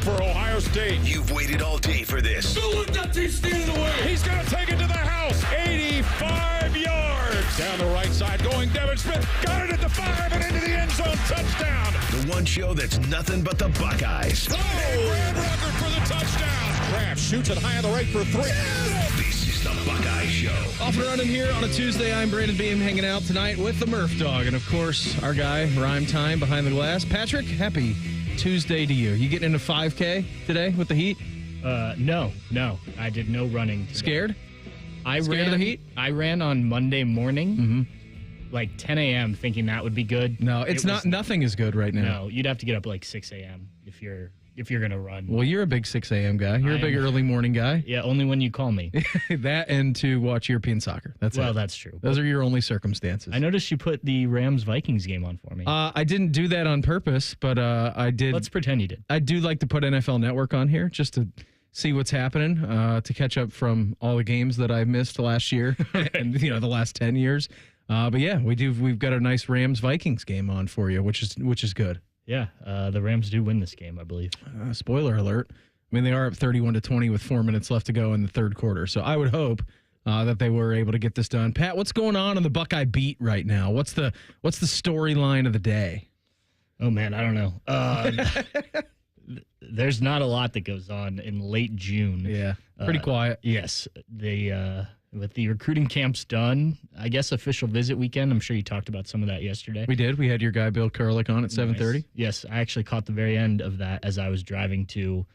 for Ohio State. You've waited all day for this. Don't let that team stand in the way. He's going to take it to the house. 85 yards. Down the right side going Devin Smith. Got it at the 5 and into the end zone. Touchdown. The one show that's nothing but the Buckeyes. Oh, Brad Rucker for the touchdown. Kraft shoots it high on the right for 3. This is the Buckeye Show. Off and running here on a Tuesday. I'm Brandon Beam hanging out tonight with the Murph Dog. And, of course, our guy, Rhyme Time, behind the glass. Patrick, happy Tuesday to you. You getting into 5K today with the heat? No. I did no running today. Scared? Scared of the heat? I ran on Monday morning, like 10 a.m., thinking that would be good. No, nothing is good right now. No, you'd have to get up like 6 a.m. if you're going to run. Well, you're a big 6 a.m. guy. You're a big early morning guy. Yeah, only when you call me. That and to watch European soccer. That's true. Those are your only circumstances. I noticed you put the Rams-Vikings game on for me. I didn't do that on purpose, but I did. Let's pretend you did. I do like to put NFL Network on here just to see what's happening, to catch up from all the games that I missed last year and the last 10 years. But yeah, we've got a nice Rams-Vikings game on for you, which is good. Yeah, the Rams do win this game, I believe. Spoiler alert. I mean, they are up 31-20 with 4 minutes left to go in the third quarter. So I would hope that they were able to get this done. Pat, what's going on the Buckeye beat right now? What's the storyline of the day? Oh, man, I don't know. There's not a lot that goes on in late June. Yeah, pretty quiet. Yes, with the recruiting camps done, I guess official visit weekend. I'm sure you talked about some of that yesterday. We did. We had your guy Bill Kurlick on at 7:30. Nice. Yes, I actually caught the very end of that as I was driving to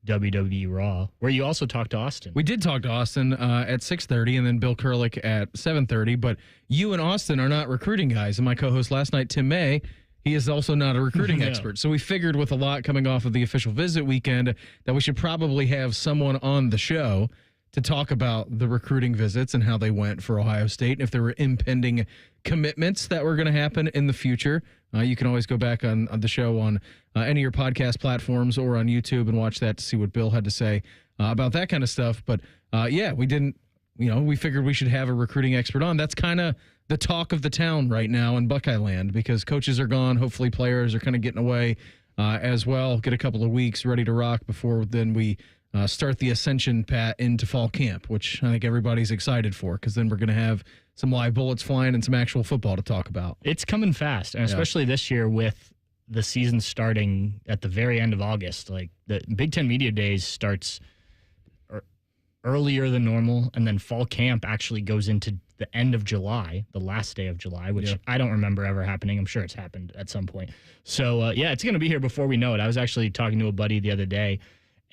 WWE Raw, where you also talked to Austin. We did talk to Austin at 6:30, and then Bill Kurlick at 7:30. But you and Austin are not recruiting guys. And my co-host last night, Tim May, he is also not a recruiting expert. So we figured with a lot coming off of the official visit weekend that we should probably have someone on the show to talk about the recruiting visits and how they went for Ohio State, and if there were impending commitments that were going to happen in the future. You can always go back on the show on any of your podcast platforms or on YouTube and watch that to see what Bill had to say about that kind of stuff. But yeah, we didn't, we figured we should have a recruiting expert on. That's kind of the talk of the town right now in Buckeye land because coaches are gone. Hopefully players are kind of getting away as well. Get a couple of weeks ready to rock before then we start the ascension, Pat, into fall camp, which I think everybody's excited for because then we're going to have some live bullets flying and some actual football to talk about. It's coming fast, and especially this year with the season starting at the very end of August. Like the Big Ten Media Days starts earlier than normal, and then fall camp actually goes into the end of July, the last day of July, which I don't remember ever happening. I'm sure it's happened at some point. So, yeah, it's going to be here before we know it. I was actually talking to a buddy the other day,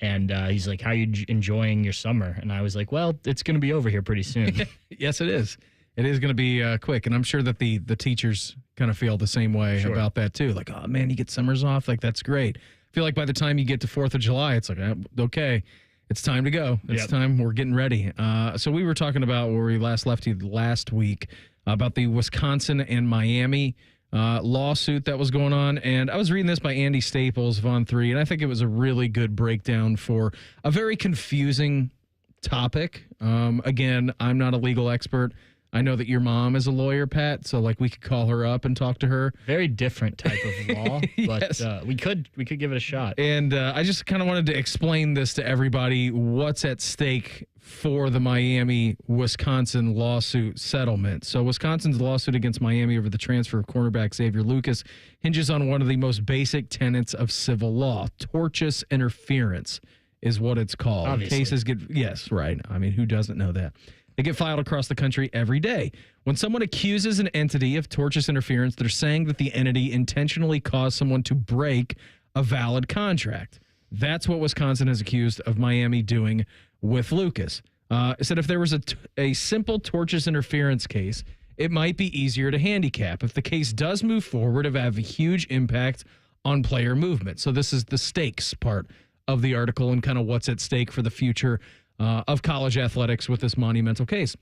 and he's like, how are you enjoying your summer? And I was like, well, it's going to be over here pretty soon. Yes, it is. It is going to be quick, and I'm sure that the teachers kind of feel the same way about that, too. Like, oh, man, you get summers off? Like, that's great. I feel like by the time you get to 4th of July, it's like, okay, it's time to go. It's time. We're getting ready. So we were talking about where we last left you last week about the Wisconsin and Miami lawsuit that was going on. And I was reading this by Andy Staples of On 3, and I think it was a really good breakdown for a very confusing topic. Again, I'm not a legal expert. I know that your mom is a lawyer, Pat, so like we could call her up and talk to her. Very different type of law, but we could give it a shot. And I just kind of wanted to explain this to everybody, what's at stake for the Miami-Wisconsin lawsuit settlement. So Wisconsin's lawsuit against Miami over the transfer of cornerback Xavier Lucas hinges on one of the most basic tenets of civil law. Tortious interference is what it's called. Obviously. Cases get, yes, right. I mean, who doesn't know that? They get filed across the country every day. When someone accuses an entity of tortious interference, they're saying that the entity intentionally caused someone to break a valid contract. That's what Wisconsin has accused of Miami doing with Lucas. It said if there was a simple tortious interference case, it might be easier to handicap. If the case does move forward, it will have a huge impact on player movement. So this is the stakes part of the article and kind of what's at stake for the future of college athletics with this monumental case.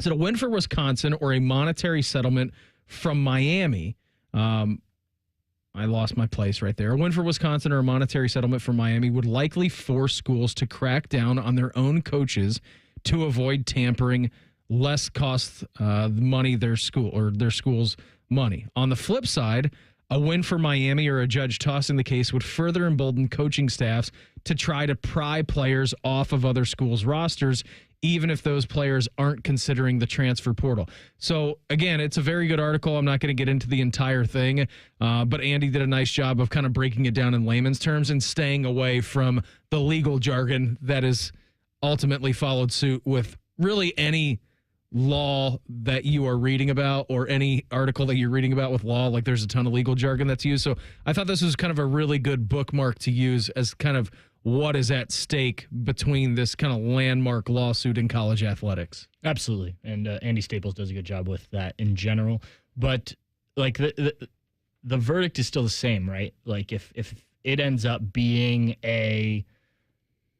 So a win for Wisconsin or a monetary settlement from Miami. I lost my place right there. A win for Wisconsin or a monetary settlement from Miami would likely force schools to crack down on their own coaches to avoid tampering, less cost money their school's money. On the flip side, A win for Miami or a judge tossing the case would further embolden coaching staffs to try to pry players off of other schools' rosters, even if those players aren't considering the transfer portal. So, again, it's a very good article. I'm not going to get into the entire thing, but Andy did a nice job of kind of breaking it down in layman's terms and staying away from the legal jargon that is ultimately followed suit with really any law that you are reading about or any article that you're reading about with law. Like, there's a ton of legal jargon that's used. So I thought this was kind of a really good bookmark to use as kind of what is at stake between this kind of landmark lawsuit in college athletics. Absolutely. And Andy Staples does a good job with that in general. But like the verdict is still the same, right? Like if it ends up being a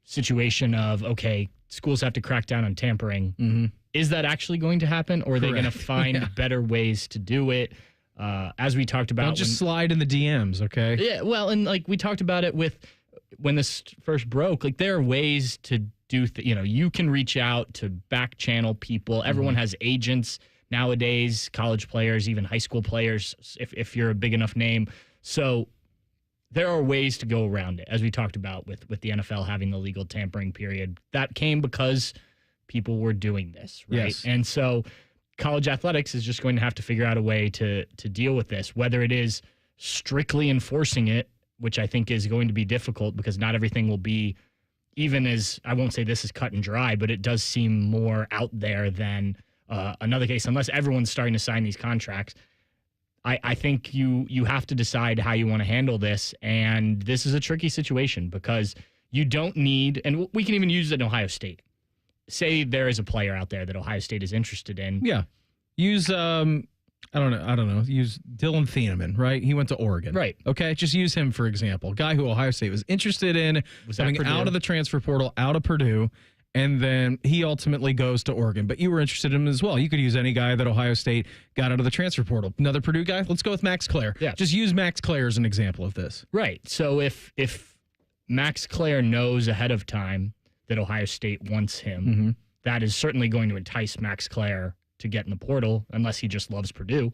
situation of, okay, schools have to crack down on tampering, is that actually going to happen, or are they going to find better ways to do it? As we talked about, don't just slide in the DMs, okay? Yeah, well, and like we talked about it with when this first broke, like there are ways to do, you can reach out to back channel people. Everyone has agents nowadays, college players, even high school players, if you're a big enough name. So there are ways to go around it, as we talked about with the NFL having the legal tampering period. That came because people were doing this, right? Yes. And so college athletics is just going to have to figure out a way to deal with this, whether it is strictly enforcing it, which I think is going to be difficult because not everything will be, even as, I won't say this is cut and dry, but it does seem more out there than another case, unless everyone's starting to sign these contracts. I think you have to decide how you want to handle this, and this is a tricky situation because you don't need, and we can even use it in Ohio State. Say there is a player out there that Ohio State is interested in. Yeah. Use, I don't know. Use Dylan Thieneman, right? He went to Oregon. Right. Okay. Just use him, for example. Guy who Ohio State was interested in, coming out of the transfer portal, out of Purdue, and then he ultimately goes to Oregon. But you were interested in him as well. You could use any guy that Ohio State got out of the transfer portal. Another Purdue guy? Let's go with Max Clare. Yeah. Just use Max Clare as an example of this. Right. So if Max Clare knows ahead of time that Ohio State wants him, that is certainly going to entice Max Clare to get in the portal, unless he just loves Purdue,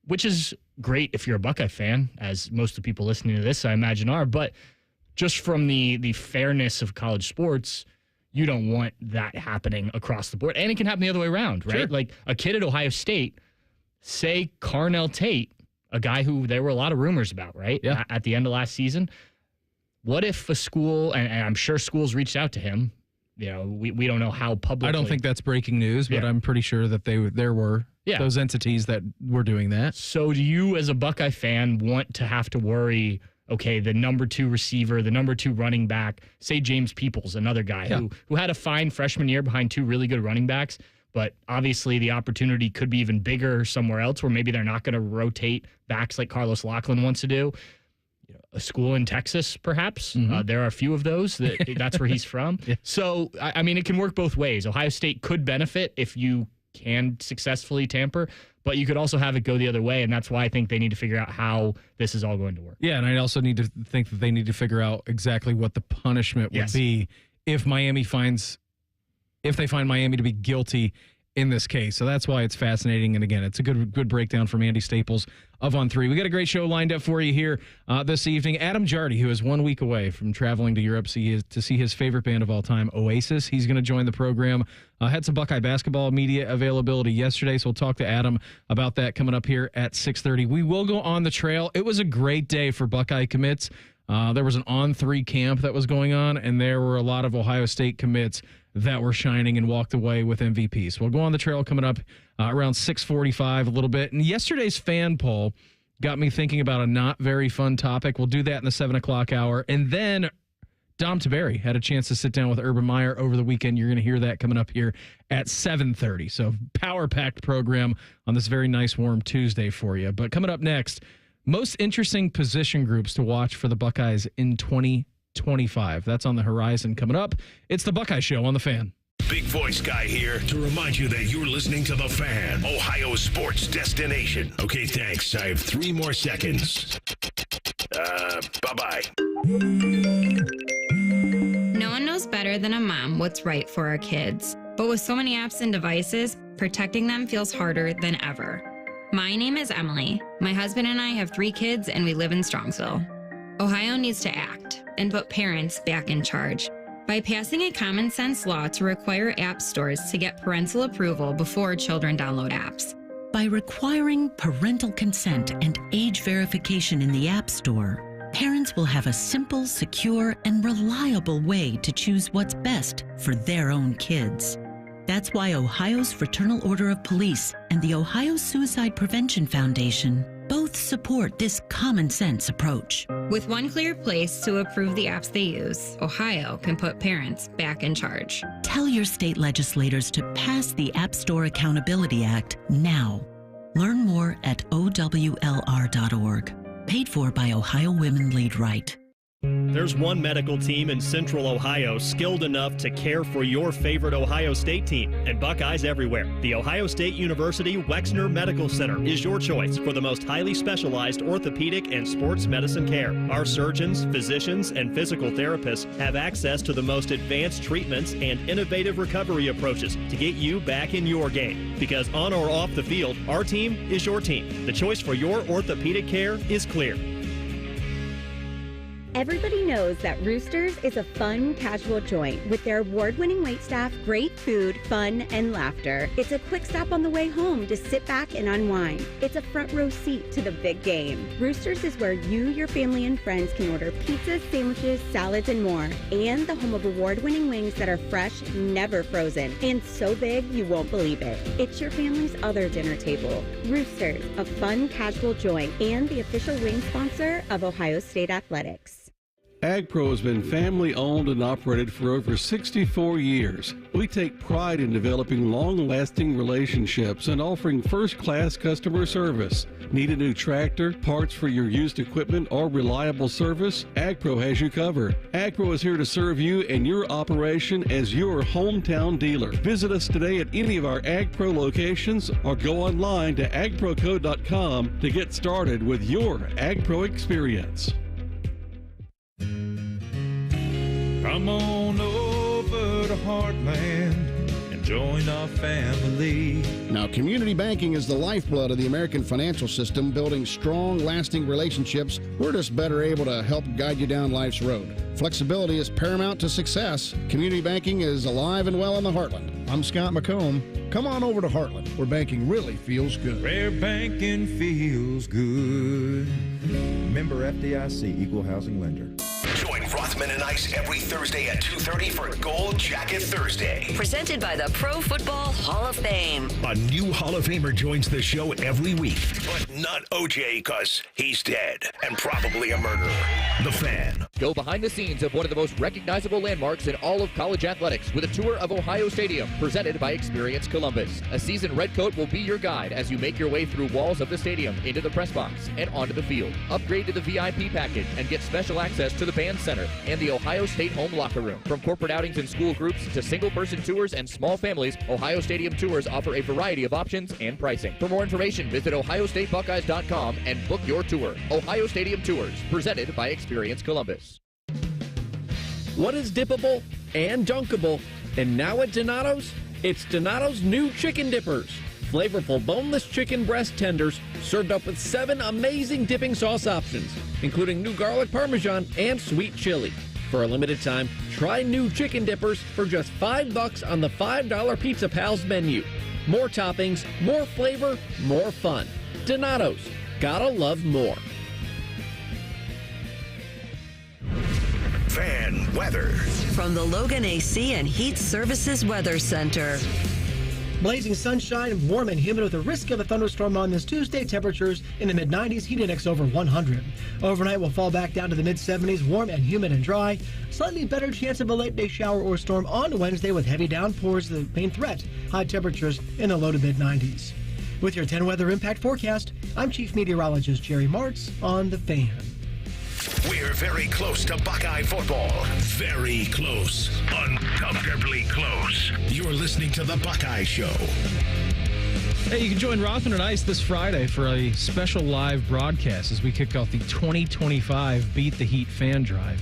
which is great if you're a Buckeye fan, as most of the people listening to this, I imagine, are. But just from the fairness of college sports, you don't want that happening across the board. And it can happen the other way around, right? Sure. Like a kid at Ohio State, say Carnell Tate, a guy who there were a lot of rumors about, right? Yeah. At the end of last season. What if a school, and I'm sure schools reached out to him, we don't know how publicly. I don't think that's breaking news, but I'm pretty sure that there were those entities that were doing that. So do you, as a Buckeye fan, want to have to worry, okay, the number 2 receiver, the number 2 running back, say James Peoples, another guy who had a fine freshman year behind 2 really good running backs, but obviously the opportunity could be even bigger somewhere else where maybe they're not going to rotate backs like Carlos Loughlin wants to do. A school in Texas, perhaps. There are a few of those. That's where he's from. Yeah. So, I mean, it can work both ways. Ohio State could benefit if you can successfully tamper, but you could also have it go the other way, and that's why I think they need to figure out how this is all going to work. Yeah, and I also need to think that they need to figure out exactly what the punishment would be if they find Miami to be guilty in this case. So that's why it's fascinating. And again, it's a good breakdown from Andy Staples of On 3. We got a great show lined up for you here this evening. Adam Jardy, who is 1 week away from traveling to Europe to see his favorite band of all time, Oasis. He's going to join the program. Had some Buckeye basketball media availability yesterday, so we'll talk to Adam about that coming up here at 6:30. We will go on the trail. It was a great day for Buckeye commits. There was an On 3 camp that was going on, and there were a lot of Ohio State commits that were shining and walked away with MVPs. We'll go on the trail coming up around 6:45 a little bit. And yesterday's fan poll got me thinking about a not very fun topic. We'll do that in the 7 o'clock hour. And then Dom Tiberi had a chance to sit down with Urban Meyer over the weekend. You're going to hear that coming up here at 7:30. So power-packed program on this very nice warm Tuesday for you. But coming up next, most interesting position groups to watch for the Buckeyes in 2025. That's on the horizon coming up. It's the Buckeye Show on The Fan. Big voice guy here to remind you that you're listening to The Fan, Ohio sports destination. Okay, thanks. I have 3 more seconds. Bye-bye. No one knows better than a mom what's right for our kids. But with so many apps and devices, protecting them feels harder than ever. My name is Emily. My husband and I have 3 kids, and we live in Strongsville. Ohio needs to act and put parents back in charge by passing a common sense law to require app stores to get parental approval before children download apps. By requiring parental consent and age verification in the App Store, parents will have a simple, secure, and reliable way to choose what's best for their own kids. That's why Ohio's Fraternal Order of Police and the Ohio Suicide Prevention Foundation both support this common sense approach. With one clear place to approve the apps they use, Ohio can put parents back in charge. Tell your state legislators to pass the App Store Accountability Act now. Learn more at owlr.org. Paid for by Ohio Women Lead Right. There's one medical team in Central Ohio skilled enough to care for your favorite Ohio State team, and Buckeyes everywhere. The Ohio State University Wexner Medical Center is your choice for the most highly specialized orthopedic and sports medicine care. Our surgeons, physicians, and physical therapists have access to the most advanced treatments and innovative recovery approaches to get you back in your game. Because on or off the field, our team is your team. The choice for your orthopedic care is clear. Everybody knows that Roosters is a fun, casual joint with their award-winning waitstaff, great food, fun, and laughter. It's a quick stop on the way home to sit back and unwind. It's a front row seat to the big game. Roosters is where you, your family, and friends can order pizzas, sandwiches, salads, and more. And the home of award-winning wings that are fresh, never frozen, and so big you won't believe it. It's your family's other dinner table. Roosters, a fun, casual joint, and the official wing sponsor of Ohio State Athletics. AgPro has been family owned and operated for over 64 years. We take pride in developing long-lasting relationships and offering first-class customer service. Need a new tractor, parts for your used equipment, or reliable service? AgPro has you covered. AgPro is here to serve you and your operation as your hometown dealer. Visit us today at any of our AgPro locations or go online to agproco.com to get started with your AgPro experience. Come on over to Heartland and join our family. Now, community banking is the lifeblood of the American financial system, building strong, lasting relationships. We're just better able to help guide you down life's road. Flexibility is paramount to success. Community banking is alive and well in the Heartland. I'm Scott McComb. Come on over to Heartland, where banking really feels good. Where banking feels good. Member FDIC, Equal Housing Lender. Join Rothman and Ice every Thursday at 2:30 for Gold Jacket Thursday. Presented by the Pro Football Hall of Fame. A new Hall of Famer joins the show every week, but not OJ because he's dead and probably a murderer. The Fan. Go behind the scenes of one of the most recognizable landmarks in all of college athletics with a tour of Ohio Stadium, presented by Experience Columbus. A seasoned redcoat will be your guide as you make your way through walls of the stadium, into the press box, and onto the field. Upgrade to the VIP package and get special access to the band center and the Ohio State home locker room. From corporate outings and school groups to single-person tours and small families, Ohio Stadium tours offer a variety of options and pricing. For more information, visit ohiostatebuckeyes.com and book your tour. Ohio Stadium Tours, presented by Experience Columbus. What is dippable and dunkable? And now at Donato's, it's Donato's new chicken dippers. Flavorful boneless chicken breast tenders served up with 7 amazing dipping sauce options, including new garlic parmesan and sweet chili. For a limited time, try new chicken dippers for just $5 on the $5 Pizza Pals menu. More toppings, more flavor, more fun. Donato's. Gotta love more. Fan weather. From the Logan AC and Heat Services Weather Center. Blazing sunshine, warm and humid with a risk of a thunderstorm on this Tuesday. Temperatures in the mid-90s, heat index over 100. Overnight, we'll fall back down to the mid-70s, warm and humid and dry. Slightly better chance of a late-day shower or storm on Wednesday with heavy downpours, the main threat. High temperatures in the low to mid-90s. With your 10 weather impact forecast, I'm Chief Meteorologist Jerry Martz on The Fan. We're very close to Buckeye football. Very close. Uncomfortably close. You're listening to The Buckeye Show. Hey, you can join Rothman and Ice this Friday for a special live broadcast as we kick off the 2025 Beat the Heat fan drive.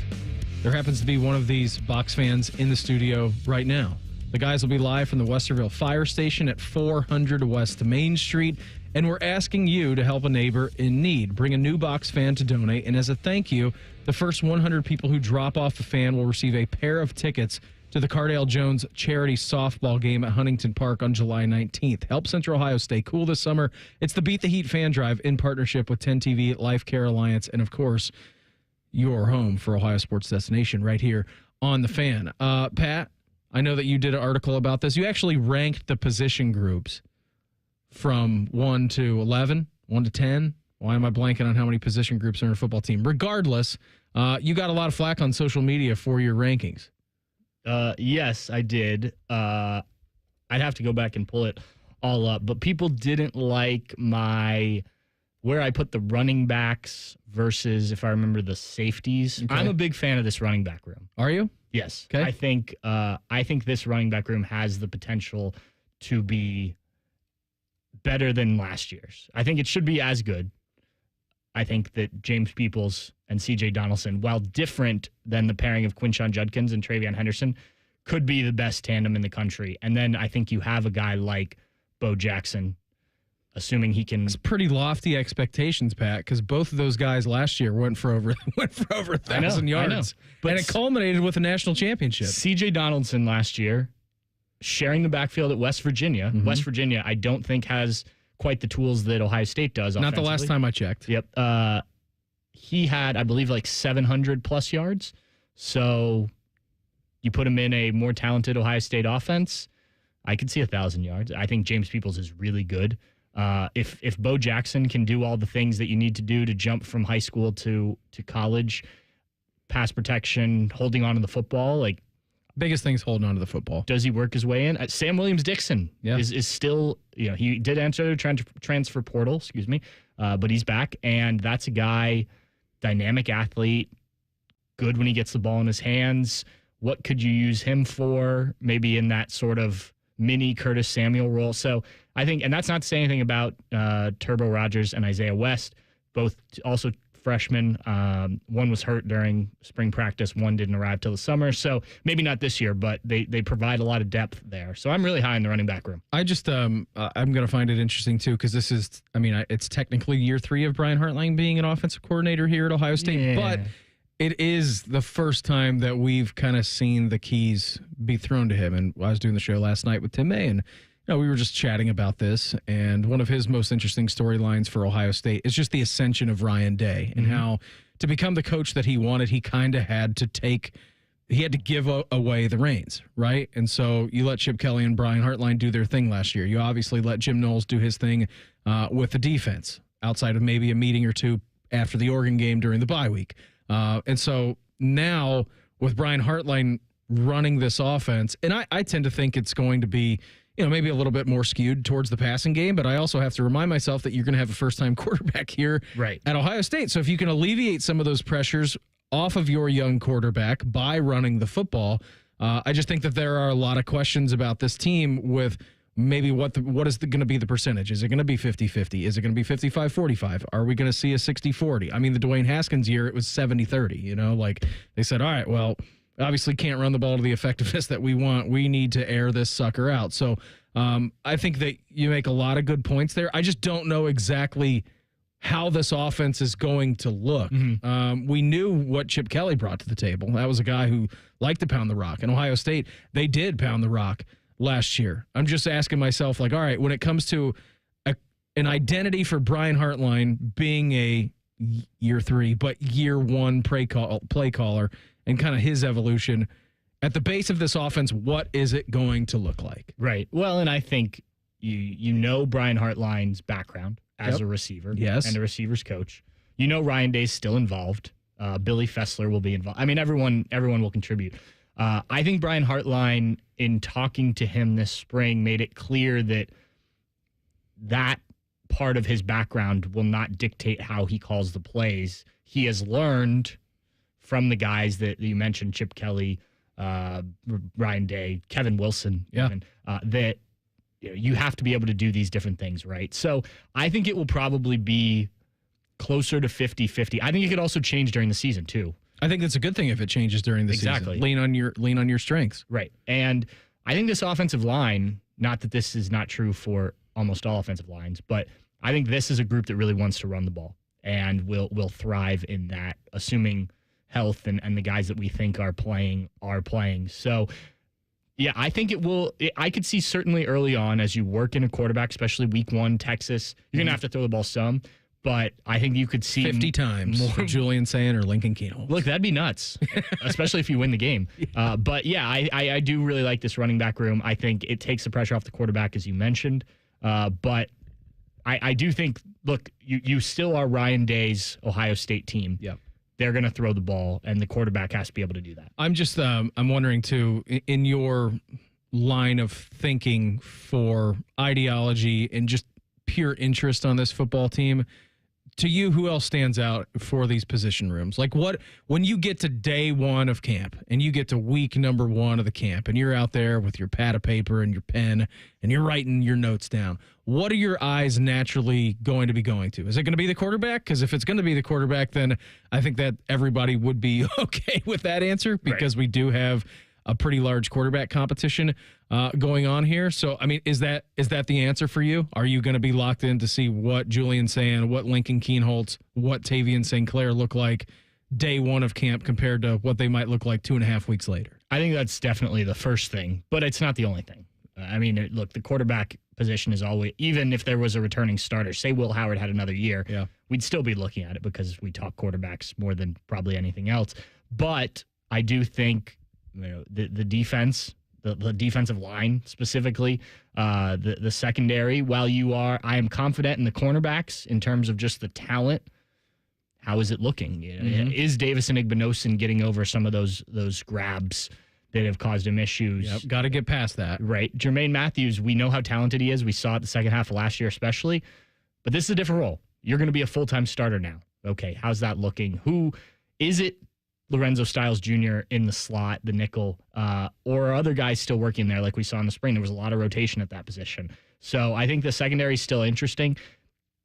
There happens to be one of these Bucs fans in the studio right now. The guys will be live from the Westerville Fire Station at 400 West Main Street and we're asking you to help a neighbor in need. Bring a new Box fan to donate, and as a thank you, the first 100 people who drop off a fan will receive a pair of tickets to the Cardale Jones charity softball game at Huntington Park on July 19th. Help Central Ohio stay cool this summer. It's the Beat the Heat fan drive in partnership with 10 TV, Life Care Alliance, and of course, your home for Ohio Sports Destination right here on the Fan. Pat, I know that you did an article about this. You actually ranked the position groups from 1 to 11, 1 to 10. Why am I blanking on how many position groups are in a football team? Regardless, you got a lot of flack on social media for your rankings. Yes, I did. I'd have to go back and pull it all up, but people didn't like where I put the running backs versus, if I remember, the safeties. Okay. I'm a big fan of this running back room. Are you? Yes. Okay. I think this running back room has the potential to be better than last year's. I think it should be as good. I think that James Peoples and C.J. Donaldson, while different than the pairing of Quinshon Judkins and Travion Henderson, could be the best tandem in the country. And then I think you have a guy like Bo Jackson, assuming he can. It's pretty lofty expectations, Pat, because both of those guys last year went for over 1,000 yards. But and it culminated with a national championship. C.J. Donaldson last year, sharing the backfield at West Virginia. Mm-hmm. West Virginia, I don't think has quite the tools that Ohio State does. Not the last time I checked. Yep. He had, I believe, like 700 plus yards. So you put him in a more talented Ohio State offense, I could see 1,000 yards. I think James Peoples is really good. If Bo Jackson can do all the things that you need to do to jump from high school to college, pass protection, holding on to the football, like biggest thing's holding on to the football. Does he work his way in? Sam Williams-Dixon is still, he did enter the transfer portal, but he's back, and that's a guy, dynamic athlete, good when he gets the ball in his hands. What could you use him for? Maybe in that sort of mini Curtis Samuel role. So I think, and that's not to say anything about Turbo Rogers and Isaiah West, both also freshmen. One was hurt during spring practice. One didn't arrive till the summer. So maybe not this year, but they provide a lot of depth there. So I'm really high in the running back room. I just, I'm going to find it interesting too, because this is, it's technically year 3 of Brian Hartline being an offensive coordinator here at Ohio State, but it is the first time that we've kind of seen the keys be thrown to him. And I was doing the show last night with Tim May, and we were just chatting about this, and one of his most interesting storylines for Ohio State is just the ascension of Ryan Day and how to become the coach that he wanted, he kind of had to give away the reins, right? And so you let Chip Kelly and Brian Hartline do their thing last year. You obviously let Jim Knowles do his thing with the defense outside of maybe a meeting or two after the Oregon game during the bye week. And so now with Brian Hartline running this offense, and I tend to think it's going to be maybe a little bit more skewed towards the passing game, but I also have to remind myself that you're going to have a first-time quarterback here at Ohio State. So if you can alleviate some of those pressures off of your young quarterback by running the football, I just think that there are a lot of questions about this team with maybe what is going to be the percentage. Is it going to be 50-50? Is it going to be 55-45? Are we going to see a 60-40? I mean, the Dwayne Haskins year, it was 70-30, like they said, all right, well, obviously can't run the ball to the effectiveness that we want. We need to air this sucker out. So I think that you make a lot of good points there. I just don't know exactly how this offense is going to look. We knew what Chip Kelly brought to the table. That was a guy who liked to pound the rock. And Ohio State, they did pound the rock last year. I'm just asking myself, all right, when it comes to an identity for Brian Hartline being a year 3, but year 1 play caller, and kind of his evolution at the base of this offense, what is it going to look like? Right. Well, and I think you know Brian Hartline's background as a receiver and a receivers coach. You know Ryan Day's still involved. Billy Fessler will be involved. I mean, everyone will contribute. I think Brian Hartline, in talking to him this spring, made it clear that part of his background will not dictate how he calls the plays. He has learned from the guys that you mentioned, Chip Kelly, Ryan Day, Kevin Wilson, even, that you have to be able to do these different things, right? So I think it will probably be closer to 50-50. I think it could also change during the season, too. I think that's a good thing if it changes during the season. Lean on your strengths. Right. And I think this offensive line, not that this is not true for almost all offensive lines, but I think this is a group that really wants to run the ball and will thrive in that, assuming health and the guys that we think are playing. So, yeah, I think it will. I could see certainly early on as you work in a quarterback, especially week 1, Texas, you're going to have to throw the ball some. But I think you could see 50 times more Julian Sayin or Lincoln Keenholz. Look, that'd be nuts, especially if you win the game. But yeah, I do really like this running back room. I think it takes the pressure off the quarterback, as you mentioned. But I do think, look, you still are Ryan Day's Ohio State team. Yep. They're going to throw the ball, and the quarterback has to be able to do that. I'm just I'm wondering, too, in your line of thinking for ideology and just pure interest on this football team, to you, who else stands out for these position rooms? Like, when you get to day 1 of camp and you get to week number 1 of the camp and you're out there with your pad of paper and your pen and you're writing your notes down, what are your eyes naturally going to be going to? Is it going to be the quarterback? Because if it's going to be the quarterback, then I think that everybody would be okay with that answer, because we do have a pretty large quarterback competition going on here. So, I mean, is that the answer for you? Are you going to be locked in to see what Julian Sayin, what Lincoln Keenholz, what Tavian St. Clair look like day 1 of camp compared to what they might look like 2.5 weeks later? I think that's definitely the first thing, but it's not the only thing. I mean, look, the quarterback position is always, even if there was a returning starter, say Will Howard had another year, we'd still be looking at it because we talk quarterbacks more than probably anything else. But I do think, the defense, the defensive line specifically, the secondary, I am confident in the cornerbacks in terms of just the talent. How is it looking? Is Davison Igbinosun getting over some of those grabs that have caused him issues? Yep, got to get past that. Right. Jermaine Matthews, we know how talented he is. We saw it the second half of last year especially. But this is a different role. You're going to be a full-time starter now. Okay, how's that looking? Who is it? Lorenzo Styles Jr. in the slot, the nickel, or are other guys still working there like we saw in the spring? There was a lot of rotation at that position. So I think the secondary is still interesting.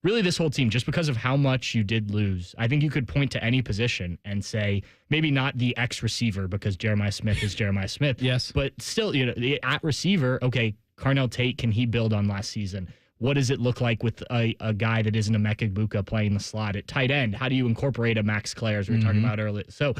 Really, this whole team, just because of how much you did lose, I think you could point to any position and say, maybe not the X receiver, because Jeremiah Smith is Jeremiah Smith. Yes. But still, at receiver, okay, Carnell Tate, can he build on last season? What does it look like with a guy that isn't a Emeka Egbuka playing the slot at tight end? How do you incorporate a Max Clair, as we were talking about earlier? So,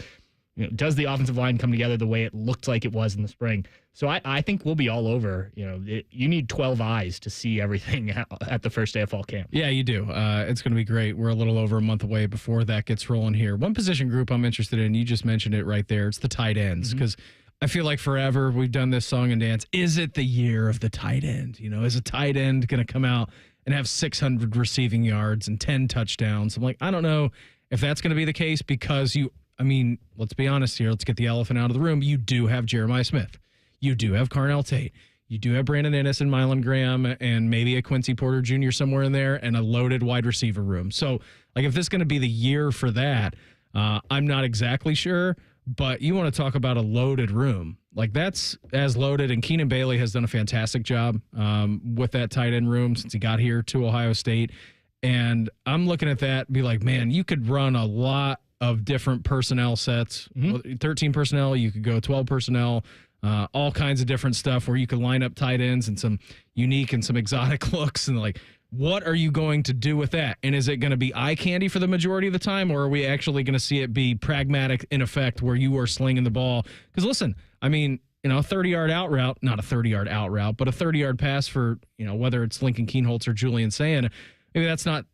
does the offensive line come together the way it looked like it was in the spring? So I think we'll be all over. You need 12 eyes to see everything at the first day of fall camp. Yeah, you do. It's going to be great. We're a little over a month away before that gets rolling here. One position group I'm interested in, you just mentioned it right there. It's the tight ends, because I feel like forever we've done this song and dance. Is it the year of the tight end? Is a tight end going to come out and have 600 receiving yards and 10 touchdowns? I'm like, I don't know if that's going to be the case, because let's be honest here. Let's get the elephant out of the room. You do have Jeremiah Smith. You do have Carnell Tate. You do have Brandon Ennis and Mylan Graham and maybe a Quincy Porter Jr. somewhere in there, and a loaded wide receiver room. So, if this is going to be the year for that, I'm not exactly sure. But you want to talk about a loaded room. That's as loaded, and Keenan Bailey has done a fantastic job with that tight end room since he got here to Ohio State. And I'm looking at that and be like, man, you could run a lot of different personnel sets. 13 personnel, you could go 12 personnel, all kinds of different stuff where you could line up tight ends and some unique and some exotic looks. And what are you going to do with that? And is it going to be eye candy for the majority of the time, or are we actually going to see it be pragmatic in effect where you are slinging the ball? Because listen, a 30-yard out route, not a 30-yard out route, but a 30-yard pass for, whether it's Lincoln Keenholz or Julian Sayin, maybe that's not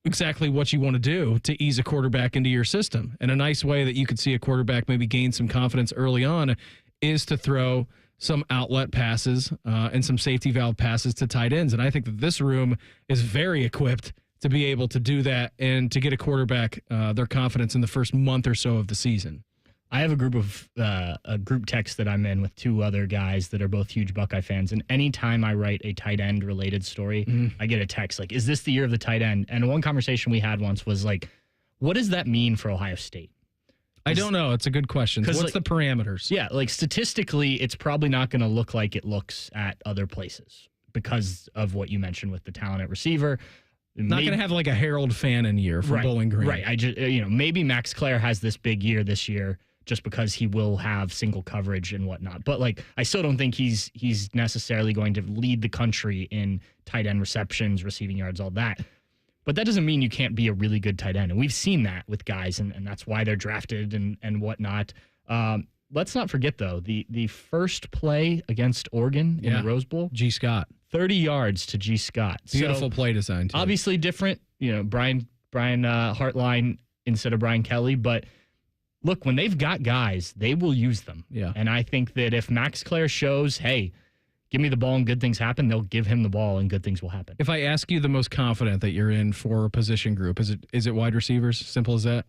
exactly what you want to do to ease a quarterback into your system. And a nice way that you could see a quarterback maybe gain some confidence early on is to throw some outlet passes and some safety valve passes to tight ends. And I think that this room is very equipped to be able to do that and to get a quarterback their confidence in the first month or so of the season. I have a group text that I'm in with 2 other guys that are both huge Buckeye fans. And anytime I write a tight end related story, I get a text like, is this the year of the tight end? And one conversation we had once was like, what does that mean for Ohio State? I don't know. It's a good question. What's the parameters? Yeah, statistically, it's probably not going to look like it looks at other places because of what you mentioned with the talent at receiver. Not going to have a Harold Fannin year from Bowling Green. Right. Maybe Max Clair has this big year this year just because he will have single coverage and whatnot. But like, I still don't think he's necessarily going to lead the country in tight end receptions, receiving yards, all that. But that doesn't mean you can't be a really good tight end. And we've seen that with guys, and that's why they're drafted and whatnot. Let's not forget, though, the first play against Oregon in the Rose Bowl. G. Scott. 30 yards to G. Scott. Beautiful play design, too. Obviously different, Brian Hartline instead of Brian Kelly. But look, when they've got guys, they will use them. Yeah. And I think that if Max Clare shows, hey, give me the ball and good things happen, they'll give him the ball and good things will happen. If I ask you the most confident that you're in for a position group, is it wide receivers? Simple as that?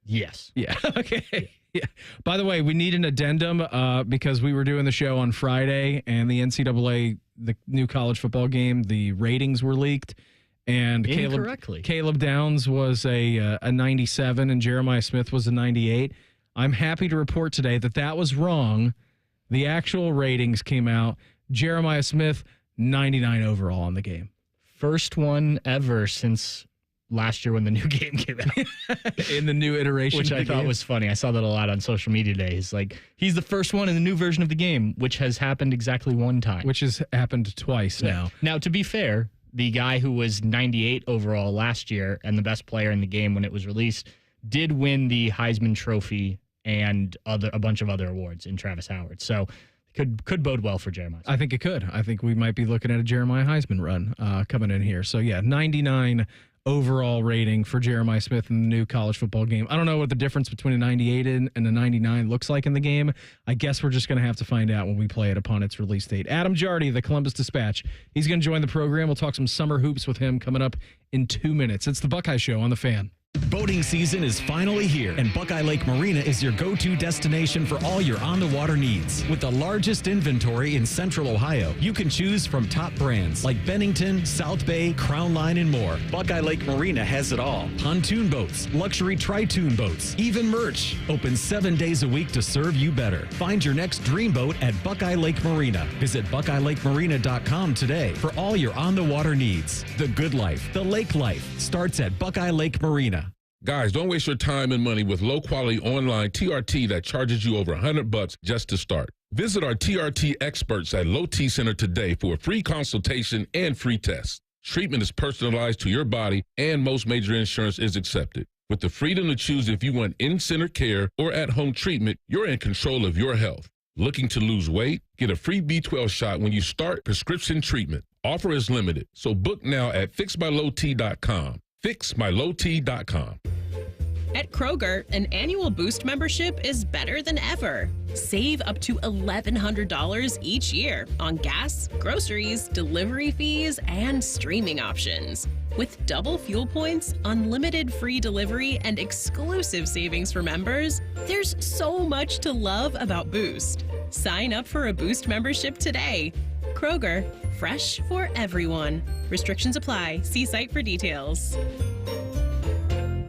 Yes. Yeah. Okay. Yeah. By the way, we need an addendum because we were doing the show on Friday and the NCAA, the new college football game, the ratings were leaked. And Caleb Downs was a 97 and Jeremiah Smith was a 98. I'm happy to report today that was wrong. The actual ratings came out. Jeremiah Smith, 99 overall on the game. First one ever since last year when the new game came out. In the new iteration. Which I thought was funny. I saw that a lot on social media today. It's like, he's the first one in the new version of the game, which has happened exactly one time. Which has happened twice now. Now, to be fair, the guy who was 98 overall last year and the best player in the game when it was released did win the Heisman Trophy and a bunch of other awards in Travis Howard. So could bode well for Jeremiah. I think it could. I think we might be looking at a Jeremiah Heisman run coming in here. So, 99 overall rating for Jeremiah Smith in the new college football game. I don't know what the difference between a 98 and a 99 looks like in the game. I guess we're just going to have to find out when we play it upon its release date. Adam Jardy, the Columbus Dispatch, he's going to join the program. We'll talk some summer hoops with him coming up in 2 minutes. It's the Buckeye Show on The Fan. Boating season is finally here, and Buckeye Lake Marina is your go-to destination for all your on-the-water needs. With the largest inventory in Central Ohio, you can choose from top brands like Bennington, South Bay, Crown Line, and more. Buckeye Lake Marina has it all. Pontoon boats, luxury tri-toon boats, even merch. Open 7 days a week to serve you better. Find your next dream boat at Buckeye Lake Marina. Visit BuckeyeLakeMarina.com today for all your on-the-water needs. The good life, the lake life, starts at Buckeye Lake Marina. Guys, don't waste your time and money with low-quality online TRT that charges you over $100 just to start. Visit our TRT experts at Low T Center today for a free consultation and free test. Treatment is personalized to your body, and most major insurance is accepted. With the freedom to choose if you want in-center care or at-home treatment, you're in control of your health. Looking to lose weight? Get a free B12 shot when you start prescription treatment. Offer is limited, so book now at fixmylowt.com. fixmylowt.com. At Kroger, an annual Boost membership is better than ever. Save up to $1,100 each year on gas, groceries, delivery fees, and streaming options. With double fuel points, unlimited free delivery, and exclusive savings for members, there's so much to love about Boost. Sign up for a Boost membership today. Kroger, fresh for everyone. Restrictions apply. See site for details.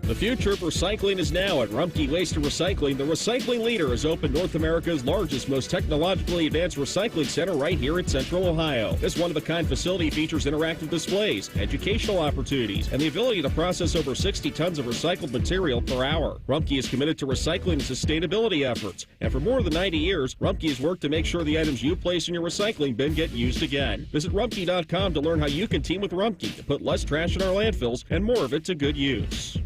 The future of recycling is now at Rumpke Waste and Recycling. The recycling leader has opened North America's largest, most technologically advanced recycling center right here in Central Ohio. This one-of-a-kind facility features interactive displays, educational opportunities, and the ability to process over 60 tons of recycled material per hour. Rumpke is committed to recycling and sustainability efforts, and for more than 90 years, Rumpke has worked to make sure the items you place in your recycling bin get used again. Visit Rumpke.com to learn how you can team with Rumpke to put less trash in our landfills and more of it to good use.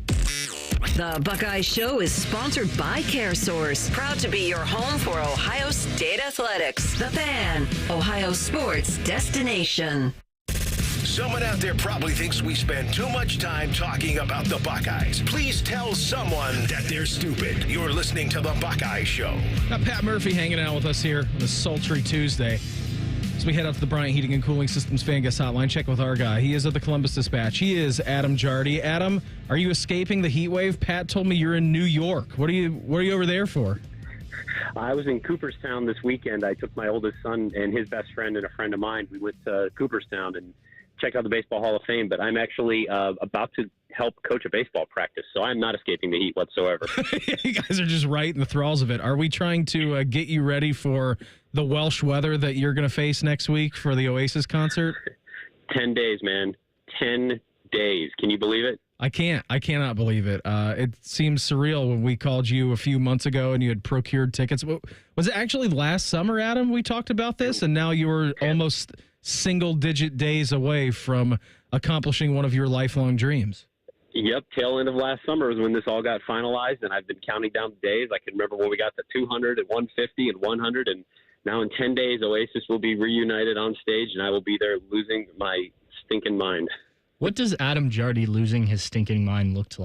The Buckeye Show is sponsored by CareSource, proud to be your home for Ohio State Athletics. The Fan, Ohio sports destination. Someone out there probably thinks we spend too much time talking about the Buckeyes. Please tell someone that they're stupid. You're listening to the Buckeye Show. Got Pat Murphy hanging out with us here on a sultry Tuesday. As we head up to the Bryant Heating and Cooling Systems Fan Guest Hotline, check with our guy. He is at the Columbus Dispatch. He is Adam Jardy. Adam, are you escaping the heat wave? Pat told me you're in New York. What are you over there for? I was in Cooperstown this weekend. I took my oldest son and his best friend and a friend of mine. We went to Cooperstown and checked out the Baseball Hall of Fame, but I'm actually about to help coach a baseball practice, so I'm not escaping the heat whatsoever. You guys are just right in the thralls of it. Are we trying to get you ready for the Welsh weather that you're going to face next week for the Oasis concert? 10 days, man. 10 days. Can you believe it? I cannot believe it. It seems surreal when we called you a few months ago and you had procured tickets. Was it actually last summer, Adam, we talked about this, and now you were almost single-digit days away from accomplishing one of your lifelong dreams? Yep, tail end of last summer was when this all got finalized, and I've been counting down the days. I can remember when we got to 200 and 150 and 100, and now in 10 days, Oasis will be reunited on stage, and I will be there losing my stinking mind. What does Adam Jardy losing his stinking mind look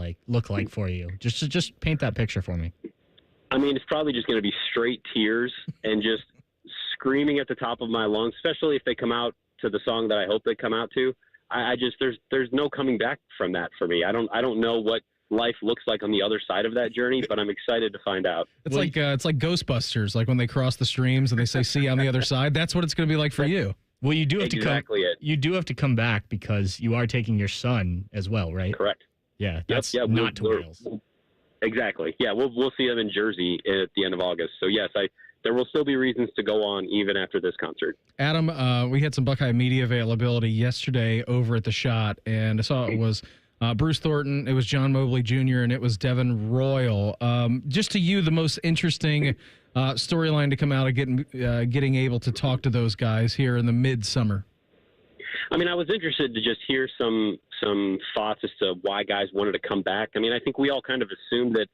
like for you? Just paint that picture for me. I mean, it's probably just going to be straight tears and just screaming at the top of my lungs, especially if they come out to the song that I hope they come out to. I just there's no coming back from that for me. I don't know what life looks like on the other side of that journey, but I'm excited to find out. It's like Ghostbusters, like when they cross the streams and they say "see you on the other side." That's what it's going to be like for you. Well, you do have exactly to come. You do have to come back because you are taking your son as well, right? Correct. Yeah, that's not to Wales. Exactly. Yeah, we'll see them in Jersey at the end of August. So yes, there will still be reasons to go on even after this concert. Adam, we had some Buckeye media availability yesterday over at the Shot, and I saw it was Bruce Thornton, it was John Mobley Jr., and it was Devin Royal. Just to you, the most interesting storyline to come out of getting able to talk to those guys here in the midsummer. I mean, I was interested to just hear some thoughts as to why guys wanted to come back. I mean, I think we all kind of assumed that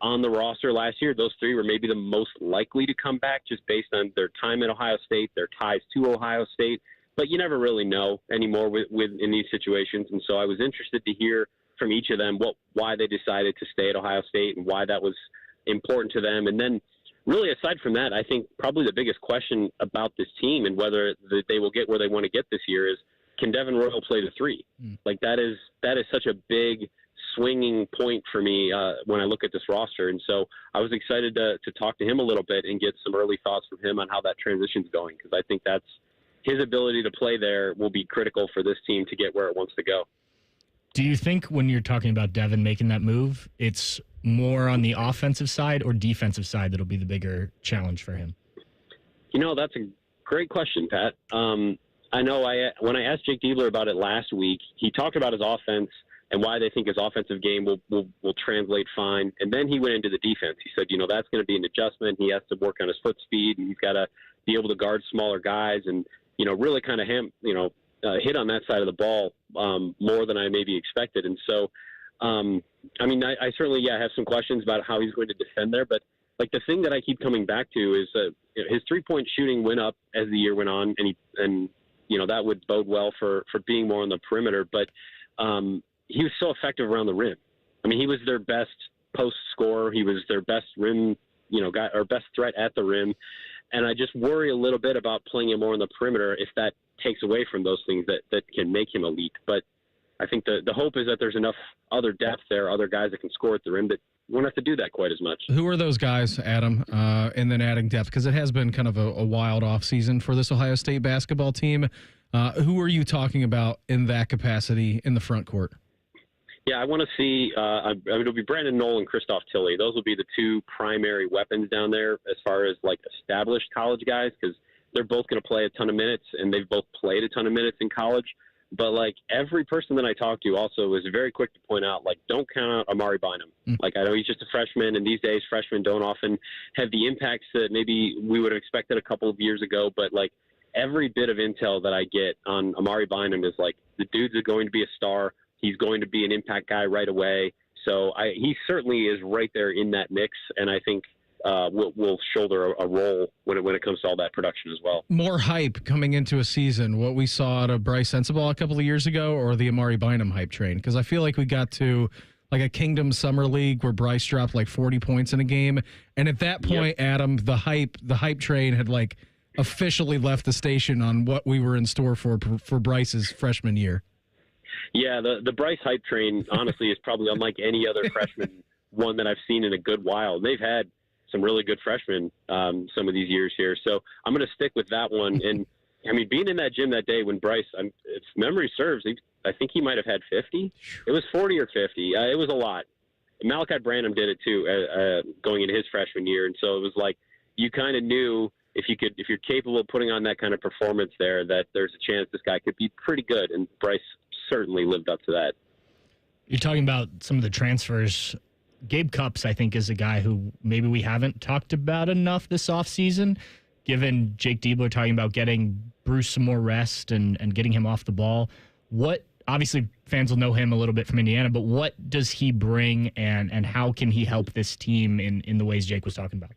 on the roster last year, those three were maybe the most likely to come back just based on their time at Ohio State, their ties to Ohio State. But you never really know anymore in these situations. And so I was interested to hear from each of them why they decided to stay at Ohio State and why that was important to them. And then really, aside from that, I think probably the biggest question about this team and whether they will get where they want to get this year is, can Devin Royal play the three? Like that is such a big swinging point for me when I look at this roster. And so I was excited to talk to him a little bit and get some early thoughts from him on how that transition's going, because I think that's his ability to play there will be critical for this team to get where it wants to go. Do you think when you're talking about Devin making that move, it's more on the offensive side or defensive side that'll be the bigger challenge for him? You know, that's a great question, Pat. I know when I asked Jake Diebler about it last week, he talked about his offense and why they think his offensive game will translate fine. And then he went into the defense. He said, that's going to be an adjustment. He has to work on his foot speed, and he's got to be able to guard smaller guys and, really kind of hit on that side of the ball more than I maybe expected. And so, I certainly, have some questions about how he's going to defend there. But, like, the thing that I keep coming back to is his three-point shooting went up as the year went on, and that would bode well for being more on the perimeter. But he was so effective around the rim. I mean, he was their best post scorer. He was their best rim, guy, or best threat at the rim. And I just worry a little bit about playing him more on the perimeter if that takes away from those things that can make him elite. But I think the hope is that there's enough other depth there, other guys that can score at the rim, that won't have to do that quite as much. Who are those guys, Adam? And then adding depth, because it has been kind of a wild offseason for this Ohio State basketball team. Who are you talking about in that capacity in the front court? Yeah, I want to see it'll be Brandon Knoll and Christoph Tilley. Those will be the two primary weapons down there as far as, like, established college guys, because they're both going to play a ton of minutes, and they've both played a ton of minutes in college. But, like, every person that I talked to also was very quick to point out, like, don't count out Amari Bynum. Like, I know he's just a freshman, and these days freshmen don't often have the impacts that maybe we would have expected a couple of years ago. But, like, every bit of intel that I get on Amari Bynum is, like, the dude's going to be a star. He's going to be an impact guy right away. So he certainly is right there in that mix, and I think will shoulder a role when it comes to all that production as well. More hype coming into a season, what we saw out of Bryce Sensabaugh a couple of years ago, or the Amari Bynum hype train? Because I feel like we got to like a Kingdom Summer League where Bryce dropped like 40 points in a game, and at that point, Adam, the hype train had like officially left the station on what we were in store for Bryce's freshman year. Yeah, the Bryce hype train, honestly, is probably unlike any other freshman one that I've seen in a good while. They've had some really good freshmen some of these years here. So I'm going to stick with that one. And, I mean, being in that gym that day when Bryce, if memory serves, I think he might have had 50. It was 40 or 50. It was a lot. Malachi Branham did it too, going into his freshman year. And so it was like you kind of knew if you're capable of putting on that kind of performance there, that there's a chance this guy could be pretty good. And Bryce certainly lived up to that. You're talking about some of the transfers. Gabe Cupps, I think, is a guy who maybe we haven't talked about enough this offseason, given Jake Diebler talking about getting Bruce some more rest and getting him off the ball. Obviously, fans will know him a little bit from Indiana, but what does he bring and how can he help this team in the ways Jake was talking about?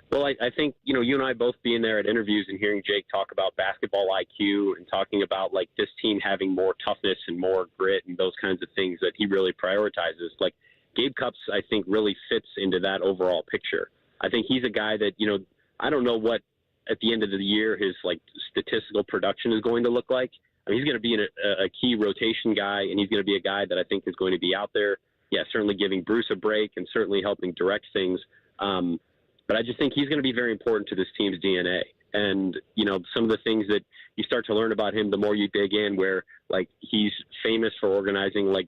Well, I think, you and I both being there at interviews and hearing Jake talk about basketball IQ and talking about, like, this team having more toughness and more grit and those kinds of things that he really prioritizes. Like, Gabe Cupps, I think, really fits into that overall picture. I think he's a guy that, I don't know what at the end of the year his, like, statistical production is going to look like. I mean, he's going to be a key rotation guy, and he's going to be a guy that I think is going to be out there, certainly giving Bruce a break and certainly helping direct things. But I just think he's going to be very important to this team's DNA. And, some of the things that you start to learn about him, the more you dig in, where, like, he's famous for organizing, like,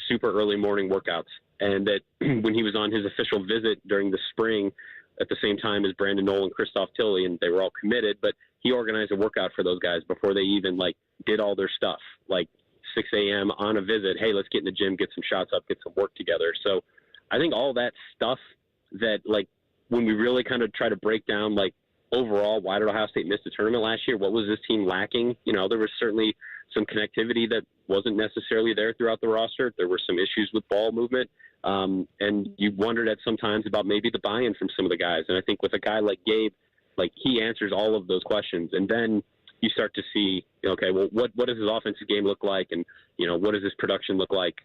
super early morning workouts. And that when he was on his official visit during the spring at the same time as Brandon Knoll and Christoph Tilley, and they were all committed, but he organized a workout for those guys before they even, like, did all their stuff, like 6 a.m. on a visit. Hey, let's get in the gym, get some shots up, get some work together. So I think all that stuff that, like, when we really kind of try to break down, like, overall, why did Ohio State miss the tournament last year? What was this team lacking? There was certainly some connectivity that wasn't necessarily there throughout the roster. There were some issues with ball movement. And you wondered at some times about maybe the buy-in from some of the guys. And I think with a guy like Gabe, like, he answers all of those questions. And then you start to see, okay, well, what does his offensive game look like? And, what does his production look like?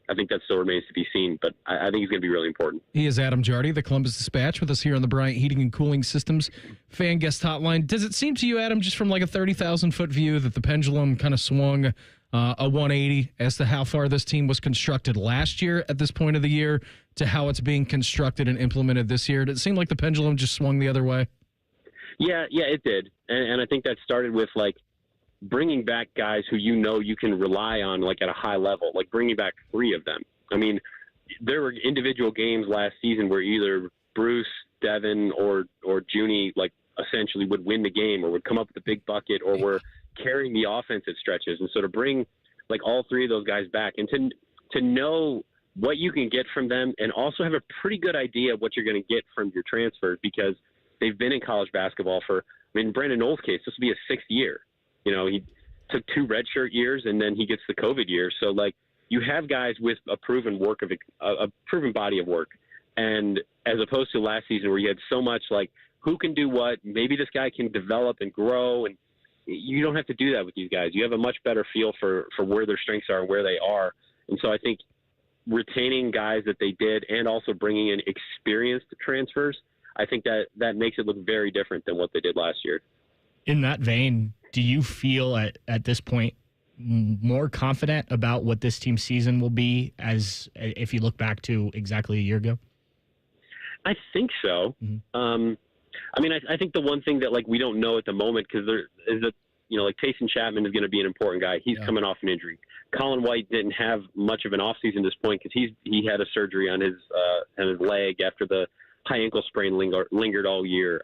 I think that still remains to be seen, but I think he's going to be really important. He is Adam Jardy, the Columbus Dispatch, with us here on the Bryant Heating and Cooling Systems fan guest hotline. Does it seem to you, Adam, just from like a 30,000-foot view, that the pendulum kind of swung a 180 as to how far this team was constructed last year at this point of the year to how it's being constructed and implemented this year? Did it seem like the pendulum just swung the other way? Yeah, it did. And I think that started with, like, bringing back guys who you can rely on, like, at a high level, like bringing back 3 of them. I mean, there were individual games last season where either Bruce, Devin, or Junie, like, essentially would win the game or would come up with a big bucket or were carrying the offense at stretches. And so to bring, like, all 3 of those guys back and to know what you can get from them and also have a pretty good idea of what you're going to get from your transfers, because they've been in college basketball for, in Brandon Knoll's case, this will be his 6th year. He took 2 redshirt years and then he gets the COVID year. So, like, you have guys with a proven proven body of work. And as opposed to last season where you had so much, like, who can do what, maybe this guy can develop and grow, and you don't have to do that with these guys. You have a much better feel for where their strengths are and where they are. And so I think retaining guys that they did and also bringing in experienced transfers, I think that makes it look very different than what they did last year. In that vein, do you feel at this point more confident about what this team's season will be as if you look back to exactly a year ago? I think so. Mm-hmm. I think the one thing that, like, we don't know at the moment, because there is like, Tayson Chapman is going to be an important guy. He's coming off an injury. Colin White didn't have much of an offseason at this point because he had a surgery on his leg after the high ankle sprain lingered all year.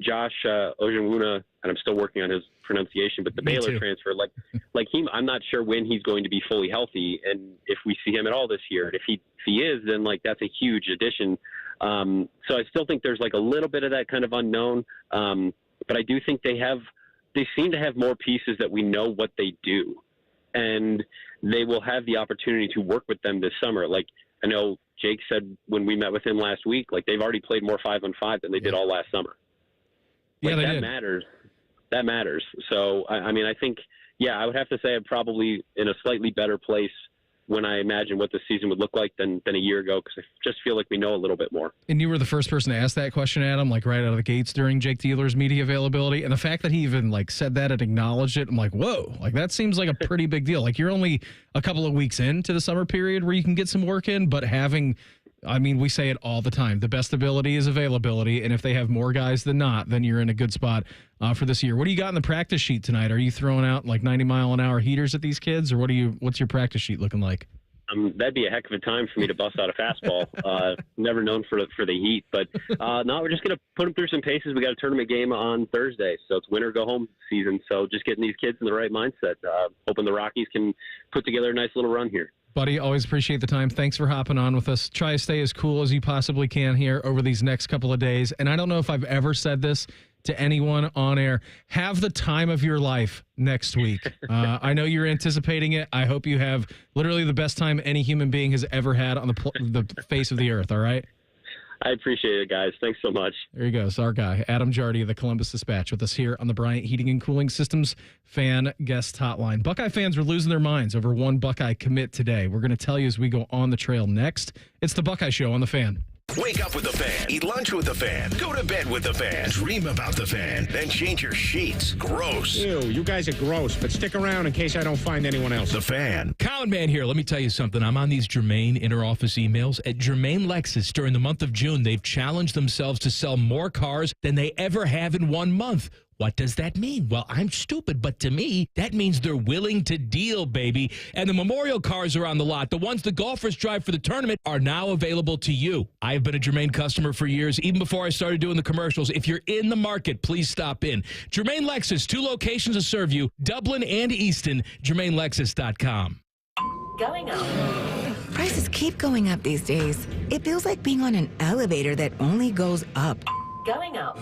Josh Ojenwuna, and I'm still working on his pronunciation, but the Baylor transfer, like him, I'm not sure when he's going to be fully healthy and if we see him at all this year. And if he is, then, like, that's a huge addition. So I still think there's, like, a little bit of that kind of unknown. But I do think they seem to have more pieces that we know what they do, and they will have the opportunity to work with them this summer. Like, I know Jake said when we met with him last week, like, they've already played more 5-on-5 than they did all last summer. Like, that matters. That matters. So, I think, I would have to say I'm probably in a slightly better place when I imagine what the season would look like than a year ago, because I just feel like we know a little bit more. And you were the first person to ask that question, Adam, like, right out of the gates during Jake Diebler's media availability. And the fact that he even, like, said that and acknowledged it, I'm like, whoa, like, that seems like a pretty big deal. Like, you're only a couple of weeks into the summer period where you can get some work in, but having – we say it all the time. The best ability is availability, and if they have more guys than not, then you're in a good spot for this year. What do you got in the practice sheet tonight? Are you throwing out, like, 90-mile-an-hour heaters at these kids, or what's your practice sheet looking like? That'd be a heck of a time for me to bust out a fastball. Never known for the heat, but no, we're just going to put them through some paces. We got a tournament game on Thursday, so it's winner go home season. So just getting these kids in the right mindset, hoping the Rockies can put together a nice little run here. Buddy, always appreciate the time. Thanks for hopping on with us. Try to stay as cool as you possibly can here over these next couple of days. And I don't know if I've ever said this to anyone on air. Have the time of your life next week. I know you're anticipating it. I hope you have literally the best time any human being has ever had on the face of the earth, all right? I appreciate it, guys. Thanks so much. There you go. It's our guy, Adam Jardy of the Columbus Dispatch, with us here on the Bryant Heating and Cooling Systems fan guest hotline. Buckeye fans are losing their minds over one Buckeye commit today. We're going to tell you as we go on the trail next. It's the Buckeye Show on the Fan. Wake up with the Fan. Eat lunch with the Fan. Go to bed with the Fan. Dream about the Fan. Then change your sheets. Gross. Ew, you guys are gross, but stick around in case I don't find anyone else. The Fan. Common Man here. Let me tell you something. I'm on these Germain inter-office emails. At Germain Lexus, during the month of June, they've challenged themselves to sell more cars than they ever have in 1 month. What does that mean? Well, I'm stupid, but to me, that means they're willing to deal, baby. And the memorial cars are on the lot. The ones the golfers drive for the tournament are now available to you. I've been a Germain customer for years, even before I started doing the commercials. If you're in the market, please stop in. Germain Lexus, 2 locations to serve you, Dublin and Easton, GermainLexus.com. Going up. Prices keep going up these days. It feels like being on an elevator that only goes up. Going up.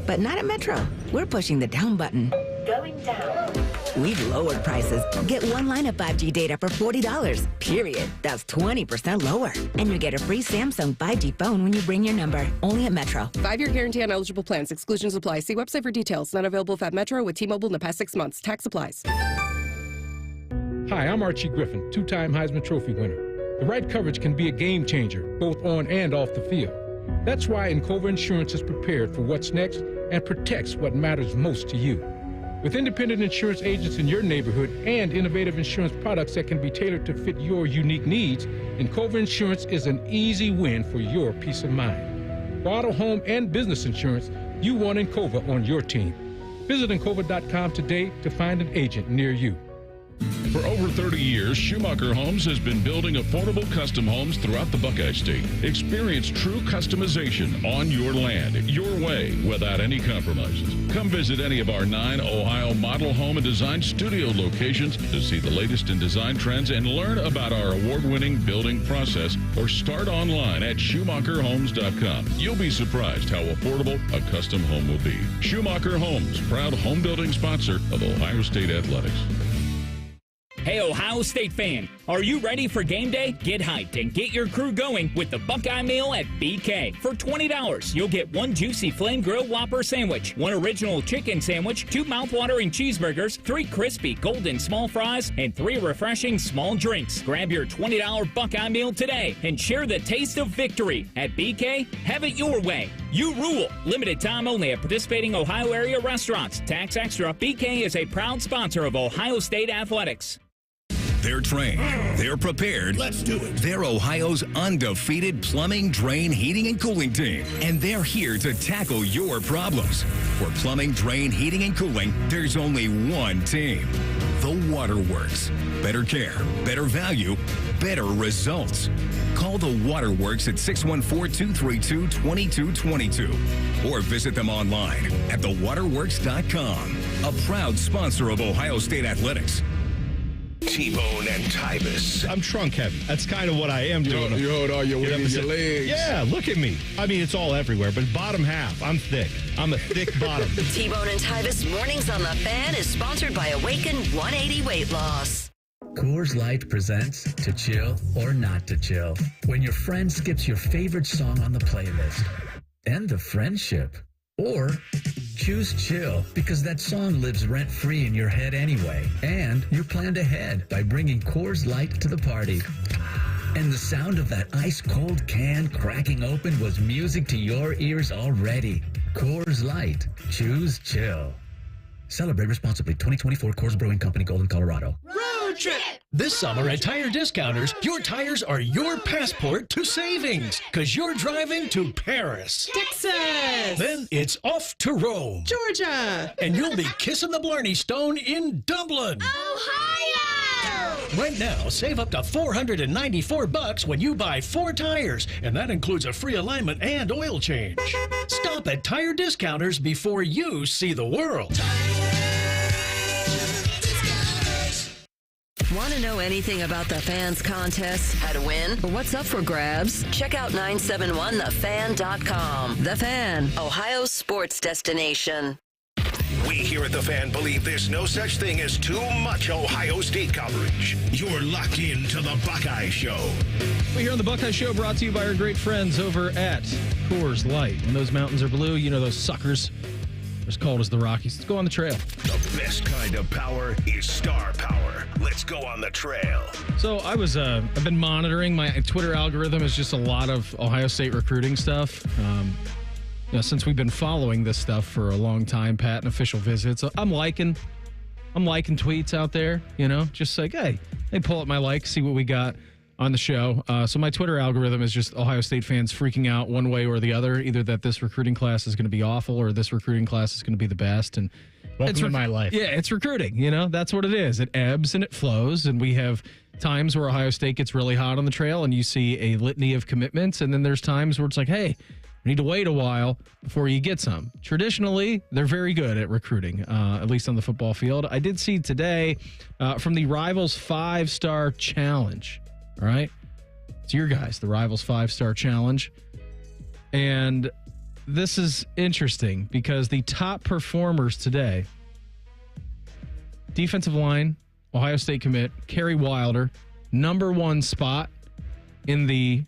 But not at Metro. We're pushing the down button. Going down. We've lowered prices. Get 1 line of 5G data for $40. Period. That's 20% lower. And you get a free Samsung 5G phone when you bring your number. Only at Metro. 5-year guarantee on eligible plans. Exclusions apply. See website for details. Not available at Metro with T-Mobile in the past 6 months. Tax applies. Hi, I'm Archie Griffin, 2-time Heisman Trophy winner. The right coverage can be a game changer, both on and off the field. That's why Encova Insurance is prepared for what's next and protects what matters most to you. With independent insurance agents in your neighborhood and innovative insurance products that can be tailored to fit your unique needs, Encova Insurance is an easy win for your peace of mind. For auto, home, and business insurance, you want Encova on your team. Visit Encova.com today to find an agent near you. For over 30 years, Schumacher Homes has been building affordable custom homes throughout the Buckeye State. Experience true customization on your land, your way, without any compromises. Come visit any of our 9 Ohio model home and design studio locations to see the latest in design trends and learn about our award-winning building process, or start online at SchumacherHomes.com. You'll be surprised how affordable a custom home will be. Schumacher Homes, proud home building sponsor of Ohio State Athletics. Hey, Ohio State fan, are you ready for game day? Get hyped and get your crew going with the Buckeye Meal at BK. For $20, you'll get 1 juicy flame grilled Whopper sandwich, 1 original chicken sandwich, 2 mouthwatering cheeseburgers, 3 crispy golden small fries, and 3 refreshing small drinks. Grab your $20 Buckeye Meal today and share the taste of victory. At BK, have it your way. You rule. Limited time only at participating Ohio area restaurants. Tax extra. BK is a proud sponsor of Ohio State Athletics. They're trained. They're prepared. Let's do it. They're Ohio's undefeated plumbing, drain, heating, and cooling team. And they're here to tackle your problems. For plumbing, drain, heating, and cooling, there's only one team. The Waterworks. Better care, better value, better results. Call the Waterworks at 614-232-2222 or visit them online at thewaterworks.com. A proud sponsor of Ohio State Athletics. T-Bone and Tybus. I'm trunk heavy. That's kind of what I am doing. You hold all your weight in your legs. Yeah, look at me. I mean, it's all everywhere, but bottom half, I'm thick. I'm a thick bottom. T-Bone and Tybus Mornings on the Fan is sponsored by Awaken 180 Weight Loss. Coors Light presents To Chill or Not to Chill. When your friend skips your favorite song on the playlist. End the friendship. Or choose chill because that song lives rent-free in your head anyway. And you planned ahead by bringing Coors Light to the party. And the sound of that ice-cold can cracking open was music to your ears already. Coors Light. Choose chill. Celebrate responsibly. 2024 Coors Brewing Company, Golden, Colorado. Road trip! This summer at Tire Discounters, your tires are your passport to savings because you're driving to Paris, Texas, then it's off to Rome, Georgia, and you'll be kissing the Blarney Stone in Dublin, Ohio. Right now, save up to $494 when you buy 4 tires, and that includes a free alignment and oil change. Stop at Tire Discounters before you see the world. Want to know anything about the Fans contest, how to win, or what's up for grabs? Check out 971thefan.com. The Fan, Ohio sports destination. We here at The Fan believe there's no such thing as too much Ohio State coverage. You're locked into the Buckeye Show. We're here on the Buckeye Show, brought to you by our great friends over at Coors Light. When those mountains are blue, you know those suckers are as cold as the Rockies. Let's go on the trail. The best kind of power is star power. Let's go on the trail. So I've been monitoring my Twitter algorithm. Is just a lot of Ohio State recruiting stuff. Since we've been following this stuff for a long time, Pat, and official visits, I'm liking tweets out there, just like, hey, pull up my like, see what we got on the show. So my Twitter algorithm is just Ohio State fans freaking out one way or the other, either that this recruiting class is going to be awful or this recruiting class is going to be the best. And welcome to my life. Yeah, it's recruiting. That's what it is. It ebbs and it flows, and we have times where Ohio State gets really hot on the trail and you see a litany of commitments, and then there's times where it's like, hey, we need to wait a while before you get some. Traditionally, they're very good at recruiting, at least on the football field. I did see today from the Rivals 5-Star Challenge. All right? It's your guys, the Rivals 5-Star Challenge. And this is interesting because the top performers today, defensive line, Ohio State commit, Kerry Wilder, number 1 spot in the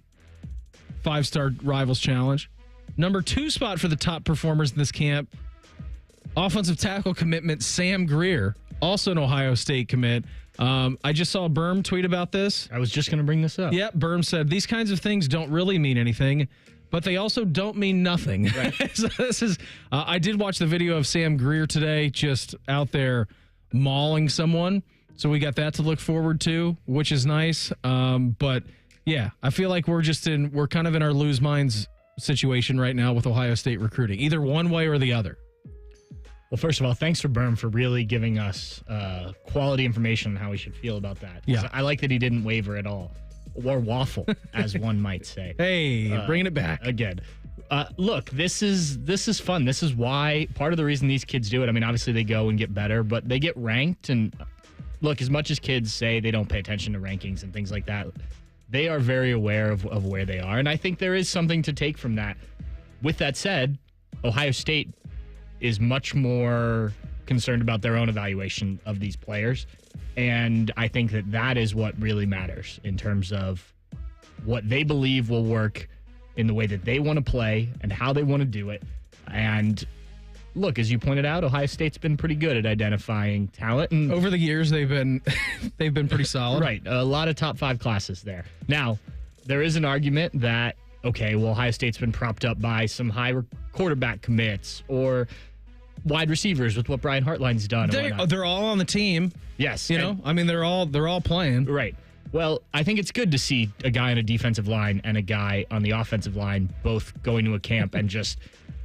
5-Star Rivals Challenge. Number 2 spot for the top performers in this camp, offensive tackle commitment Sam Greer, also an Ohio State commit. I just saw Berm tweet about this. I was just going to bring this up. Yep, Berm said, these kinds of things don't really mean anything, but they also don't mean nothing. Right. So this is, I did watch the video of Sam Greer today, just out there mauling someone. So we got that to look forward to, which is nice. But yeah, I feel like we're kind of in our lose minds situation right now with Ohio State recruiting, either one way or the other. Well, first of all, thanks for Berm for really giving us quality information on how we should feel about that. Yeah. I like that he didn't waver at all, or waffle, as one might say. Hey, bringing it back again. Look, this is fun. This is why, part of the reason these kids do it. I mean, obviously they go and get better, but they get ranked. And look, as much as kids say they don't pay attention to rankings and things like that, they are very aware of where they are. And I think there is something to take from that. With that said, Ohio State is much more concerned about their own evaluation of these players. And I think that is what really matters in terms of what they believe will work in the way that they want to play and how they want to do it. And look, as you pointed out, Ohio State's been pretty good at identifying talent. And over the years, they've been pretty solid. Right. A lot of top 5 classes there. Now, there is an argument that, okay, well, Ohio State's been propped up by some high quarterback commits or wide receivers with what Brian Hartline's done. They're all on the team. Yes. I mean, they're all playing. Right. Well, I think it's good to see a guy on a defensive line and a guy on the offensive line both going to a camp and just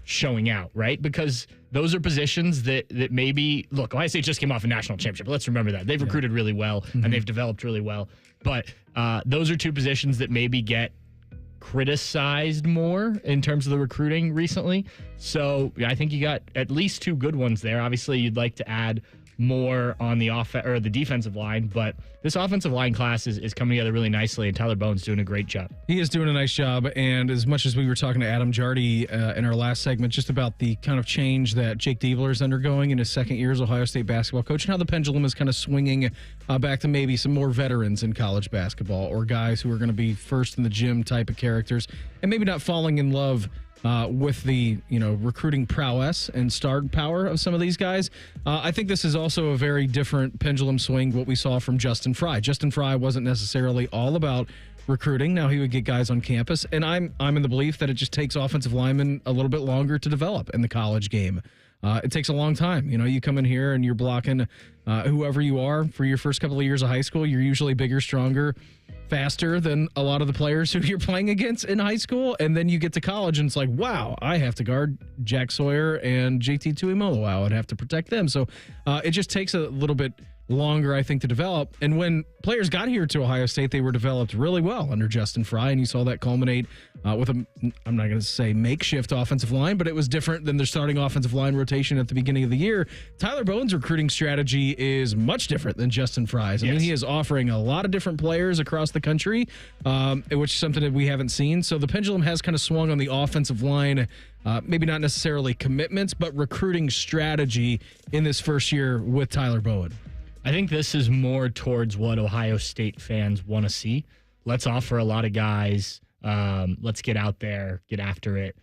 showing out, right? Because those are positions that maybe, look, Ohio State just came off a national championship. Let's remember that. They've recruited really well, and they've developed really well. But those are 2 positions that maybe get criticized more in terms of the recruiting recently. So I think you got at least 2 good ones there. Obviously, you'd like to add more on the the defensive line, but this offensive line class is coming together really nicely, and Tyler Bowen's doing a great job. He is doing a nice job, and as much as we were talking to Adam Jardy in our last segment just about the kind of change that Jake Diebler is undergoing in his second year as Ohio State basketball coach and how the pendulum is kind of swinging back to maybe some more veterans in college basketball or guys who are going to be first in the gym type of characters and maybe not falling in love with the recruiting prowess and star power of some of these guys. I think this is also a very different pendulum swing what we saw from Justin Fry. Justin Fry wasn't necessarily all about recruiting. Now he would get guys on campus, and I'm in the belief that it just takes offensive linemen a little bit longer to develop in the college game. It takes a long time. You come in here and you're blocking whoever you are for your first couple of years of high school. You're usually bigger, stronger, faster than a lot of the players who you're playing against in high school. And then you get to college and it's like, wow, I have to guard Jack Sawyer and JT Tuimoloau. I would have to protect them. So it just takes a little bit longer, I think, to develop. And when players got here to Ohio State, they were developed really well under Justin Fry, and you saw that culminate with I'm not going to say makeshift offensive line, but it was different than their starting offensive line rotation at the beginning of the year. Tyler Bowen's recruiting strategy is much different than Justin Fry's. I mean, he is offering a lot of different players across the country, which is something that we haven't seen. So the pendulum has kind of swung on the offensive line, maybe not necessarily commitments, but recruiting strategy in this first year with Tyler Bowen. I think this is more towards what Ohio State fans want to see. Let's offer a lot of guys. Let's get out there, get after it.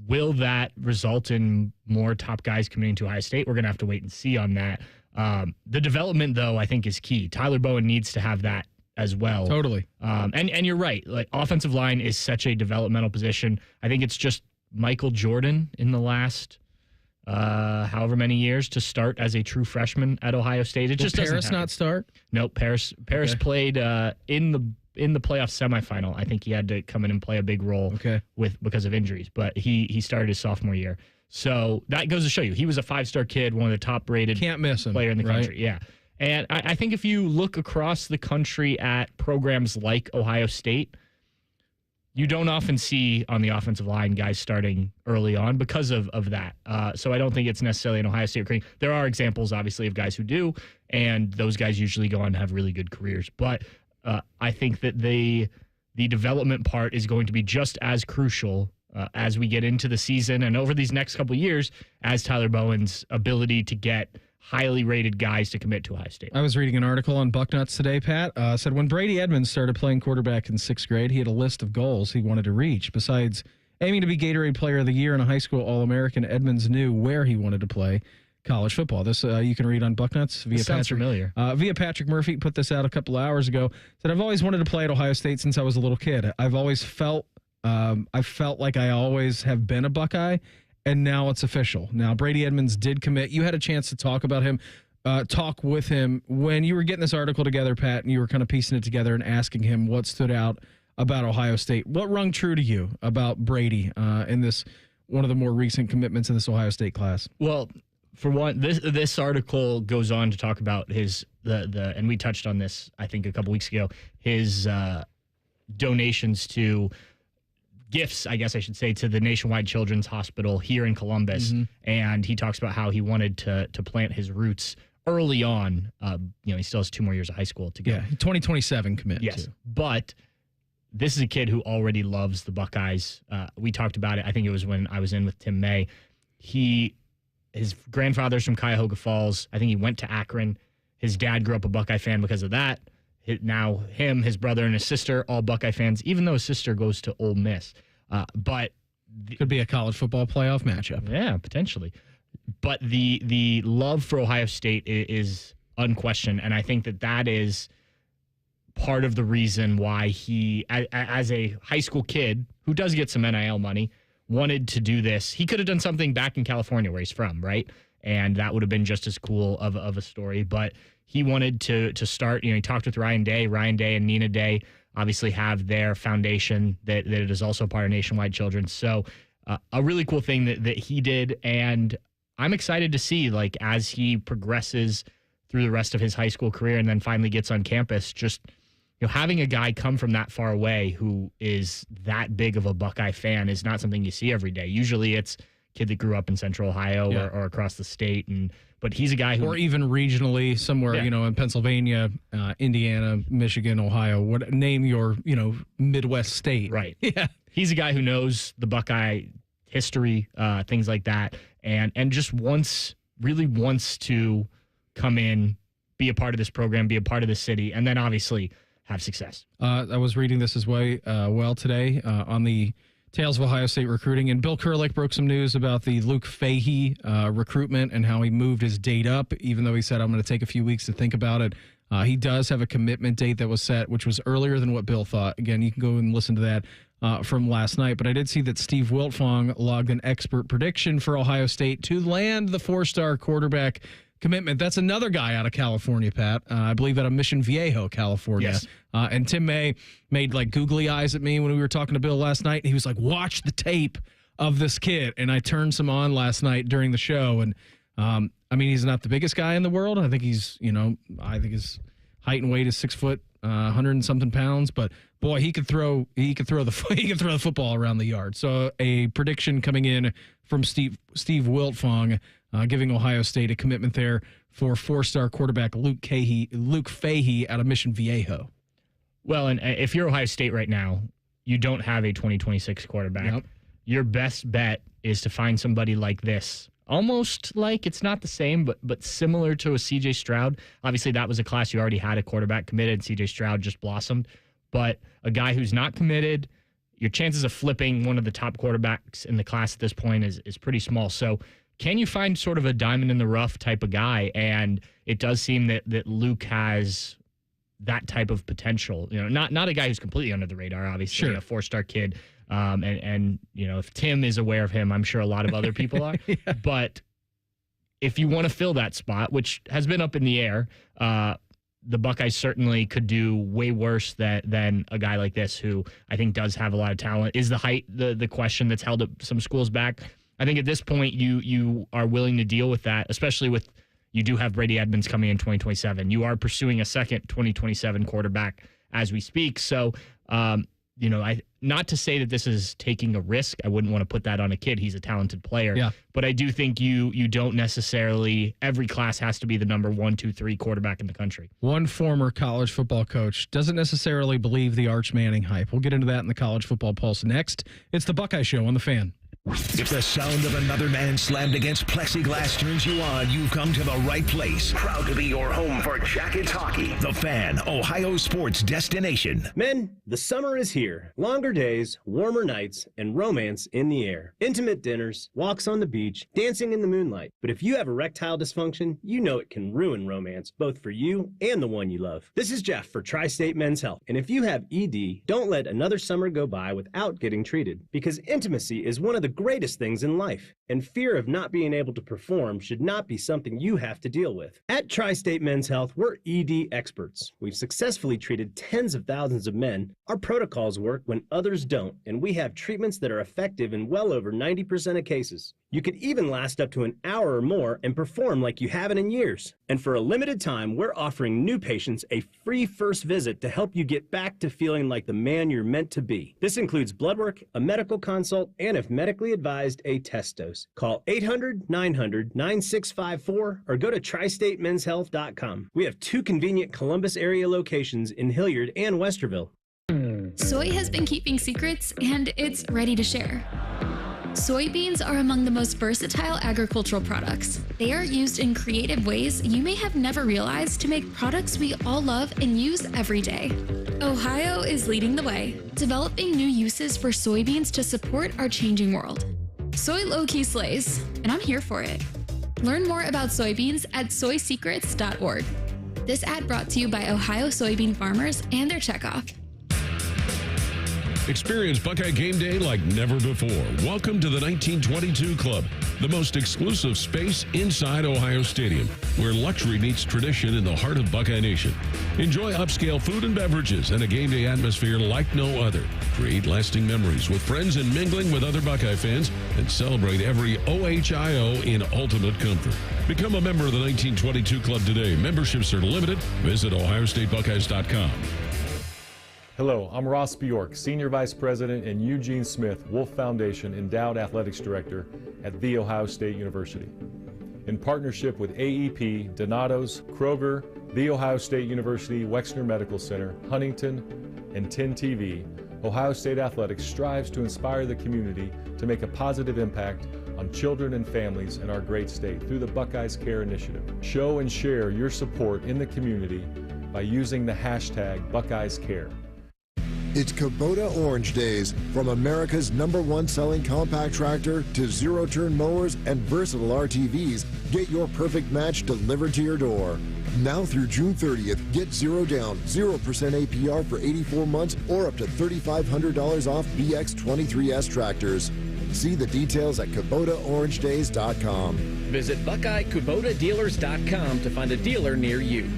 Will that result in more top guys coming into Ohio State? We're going to have to wait and see on that. The development, though, I think is key. Tyler Bowen needs to have that as well. Totally. And you're right. Like, offensive line is such a developmental position. I think it's just Michael Jordan in the last however many years to start as a true freshman at Ohio State. It just doesn't Paris happen. not start? Nope. Paris played in the playoff semifinal. I think he had to come in and play a big role because of injuries, but he started his sophomore year. So that goes to show you he was a 5-star kid, one of the top rated Can't miss him, player in the right? country. Yeah. And I think if you look across the country at programs like Ohio State, you don't often see on the offensive line guys starting early on because of that. So I don't think it's necessarily an Ohio State recruiting. There are examples, obviously, of guys who do, and those guys usually go on to have really good careers. But I think that the development part is going to be just as crucial as we get into the season and over these next couple of years as Tyler Bowen's ability to get highly rated guys to commit to Ohio State. I was reading an article on Bucknuts today, Pat. Said when Brady Edmonds started playing quarterback in 6th grade, he had a list of goals he wanted to reach. Besides aiming to be Gatorade Player of the Year and a high school All-American, Edmonds knew where he wanted to play college football. This you can read on Bucknuts via sounds familiar. Via Patrick Murphy. Put this out a couple of hours ago. Said, I've always wanted to play at Ohio State since I was a little kid. I've always felt like I always have been a Buckeye. And now it's official. Now, Brady Edmonds did commit. You had a chance to talk about him, talk with him when you were getting this article together, Pat, and you were kind of piecing it together and asking him what stood out about Ohio State. What rung true to you about Brady in this one of the more recent commitments in this Ohio State class? Well, for one, this article goes on to talk about his and we touched on this, I think, a couple weeks ago, his donations to gifts, I guess I should say, to the Nationwide Children's Hospital here in Columbus. Mm-hmm. And he talks about how he wanted to plant his roots early on. He still has 2 more years of high school to go. Yeah, 2027 commit. Yes, too. but this is a kid who already loves the Buckeyes. We talked about it. I think it was when I was in with Tim May. His grandfather's from Cuyahoga Falls. I think he went to Akron. His dad grew up a Buckeye fan because of that. Now his brother, and his sister, all Buckeye fans, even though his sister goes to Ole Miss. But could be a college football playoff matchup. Yeah, potentially. But the love for Ohio State is unquestioned, and I think that is part of the reason why he, as a high school kid who does get some NIL money, wanted to do this. He could have done something back in California where he's from, right? And that would have been just as cool of a story. But he wanted to start, he talked with Ryan Day. Ryan Day and Nina Day obviously have their foundation that is also part of Nationwide Children's. So a really cool thing that he did. And I'm excited to see, like, as he progresses through the rest of his high school career and then finally gets on campus, just having a guy come from that far away who is that big of a Buckeye fan is not something you see every day. Usually it's kid that grew up in Central Ohio or across the state, but he's a guy who, or even regionally somewhere, in Pennsylvania, Indiana, Michigan, Ohio. Name your Midwest state, right? Yeah, he's a guy who knows the Buckeye history, things like that, and just really wants to come in, be a part of this program, be a part of the city, and then obviously have success. I was reading this as well today on the Tales of Ohio State Recruiting, and Bill Kurlick broke some news about the Luke Fahey recruitment and how he moved his date up, even though he said, I'm going to take a few weeks to think about it. He does have a commitment date that was set, which was earlier than what Bill thought. Again, you can go and listen to that from last night. But I did see that Steve Wiltfong logged an expert prediction for Ohio State to land the 4-star quarterback commitment. That's another guy out of California, Pat. I believe out of Mission Viejo, California. Yes. And Tim May made like googly eyes at me when we were talking to Bill last night. He was like, watch the tape of this kid. And I turned some on last night during the show. And I mean, he's not the biggest guy in the world. I think his height and weight is 6 foot, 100 and something pounds. But boy, he could throw the football around the yard. So a prediction coming in from Steve Wiltfong, giving Ohio State a commitment there for 4-star quarterback Luke Fahey out of Mission Viejo. Well, and if you're Ohio State right now, you don't have a 2026 quarterback. Yep. Your best bet is to find somebody like this. Almost like, it's not the same, but similar to a C.J. Stroud. Obviously, that was a class you already had a quarterback committed. C.J. Stroud just blossomed. But a guy who's not committed, your chances of flipping one of the top quarterbacks in the class at this point is pretty small. So can you find sort of a diamond in the rough type of guy? And it does seem that Luke has that type of potential. Not a guy who's completely under the radar, obviously, sure. A 4-star kid. And if Tim is aware of him, I'm sure a lot of other people are. Yeah. But if you want to fill that spot, which has been up in the air, the Buckeyes certainly could do way worse than a guy like this, who I think does have a lot of talent. Is the height the question that's held up some schools back? I think at this point you are willing to deal with that, especially with you do have Brady Edmonds coming in 2027. You are pursuing a second 2027 quarterback as we speak. So, not to say that this is taking a risk. I wouldn't want to put that on a kid. He's a talented player. Yeah. But I do think you don't necessarily, every class has to be the number 1, 2, 3 quarterback in the country. One former college football coach doesn't necessarily believe the Arch Manning hype. We'll get into that in the College Football Pulse next. It's the Buckeye Show on The Fan. If the sound of another man slammed against plexiglass turns you on, you've come to the right place. Proud to be your home for Jackets hockey. The Fan, Ohio sports destination. Men, the summer is here. Longer days, warmer nights, and romance in the air. Intimate dinners, walks on the beach, dancing in the moonlight. But if you have erectile dysfunction, you know it can ruin romance, both for you and the one you love. This is Jeff for Tri-State Men's Health. And if you have ED, don't let another summer go by without getting treated. Because intimacy is one of the greatest things in life, and fear of not being able to perform should not be something you have to deal with. At Tri-State Men's Health, we're ED experts. We've successfully treated tens of thousands of men. Our protocols work when others don't, and we have treatments that are effective in well over 90% of cases. You could even last up to an hour or more and perform like you haven't in years. And for a limited time, we're offering new patients a free first visit to help you get back to feeling like the man you're meant to be. This includes blood work, a medical consult, and if medically advised, a test dose. Call 800-900-9654 or go to tristatemenshealth.com. We have 2 convenient Columbus area locations in Hilliard and Westerville. Soy has been keeping secrets, and it's ready to share. Soybeans are among the most versatile agricultural products. They are used in creative ways you may have never realized to make products we all love and use every day. Ohio is leading the way, developing new uses for soybeans to support our changing world. Soy low-key slays, and I'm here for it. Learn more about soybeans at soysecrets.org. This ad brought to you by Ohio soybean farmers and their checkoff. Experience Buckeye Game Day like never before. Welcome to the 1922 Club, the most exclusive space inside Ohio Stadium, where luxury meets tradition in the heart of Buckeye Nation. Enjoy upscale food and beverages and a game day atmosphere like no other. Create lasting memories with friends and mingling with other Buckeye fans, and celebrate every OHIO in ultimate comfort. Become a member of the 1922 Club today. Memberships are limited. Visit OhioStateBuckeyes.com. Hello, I'm Ross Bjork, Senior Vice President and Eugene Smith, Wolf Foundation Endowed Athletics Director at The Ohio State University. In partnership with AEP, Donato's, Kroger, The Ohio State University Wexner Medical Center, Huntington, and 10 TV, Ohio State Athletics strives to inspire the community to make a positive impact on children and families in our great state through the Buckeyes Care Initiative. Show and share your support in the community by using the hashtag BuckeyesCare. It's Kubota Orange Days. From America's #1 selling compact tractor to zero-turn mowers and versatile RTVs, get your perfect match delivered to your door. Now through June 30th, get 0 down, 0% APR for 84 months or up to $3,500 off BX23S tractors. See the details at KubotaOrangeDays.com. Visit BuckeyeKubotaDealers.com to find a dealer near you.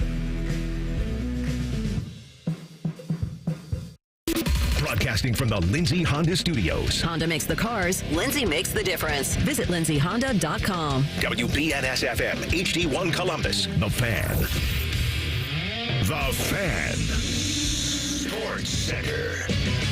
Broadcasting from the Lindsay Honda Studios. Honda makes the cars. Lindsay makes the difference. Visit lindsayhonda.com. WBNS-FM, HD1 Columbus. The Fan. The Fan. Sports Center.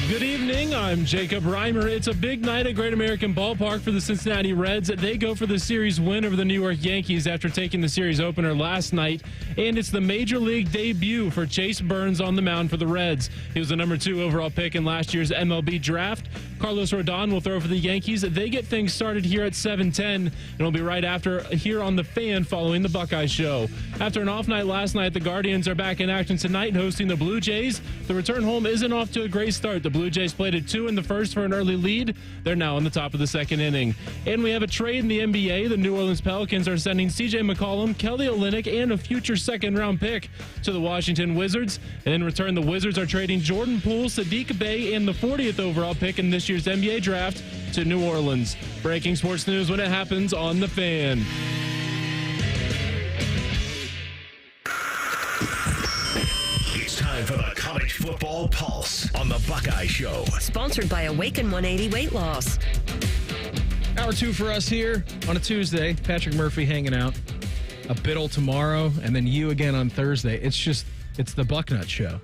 Good evening. I'm Jacob Reimer. It's a big night at Great American Ballpark for the Cincinnati Reds. They go for the series win over the New York Yankees after taking the series opener last night. And it's the Major League debut for Chase Burns on the mound for the Reds. He was the number 2 overall pick in last year's MLB draft. Carlos Rodon will throw for the Yankees. They get things started here at 7:10, and it'll be right after here on The Fan following the Buckeye Show. After an off night last night, the Guardians are back in action tonight hosting the Blue Jays. The return home isn't off to a great start. The Blue Jays played at 2 in the first for an early lead. They're now in the top of the second inning. And we have a trade in the NBA. The New Orleans Pelicans are sending C.J. McCollum, Kelly Olynyk, and a future second-round pick to the Washington Wizards. And in return, the Wizards are trading Jordan Poole, Sadiq Bey, and the 40th overall pick in this year's NBA draft to New Orleans. Breaking sports news when it happens on The Fan. It's time for the College Football Pulse on the Buckeye Show. Sponsored by Awaken 180 Weight Loss. Hour 2 for us here on a Tuesday. Patrick Murphy hanging out. A Biddle tomorrow, and then you again on Thursday. It's the Bucknut Show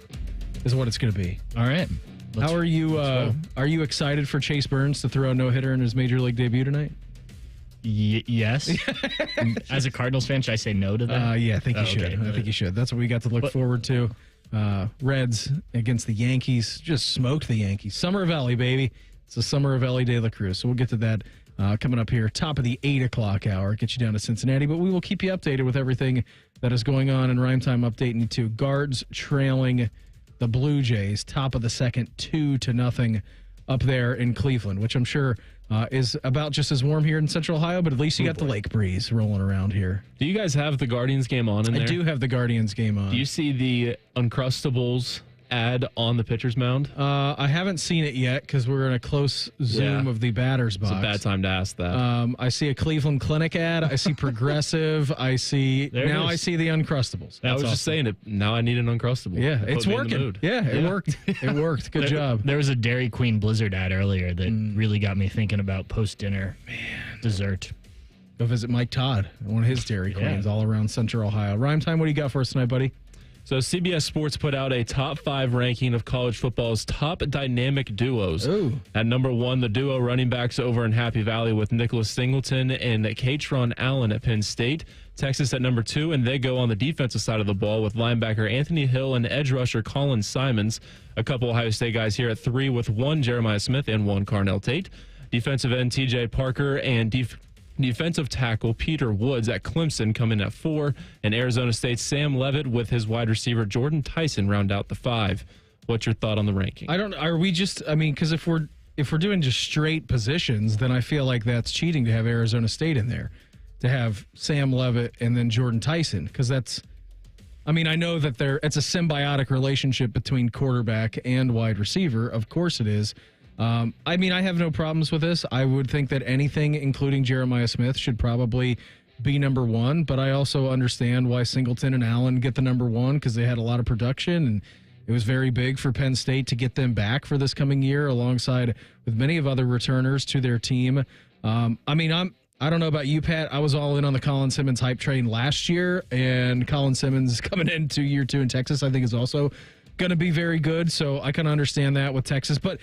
is what it's going to be. All right. How are you? Are you excited for Chase Burns to throw a no-hitter in his Major League debut tonight? Yes. As a Cardinals fan, should I say no to that? Yeah, I think you should. Okay. I think you should. That's what we got to look forward to. Reds against the Yankees. Just smoked the Yankees. Summer of Ellie, baby. It's the Summer of Ellie de la Cruz. So we'll get to that coming up here. Top of the 8 o'clock hour. Get you down to Cincinnati. But we will keep you updated with everything that is going on in Rhyme Time, updating you too. Guards trailing the Blue Jays. Top of the second, 2-0 up there in Cleveland, which I'm sure is about just as warm here in Central Ohio, but at least you got the lake breeze rolling around here. Do you guys have the Guardians game on in there? I do have the Guardians game on. Do you see the Uncrustables ad on the pitcher's mound? I haven't seen it yet because we're in a close zoom of the batter's box. It's a bad time to ask that. I see a Cleveland Clinic ad. I see Progressive. I see the Uncrustables. I was just saying it. Now I need an Uncrustable. Yeah, it's working. It worked. It worked. Good job. There was a Dairy Queen Blizzard ad earlier that really got me thinking about post-dinner dessert. Go visit Mike Todd, one of his Dairy Queens all around Central Ohio. Rhyme Time, what do you got for us tonight, buddy? So CBS Sports put out a top 5 ranking of college football's top dynamic duos. Ooh. At number 1, the duo running backs over in Happy Valley with Nicholas Singleton and Katron Allen at Penn State. Texas at number 2, and they go on the defensive side of the ball with linebacker Anthony Hill and edge rusher Colin Simons. A couple Ohio State guys here at 3 with 1 Jeremiah Smith and 1 Carnell Tate. Defensive end TJ Parker and defensive tackle Peter Woods at Clemson coming at 4, and Arizona State's Sam Levitt with his wide receiver Jordan Tyson round out the 5. What's your thought on the ranking? Because if we're doing just straight positions, then I feel like that's cheating to have Arizona State in there, to have Sam Levitt and then Jordan Tyson, because I know that it's a symbiotic relationship between quarterback and wide receiver. Of course it is. I have no problems with this. I would think that anything, including Jeremiah Smith, should probably be number 1, but I also understand why Singleton and Allen get the number 1 because they had a lot of production, and it was very big for Penn State to get them back for this coming year alongside with many of other returners to their team. I don't know about you, Pat. I was all in on the Colin Simmons hype train last year, and Colin Simmons coming into year 2 in Texas I think is also going to be very good, so I can understand that with Texas, but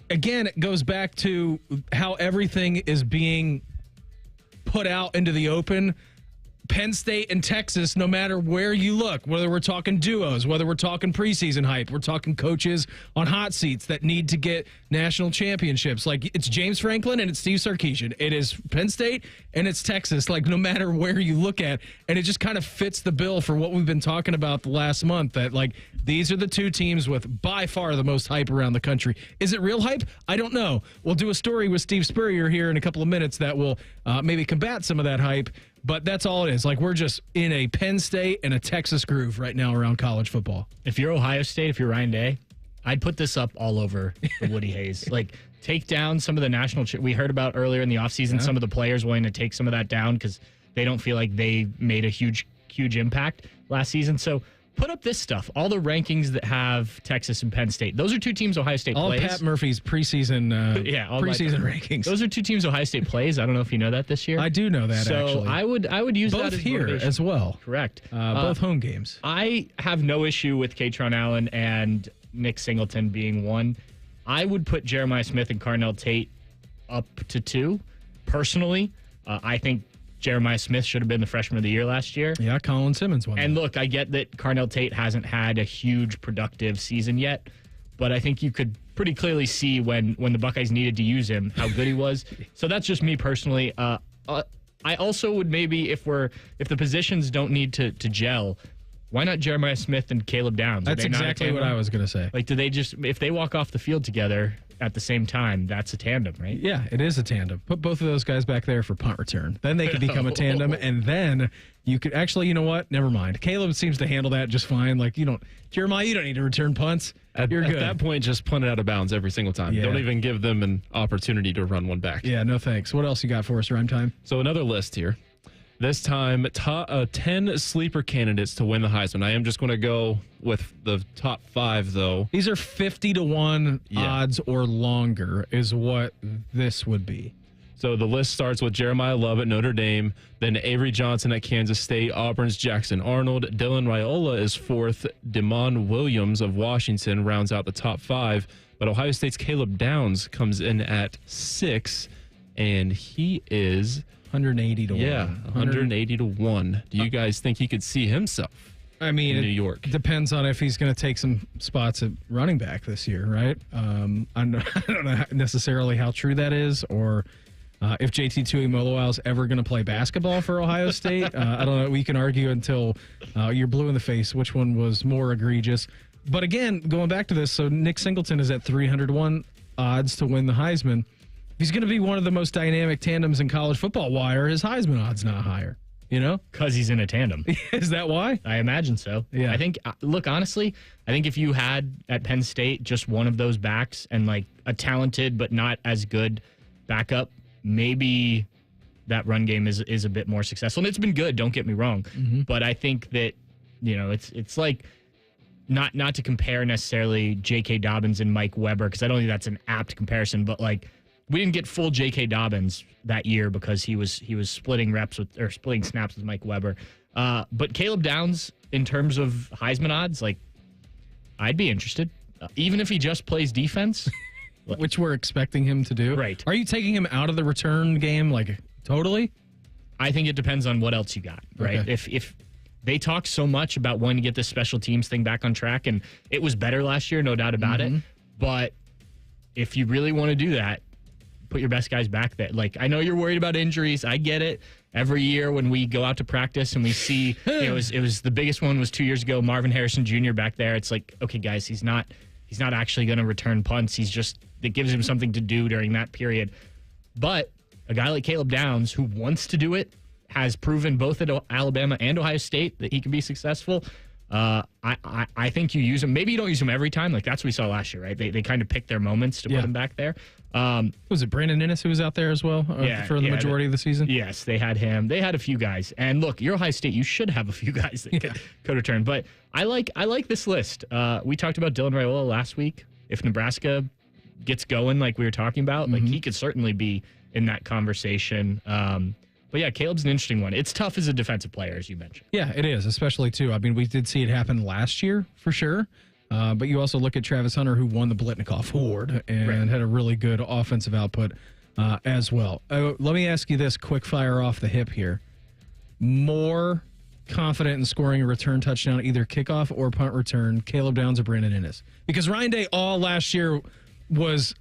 again, it goes back to how everything is being put out into the open. Penn State and Texas, no matter where you look, whether we're talking duos, whether we're talking preseason hype, we're talking coaches on hot seats that need to get national championships. Like, it's James Franklin and it's Steve Sarkisian. It is Penn State and it's Texas, like, no matter where you look at. And it just kind of fits the bill for what we've been talking about the last month, that, like, these are the two teams with by far the most hype around the country. Is it real hype? I don't know. We'll do a story with Steve Spurrier here in a couple of minutes that will maybe combat some of that hype. But that's all it is. Like, we're just in a Penn State and a Texas groove right now around college football. If you're Ohio State, if you're Ryan Day, I'd put this up all over the Woody Hayes. Like, take down some of the national we heard about earlier in the offseason, some of the players wanting to take some of that down because they don't feel like they made a huge impact last season. So put up this stuff. All the rankings that have Texas and Penn State. Those are two teams Ohio State all plays. Pat Murphy's preseason preseason rankings. Those are two teams Ohio State plays. I don't know if you know that this year. I do know that, so actually. I would use both that as here motivation. as well. Correct. Both home games. I have no issue with Katron Allen and Nick Singleton being one. I would put Jeremiah Smith and Carnell Tate up to 2. Personally, I think Jeremiah Smith should have been the freshman of the year last year. Yeah, Colin Simmons won. And look, I get that Carnell Tate hasn't had a huge productive season yet, but I think you could pretty clearly see when the Buckeyes needed to use him how good he was. So that's just me personally. I also would maybe if the positions don't need to gel, why not Jeremiah Smith and Caleb Downs? That's exactly what I was going to say. Like, do they just, if they walk off the field together at the same time, that's a tandem, right? Yeah, it is a tandem. Put both of those guys back there for punt return. Then they could become a tandem, and then you could actually, you know what? Never mind. Caleb seems to handle that just fine. Like, Jeremiah, you don't need to return punts. You're good. At that point, just punt it out of bounds every single time. Yeah. Don't even give them an opportunity to run one back. Yeah, no thanks. What else you got for us, Rhyme Time? So another list here. This time, 10 sleeper candidates to win the Heisman. I am just going to go with the top 5, though. These are 50-1 odds or longer is what this would be. So the list starts with Jeremiah Love at Notre Dame, then Avery Johnson at Kansas State, Auburn's Jackson Arnold, Dylan Raiola is 4th, Demond Williams of Washington rounds out the top 5, but Ohio State's Caleb Downs comes in at 6, and he is 180 to 1. Yeah, 180 to 1. Do you guys think he could see himself? I mean, in New York. Depends on if he's going to take some spots at running back this year, right? I don't know necessarily how true that is, or if JT Tuimoloau is ever going to play basketball for Ohio State. I don't know. We can argue until you're blue in the face which one was more egregious. But again, going back to this, so Nick Singleton is at 301 odds to win the Heisman. He's going to be one of the most dynamic tandems in college football. Why are his Heisman odds not higher? Because he's in a tandem. Is that why? I imagine so. Yeah. I think, look, honestly, I think if you had at Penn State just one of those backs and like a talented but not as good backup, maybe that run game is a bit more successful. And it's been good, don't get me wrong. Mm-hmm. But I think that, it's like not to compare necessarily J.K. Dobbins and Mike Weber, because I don't think that's an apt comparison, but like, we didn't get full J.K. Dobbins that year because he was splitting splitting snaps with Mike Weber. But Caleb Downs, in terms of Heisman odds, like, I'd be interested, even if he just plays defense, which we're expecting him to do. Right? Are you taking him out of the return game, like totally? I think it depends on what else you got. Right? Okay. If they talk so much about wanting to get this special teams thing back on track, and it was better last year, no doubt about it. But if you really want to do that, put your best guys back there. Like, I know you're worried about injuries. I get it. Every year when we go out to practice and we see, it was the biggest one was 2 years ago, Marvin Harrison Jr. back there. It's like, okay, guys, he's not actually going to return punts. It gives him something to do during that period. But a guy like Caleb Downs, who wants to do it, has proven both at Alabama and Ohio State that he can be successful. I think you use him. Maybe you don't use him every time. Like, that's what we saw last year, right? They kind of pick their moments to put him back there. Was it Brandon Innes who was out there as well for the majority of the season? Yes, they had him. They had a few guys. And look, you're Ohio State. You should have a few guys that could return. But I like this list. We talked about Dylan Raiola last week. If Nebraska gets going like we were talking about, like, he could certainly be in that conversation. But yeah, Caleb's an interesting one. It's tough as a defensive player, as you mentioned. Yeah, it is, especially too. I mean, we did see it happen last year for sure. But you also look at Travis Hunter, who won the Blitnikoff Award and had a really good offensive output as well. Let me ask you this quick fire off the hip here. More confident in scoring a return touchdown, either kickoff or punt return, Caleb Downs or Brandon Innes? Because Ryan Day all last year was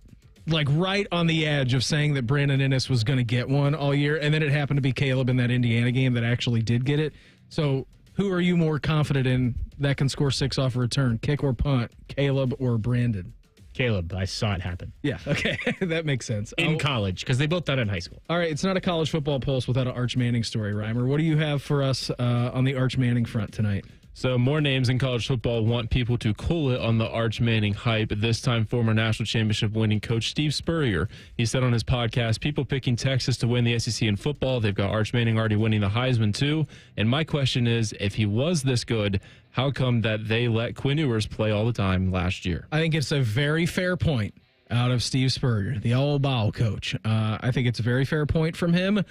like right on the edge of saying that Brandon Innes was going to get one all year, and then it happened to be Caleb in that Indiana game that actually did get it. So who are you more confident in that can score 6 off a return, kick or punt, Caleb or Brandon? Caleb, I saw it happen. Yeah, okay, that makes sense. In college, because they both done it in high school. All right, it's not a college football pulse without an Arch Manning story, Reimer. What do you have for us on the Arch Manning front tonight? So more names in college football want people to cool it on the Arch Manning hype. This time, former national championship winning coach Steve Spurrier. He said on his podcast, people picking Texas to win the SEC in football. They've got Arch Manning already winning the Heisman too. And my question is, if he was this good, how come that they let Quinn Ewers play all the time last year? I think it's a very fair point out of Steve Spurrier, the old ball coach. I think it's a very fair point from him.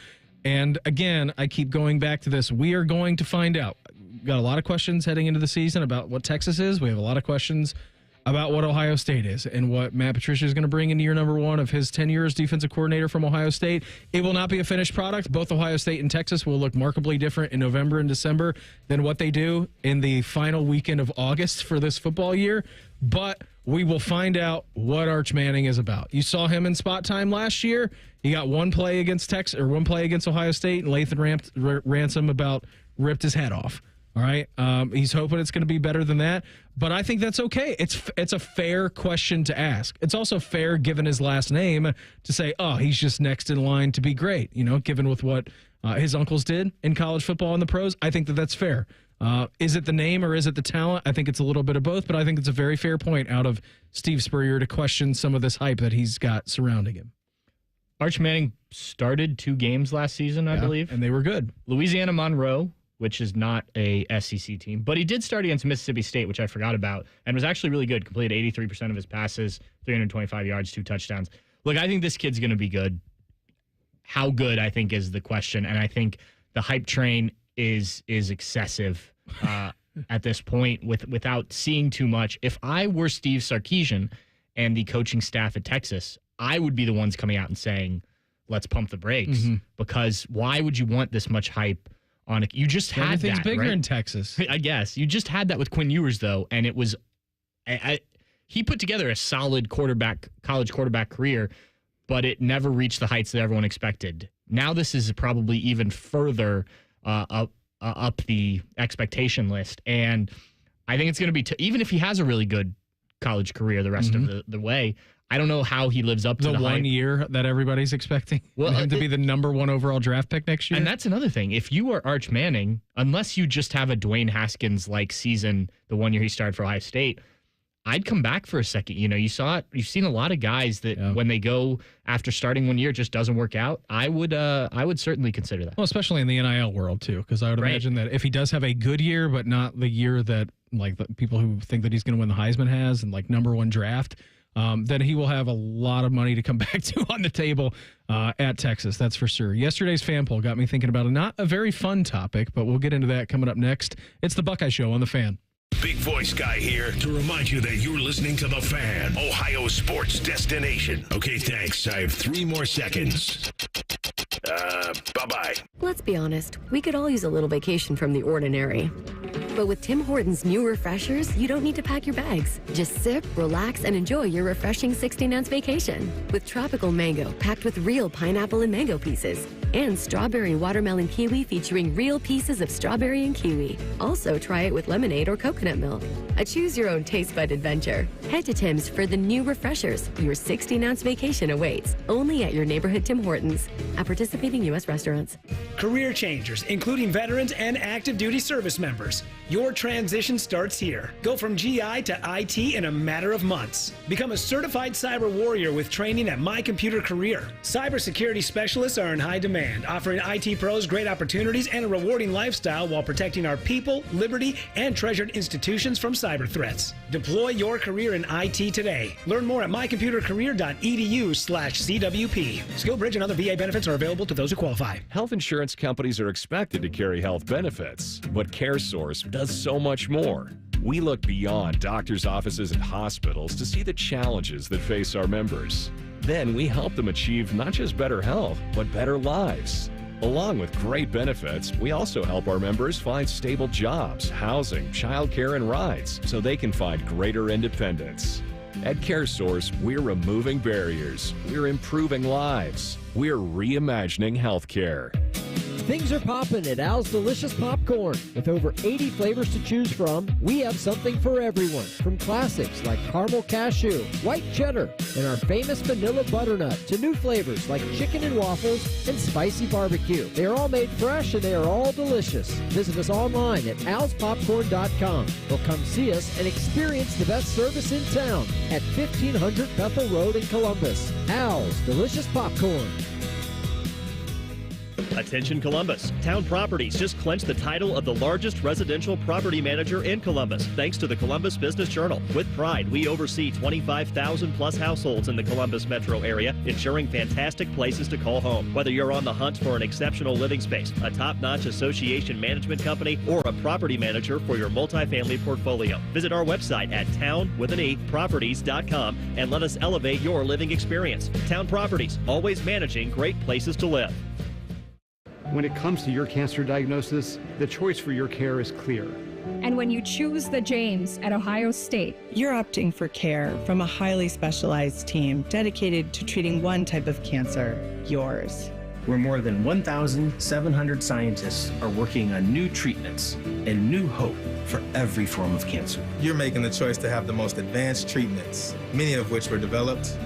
And again, I keep going back to this. We are going to find out. Got a lot of questions heading into the season about what Texas is. We have a lot of questions about what Ohio State is and what Matt Patricia is going to bring into year number one of his tenure as defensive coordinator from Ohio State. It will not be a finished product. Both Ohio State and Texas will look markedly different in November and December than what they do in the final weekend of August for this football year. But we will find out what Arch Manning is about. You saw him in spot time last year. He got one play against Texas or one play against Ohio State, and Lathan Ransom about ripped his head off. All right. He's hoping it's going to be better than that, but I think that's okay. It's a fair question to ask. It's also fair, given his last name, to say, oh, he's just next in line to be great. Given with what his uncles did in college football and the pros, I think that's fair. Is it the name or is it the talent? I think it's a little bit of both, but I think it's a very fair point out of Steve Spurrier to question some of this hype that he's got surrounding him. Arch Manning started 2 games last season, I believe. And they were good. Louisiana Monroe, which is not a SEC team, but he did start against Mississippi State, which I forgot about, and was actually really good. Completed 83% of his passes, 325 yards, 2 touchdowns. Look, I think this kid's going to be good. How good, I think, is the question, and I think the hype train is excessive at this point without seeing too much. If I were Steve Sarkisian and the coaching staff at Texas, I would be the ones coming out and saying, let's pump the brakes, because why would you want this much hype on it? You just had Everything's that, bigger right? in Texas. I guess. You just had that with Quinn Ewers, though, and it was he put together a solid college quarterback career, but it never reached the heights that everyone expected. Now this is probably even further up the expectation list, and I think it's going to be even if he has a really good college career the rest of the way, I don't know how he lives up to the 1 hype. year that everybody's expecting him to be the number 1 overall draft pick next year. And that's another thing. If you are Arch Manning, unless you just have a Dwayne Haskins-like season the 1 year he started for Ohio State, I'd come back for a second. You've seen a lot of guys that when they go after starting 1 year, it just doesn't work out. I would certainly consider that. Well, especially in the NIL world too, because I would imagine that if he does have a good year, but not the year that like the people who think that he's going to win the Heisman has and like number 1 draft, then he will have a lot of money to come back to on the table at Texas. That's for sure. Yesterday's fan poll got me thinking about not a very fun topic, but we'll get into that coming up next. It's the Buckeye Show on The Fan. Big voice guy here to remind you that you're listening to The Fan, Ohio sports destination. Okay, thanks. I have 3 more seconds. Bye-bye. Let's be honest, we could all use a little vacation from the ordinary. But with Tim Hortons' new refreshers, you don't need to pack your bags. Just sip, relax, and enjoy your refreshing 16-ounce vacation. With tropical mango packed with real pineapple and mango pieces. And strawberry watermelon kiwi featuring real pieces of strawberry and kiwi. Also, try it with lemonade or coconut milk. A choose-your-own taste bud adventure. Head to Tim's for the new refreshers. Your 16-ounce vacation awaits. Only at your neighborhood Tim Hortons. At participating U.S. restaurants. Career changers, including veterans and active duty service members. Your transition starts here. Go from GI to IT in a matter of months. Become a certified cyber warrior with training at My Computer Career. Cybersecurity specialists are in high demand, offering IT pros great opportunities and a rewarding lifestyle while protecting our people, liberty, and treasured institutions from cyber threats. Deploy your career in IT today. Learn more at mycomputercareer.edu/CWP. SkillBridge and other VA benefits are available to those who qualify. Health insurance companies are expected to carry health benefits, but CareSource does so much more. We look beyond doctors' offices and hospitals to see the challenges that face our members. Then we help them achieve not just better health, but better lives. Along with great benefits, we also help our members find stable jobs, housing, childcare, and rides so they can find greater independence. At CareSource, we're removing barriers, we're improving lives, we're reimagining healthcare. Things are popping at Al's Delicious Popcorn. With over 80 flavors to choose from, we have something for everyone. From classics like caramel cashew, white cheddar, and our famous vanilla butternut to new flavors like chicken and waffles and spicy barbecue. They are all made fresh and they are all delicious. Visit us online at alspopcorn.com or come see us and experience the best service in town at 1500 Bethel Road in Columbus. Al's Delicious Popcorn. Attention Columbus. Town Properties just clinched the title of the largest residential property manager in Columbus, thanks to the Columbus Business Journal. With pride, we oversee 25,000 plus households in the Columbus metro area, ensuring fantastic places to call home. Whether you're on the hunt for an exceptional living space, a top-notch association management company, or a property manager for your multifamily portfolio, visit our website at town.properties.com and let us elevate your living experience. Town Properties, always managing great places to live. When it comes to your cancer diagnosis, the choice for your care is clear. And when you choose the James at Ohio State, you're opting for care from a highly specialized team dedicated to treating one type of cancer, yours. Where more than 1,700 scientists are working on new treatments and new hope for every form of cancer. You're making the choice to have the most advanced treatments, many of which were developed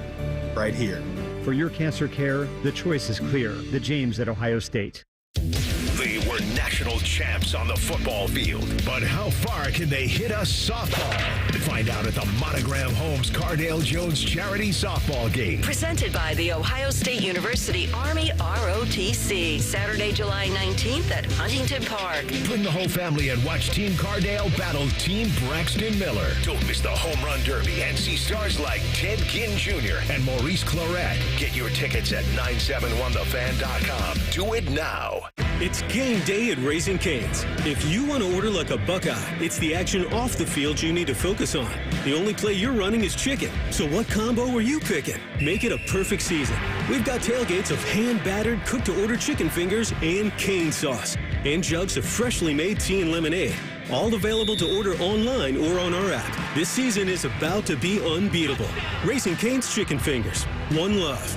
right here. For your cancer care, the choice is clear. The James at Ohio State. They were national champs on the football field, but how far can they hit a softball? Find out at the Monogram Homes Cardale Jones Charity Softball Game. Presented by the Ohio State University Army ROTC. Saturday, July 19th at Huntington Park. Bring the whole family and watch Team Cardale battle Team Braxton Miller. Don't miss the Home Run Derby and see stars like Ted Ginn Jr. and Maurice Claret. Get your tickets at 971thefan.com. Do it now. It's game day at Raising Cane's. If you want to order like a Buckeye, it's the action off the field you need to focus on. The only play you're running is chicken. So what combo are you picking? Make it a perfect season. We've got tailgates of hand-battered, cooked-to-order chicken fingers and cane sauce. And jugs of freshly made tea and lemonade. All available to order online or on our app. This season is about to be unbeatable. Raising Cane's Chicken Fingers. One love.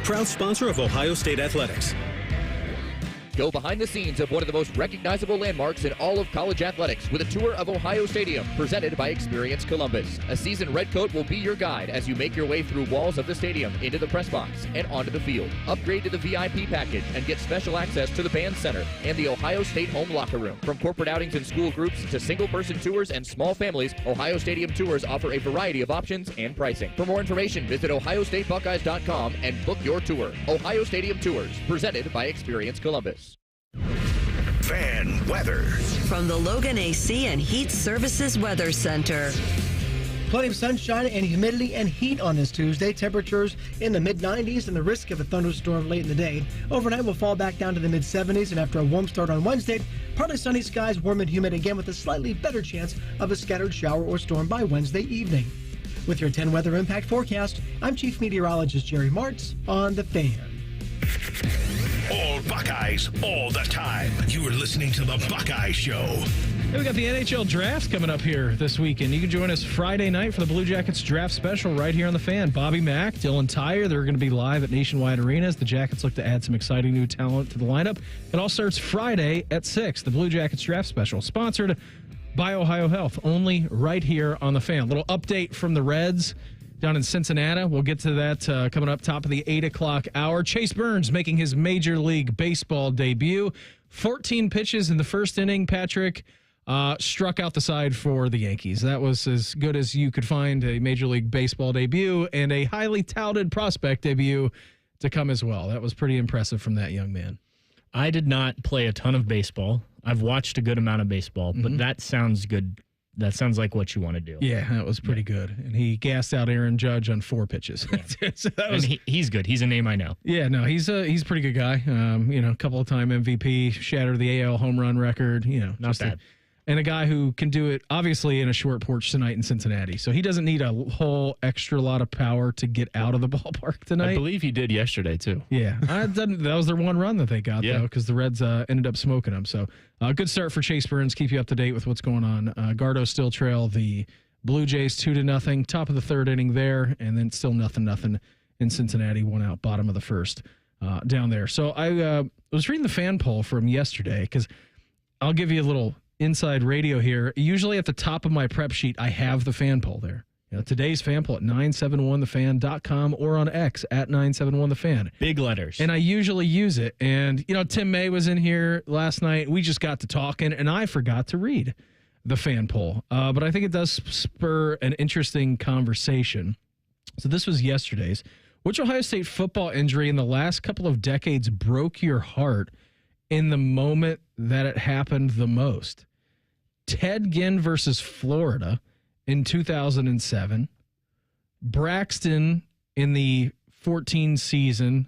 Proud sponsor of Ohio State Athletics. Go behind the scenes of one of the most recognizable landmarks in all of college athletics with a tour of Ohio Stadium presented by Experience Columbus. A seasoned redcoat will be your guide as you make your way through walls of the stadium, into the press box, and onto the field. Upgrade to the VIP package and get special access to the band center and the Ohio State home locker room. From corporate outings and school groups to single-person tours and small families, Ohio Stadium Tours offer a variety of options and pricing. For more information, visit ohiostatebuckeyes.com and book your tour. Ohio Stadium Tours, presented by Experience Columbus. Fan weather. From the Logan AC and Heat Services Weather Center. Plenty of sunshine and humidity and heat on this Tuesday. Temperatures in the mid-90s and the risk of a thunderstorm late in the day. Overnight will fall back down to the mid-70s, and after a warm start on Wednesday, partly sunny skies, warm and humid again with a slightly better chance of a scattered shower or storm by Wednesday evening. With your 10 weather impact forecast, I'm Chief Meteorologist Jerry Martz on The Fan. All Buckeyes, all the time. You are listening to The Buckeye Show. Hey, we got the NHL draft coming up here this weekend. You can join us Friday night for the Blue Jackets draft special right here on The Fan. Bobby Mack, Dylan Tyre, they're going to be live at Nationwide Arena as the Jackets look to add some exciting new talent to the lineup. It all starts Friday at 6, the Blue Jackets draft special, sponsored by Ohio Health, only right here on The Fan. A little update from the Reds down in Cincinnati. We'll get to that coming up top of the 8 o'clock hour. Chase Burns making his Major League Baseball debut. 14 pitches in the first inning, Patrick. Struck out the side for the Yankees. That was as good as you could find a Major League Baseball debut, and a highly touted prospect debut to come as well. That was pretty impressive from that young man. I did not play a ton of baseball. I've watched a good amount of baseball, but that sounds good. That sounds like what you want to do. Yeah, that was pretty good. And he gassed out Aaron Judge on 4 pitches. Yeah. So that was, and he's good. He's a name I know. Yeah, no, he's a pretty good guy. A couple of time MVP, shattered the AL home run record. Not bad. And a guy who can do it, obviously, in a short porch tonight in Cincinnati. So he doesn't need a whole extra lot of power to get out of the ballpark tonight. I believe he did yesterday, too. Yeah. That was their one run that they got, though, because the Reds ended up smoking them. So good start for Chase Burns. Keep you up to date with what's going on. Gardo still trail the Blue Jays 2-0. Top of the third inning there, and then still nothing in Cincinnati. One out, bottom of the first down there. So I was reading the fan poll from yesterday because I'll give you a little inside radio here. Usually at the top of my prep sheet, I have the fan poll there. Today's fan poll at 971thefan.com or on X at 971thefan. Big letters. And I usually use it. And, Tim May was in here last night. We just got to talking, and I forgot to read the fan poll. But I think it does spur an interesting conversation. So this was yesterday's. Which Ohio State football injury in the last couple of decades broke your heart in the moment that it happened the most? Ted Ginn versus Florida in 2007, Braxton in the 14 season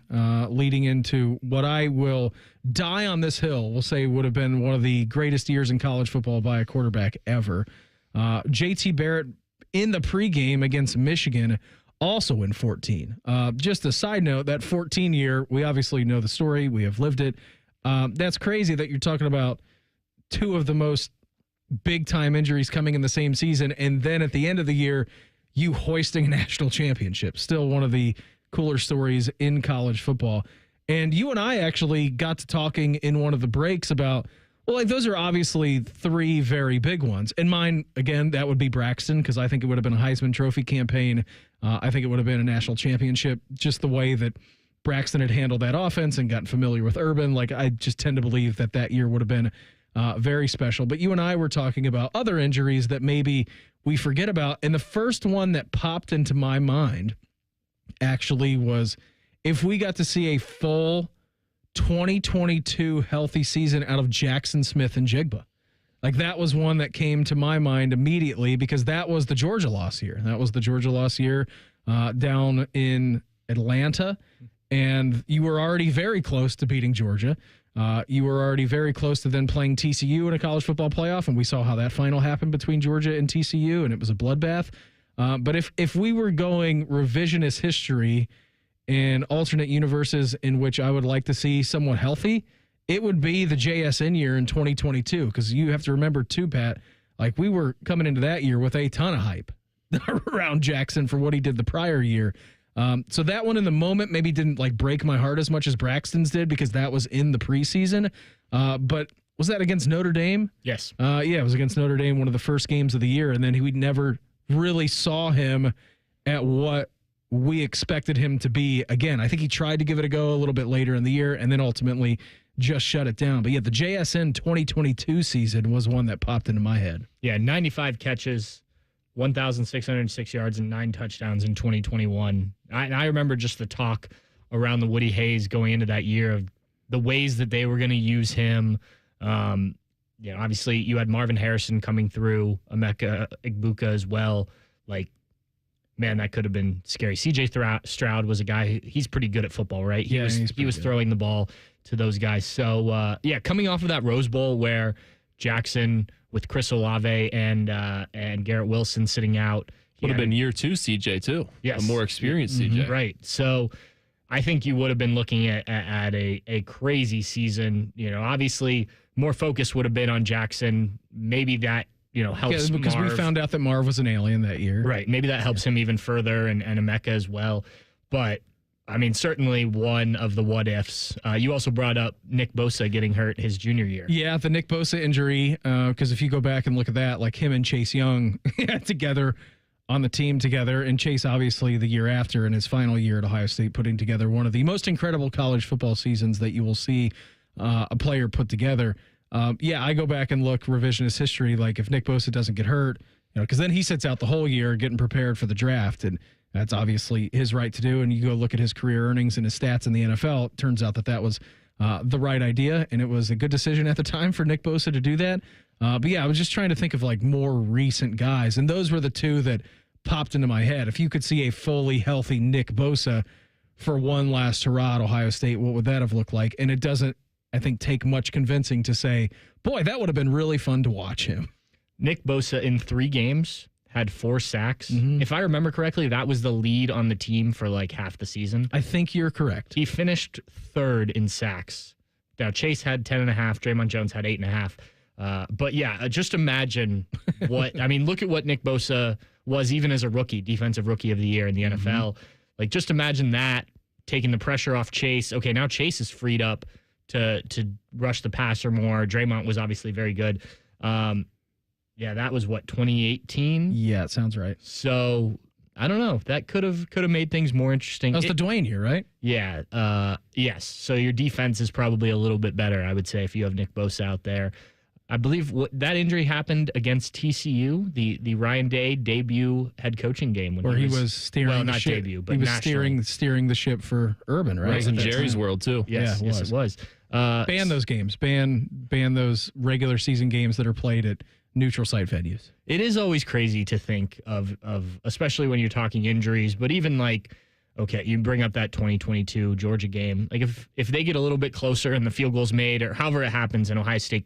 leading into what I will die on this hill, we'll say would have been one of the greatest years in college football by a quarterback ever. JT Barrett in the pregame against Michigan, also in 14. Just a side note, that 14 year, we obviously know the story. We have lived it. That's crazy that you're talking about two of the most big-time injuries coming in the same season, and then at the end of the year, you hoisting a national championship. Still one of the cooler stories in college football. And you and I actually got to talking in one of the breaks about, those are obviously three very big ones. And mine, again, that would be Braxton, because I think it would have been a Heisman Trophy campaign. I think it would have been a national championship, just the way that Braxton had handled that offense and gotten familiar with Urban. I just tend to believe that year would have been very special. But you and I were talking about other injuries that maybe we forget about. And the first one that popped into my mind actually was if we got to see a full 2022 healthy season out of Jackson Smith and Jigba. That was one that came to my mind immediately because that was the Georgia loss year. That was the Georgia loss year down in Atlanta. And you were already very close to beating Georgia. You were already very close to then playing TCU in a college football playoff, and we saw how that final happened between Georgia and TCU, and it was a bloodbath. But if we were going revisionist history and alternate universes in which I would like to see someone healthy, it would be the JSN year in 2022, because you have to remember too, Pat, we were coming into that year with a ton of hype around Jackson for what he did the prior year. So that one in the moment maybe didn't break my heart as much as Braxton's did because that was in the preseason. But was that against Notre Dame? Yes. Yeah, it was against Notre Dame, one of the first games of the year. And then we never really saw him at what we expected him to be. Again, I think he tried to give it a go a little bit later in the year and then ultimately just shut it down. But yeah, the JSN 2022 season was one that popped into my head. Yeah, 95 catches, 1,606 yards, and 9 touchdowns in 2021. I remember just the talk around the Woody Hayes going into that year of the ways that they were going to use him. Obviously you had Marvin Harrison coming through, Emeka Egbuka as well. Man, that could have been scary. CJ Stroud was a guy, he's pretty good at football, right? He was throwing the ball to those guys. So, coming off of that Rose Bowl where Jackson with Chris Olave and Garrett Wilson sitting out. Would have been year 2 CJ, too. Yes. A more experienced CJ. Right. So I think you would have been looking at a crazy season. Obviously, more focus would have been on Jackson. Maybe that, helps because Marv. we found out that Marv was an alien that year. Right. Maybe that helps him even further and Emeka as well. But, certainly one of the what-ifs. You also brought up Nick Bosa getting hurt his junior year. Yeah, the Nick Bosa injury, because if you go back and look at that, him and Chase Young together on the team together, and Chase obviously the year after in his final year at Ohio State putting together one of the most incredible college football seasons that you will see a player put together. I go back and look revisionist history, if Nick Bosa doesn't get hurt, because then he sits out the whole year getting prepared for the draft, and that's obviously his right to do. And you go look at his career earnings and his stats in the NFL, it turns out that was the right idea, and it was a good decision at the time for Nick Bosa to do that. I was just trying to think of more recent guys, and those were the two that popped into my head. If you could see a fully healthy Nick Bosa for one last hurrah at Ohio State, what would that have looked like? And it doesn't, I think, take much convincing to say, boy, that would have been really fun to watch him. Nick Bosa in 3 games had 4 sacks. Mm-hmm. If I remember correctly, that was the lead on the team for half the season. I think you're correct. He finished 3rd in sacks. Now, Chase had 10.5. Draymond Jones had 8.5. Just imagine what, look at what Nick Bosa was even as a rookie, defensive rookie of the year in the NFL. Just imagine that, taking the pressure off Chase. Okay, now Chase is freed up to rush the passer more. Draymond was obviously very good. That was 2018? Yeah, it sounds right. So I don't know. That could have made things more interesting. That was the Dwayne year, right? Yeah. Yes. So your defense is probably a little bit better, I would say, if you have Nick Bosa out there. I believe that injury happened against TCU, the Ryan Day debut head coaching game, where he was steering. Well, the not ship. debut, but he was nationally. steering the ship for Urban, right? It was in Jerry's world too. Yes, yeah, it was. Ban those games. Ban those regular season games that are played at neutral site venues. It is always crazy to think of especially when you're talking injuries, but even like, okay, you bring up that 2022 Georgia game. Like if they get a little bit closer and the field goal's made or however it happens in Ohio State,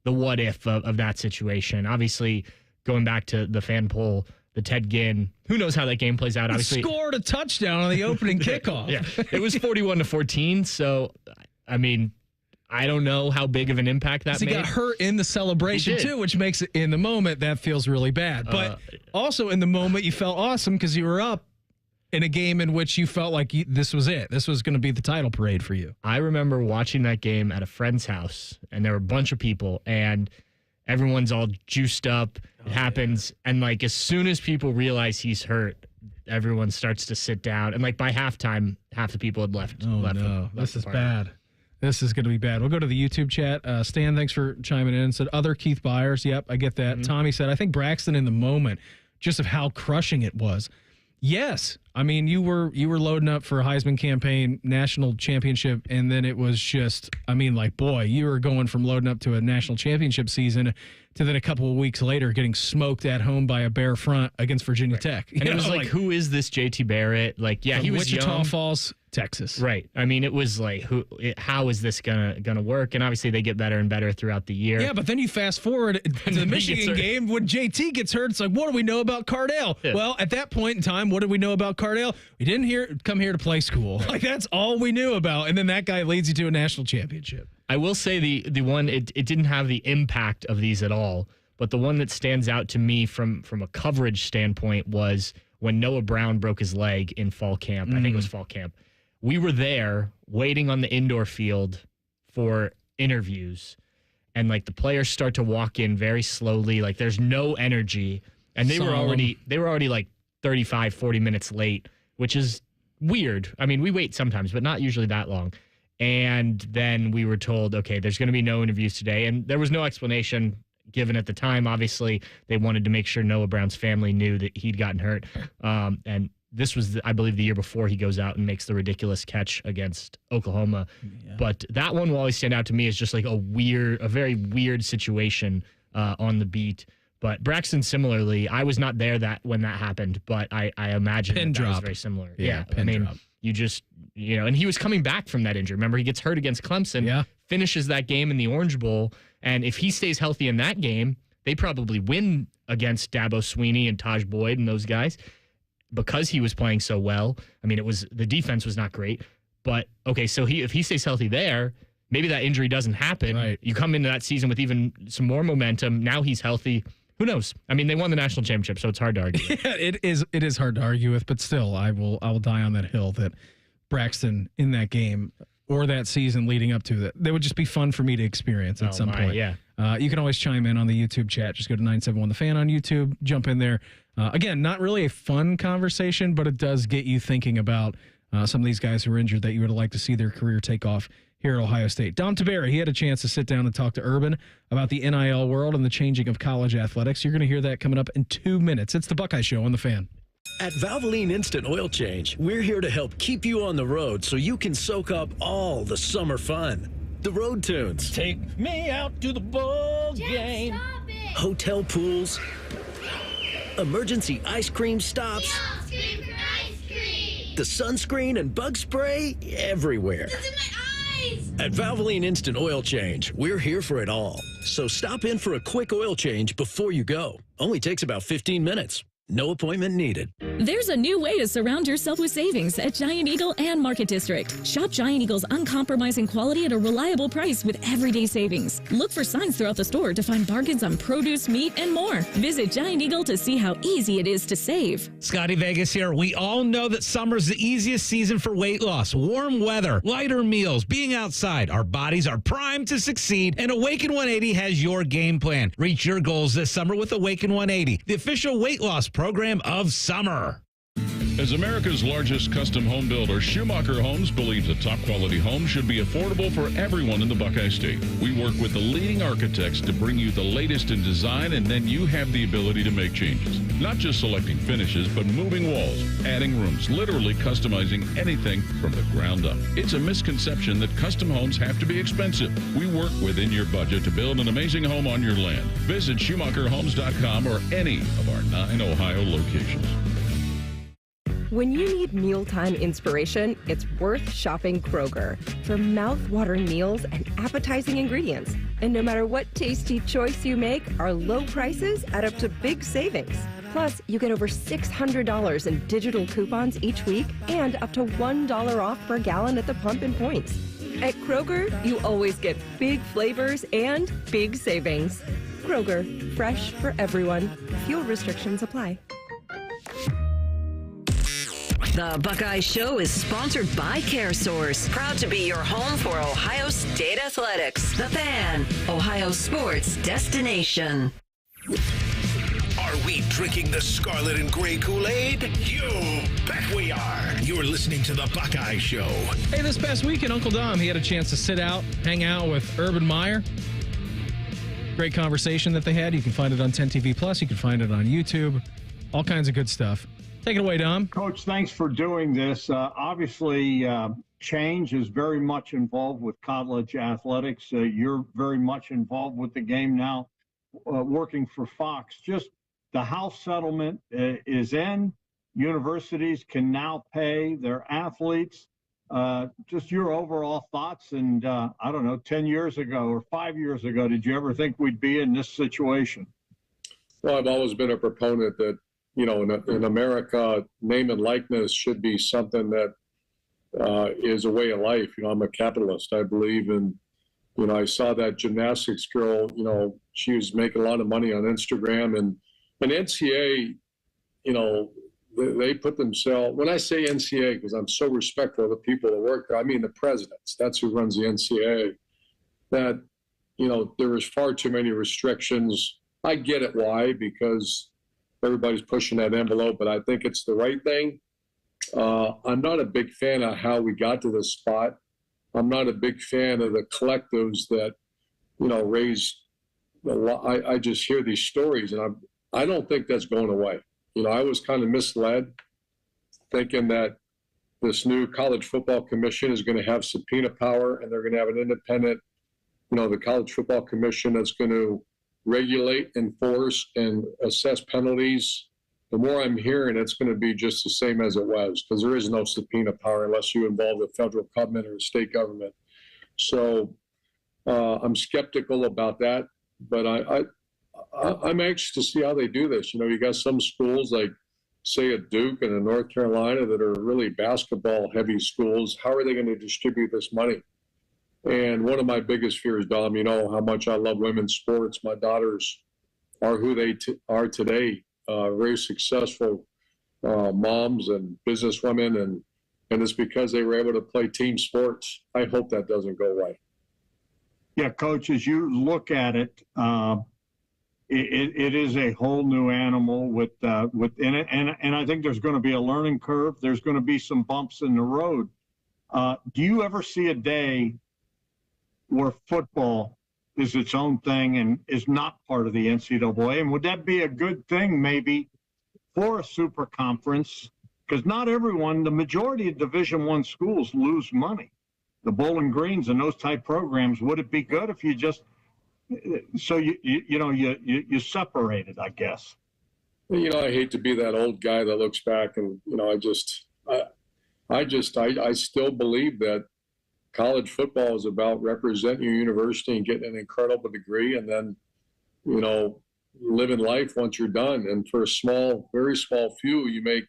the what if of that situation. Obviously, going back to the fan poll, the Ted Ginn, who knows how that game plays out. Obviously, scored a touchdown on the opening kickoff. Yeah, it was 41-14. So, I mean, I don't know how big of an impact that made. He got hurt in the celebration too, which makes it in the moment that feels really bad. But also in the moment, you felt awesome because you were up in a game in which you felt like this was it. This was going to be the title parade for you. I remember watching that game at a friend's house, and there were a bunch of people, and everyone's all juiced up. It happens, and like as soon as people realize he's hurt, everyone starts to sit down. And like by halftime, half the people had left. This is bad. This is going to be bad. We'll go to the YouTube chat. Stan, thanks for chiming in. Said other Keith Byers. Yep, I get that. Tommy said, I think Braxton in the moment, just of how crushing it was. Yes. I mean, you were loading up for a Heisman campaign, national championship, and then it was just, boy, you were going from loading up to a national championship season to then a couple of weeks later getting smoked at home by a bare front against Virginia Tech. And it was like, who is this JT Barrett? Like, yeah, he was Wichita young. Falls, Texas. Right. I mean, it was like, how is this gonna work? And obviously they get better and better throughout the year. Yeah, but then you fast forward to the Michigan game when JT gets hurt. It's like, what do we know about Cardale? Yeah. Well, at that point in time, what did we know about Cardale? We didn't come here to play school. Like, that's all we knew about. And then that guy leads you to a national championship. I will say the one, it didn't have the impact of these at all, but the one that stands out to me from a coverage standpoint was when Noah Brown broke his leg in fall camp. I think it was fall camp. We were there waiting on the indoor field for interviews, and like the players start to walk in very slowly. Like there's no energy, and they were already like 35, 40 minutes late, which is weird. I mean, we wait sometimes, but not usually that long. And then we were told, okay, there's going to be no interviews today. And there was no explanation given at the time. Obviously, they wanted to make sure Noah Brown's family knew that he'd gotten hurt. And this was, I believe, the year before he goes out and makes the ridiculous catch against Oklahoma. Yeah. But that one will always stand out to me as just like a very weird situation on the beat. But Braxton, similarly, I was not there when that happened, but I imagine that was very similar. Yeah, drop. You just, and he was coming back from that injury. Remember, he gets hurt against Clemson, finishes that game in the Orange Bowl, and if he stays healthy in that game, they probably win against Dabo Swinney and Taj Boyd and those guys because he was playing so well. I mean, the defense was not great, but okay, so if he stays healthy there, maybe that injury doesn't happen. Right. You come into that season with even some more momentum. Now he's healthy. Who knows? I mean, they won the national championship, so it's hard to argue with. Yeah, it is hard to argue with, but still, I will die on that hill that Braxton in that game or that season leading up to that would just be fun for me to experience at some point. Yeah. You can always chime in on the YouTube chat. Just go to 971 The Fan on YouTube. Jump in there. Again, not really a fun conversation, but it does get you thinking about some of these guys who are injured that you would like to see their career take off here at Ohio State. Dom Tiberi, he had a chance to sit down and talk to Urban about the NIL world and the changing of college athletics. You're going to hear that coming up in 2 minutes. It's the Buckeye Show on The Fan. At Valvoline Instant Oil Change, we're here to help keep you on the road so you can soak up all the summer fun. The road tunes. Take me out to the ball game. Hotel pools. Emergency ice cream stops. The sunscreen and bug spray everywhere. At Valvoline Instant Oil Change, we're here for it all. So stop in for a quick oil change before you go. Only takes about 15 minutes. No appointment needed. There's a new way to surround yourself with savings at Giant Eagle and Market District. Shop Giant Eagle's uncompromising quality at a reliable price with everyday savings. Look for signs throughout the store to find bargains on produce, meat, and more. Visit Giant Eagle to see how easy it is to save. Scotty Vegas here. We all know that summer's the easiest season for weight loss. Warm weather, lighter meals, being outside. Our bodies are primed to succeed, and Awaken 180 has your game plan. Reach your goals this summer with Awaken 180, the official weight loss program of summer. As America's largest custom home builder, Schumacher Homes believes a top-quality home should be affordable for everyone in the Buckeye State. We work with the leading architects to bring you the latest in design, and then you have the ability to make changes. Not just selecting finishes, but moving walls, adding rooms, literally customizing anything from the ground up. It's a misconception that custom homes have to be expensive. We work within your budget to build an amazing home on your land. Visit SchumacherHomes.com or any of our 9 Ohio locations. When you need mealtime inspiration, it's worth shopping Kroger for mouth-watering meals and appetizing ingredients. And no matter what tasty choice you make, our low prices add up to big savings. Plus, you get over $600 in digital coupons each week and up to $1 off per gallon at the pump and points. At Kroger, you always get big flavors and big savings. Kroger, fresh for everyone. Fuel restrictions apply. The Buckeye Show is sponsored by CareSource, proud to be your home for Ohio State athletics. The Fan, Ohio sports destination. Are we drinking the scarlet and gray Kool-Aid? You bet we are. You're listening to the Buckeye Show. Hey, this past weekend, Uncle Dom, he had a chance to sit out, hang out with Urban Meyer. Great conversation that they had. You can find it on 10 TV Plus. You can find it on YouTube. All kinds of good stuff. Take it away, Dom. Coach, thanks for doing this. Obviously, change is very much involved with college athletics. You're very much involved with the game now, working for Fox. Just the House settlement is in. Universities can now pay their athletes. Just your overall thoughts. And I don't know, 10 years ago or 5 years ago, did you ever think we'd be in this situation? Well, I've always been a proponent that, you know, in America, name and likeness should be something that is a way of life. You know, I'm a capitalist. I believe in, you know, I saw that gymnastics girl, you know, she was making a lot of money on Instagram. And NCAA, you know, they put themselves, when I say NCAA, because I'm so respectful of the people that work there, I mean the presidents. That's who runs the NCAA. That, you know, there was far too many restrictions. I get it why, because everybody's pushing that envelope, but I think it's the right thing. I'm not a big fan of how we got to this spot. I'm not a big fan of the collectives that, you know, raise a lot. I just hear these stories, and I don't think that's going away. You know, I was kind of misled thinking that this new college football commission is going to have subpoena power, and they're going to have an independent, you know, the college football commission that's going to regulate, enforce, and assess penalties. The more I'm hearing, it's going to be just the same as it was, because there is no subpoena power unless you involve the federal government or the state government. So I'm skeptical about that, but I'm anxious to see how they do this. You know, you got some schools like, say, a Duke and a North Carolina that are really basketball-heavy schools. How are they going to distribute this money? And one of my biggest fears, Dom, you know how much I love women's sports. My daughters are who they are today, very successful moms and businesswomen, and it's because they were able to play team sports. I hope that doesn't go away. Yeah, Coach, as you look at it, it is a whole new animal within it, and I think there's going to be a learning curve. There's going to be some bumps in the road. Do you ever see a day where football is its own thing and is not part of the NCAA? And would that be a good thing maybe for a super conference? Because not everyone, the majority of Division I schools lose money. The Bowling Greens and those type programs, would it be good if you just, so you separate it, I guess? You know, I hate to be that old guy that looks back and, you know, I still believe that college football is about representing your university and getting an incredible degree, and then, you know, living life once you're done. And for a small, very small few, you make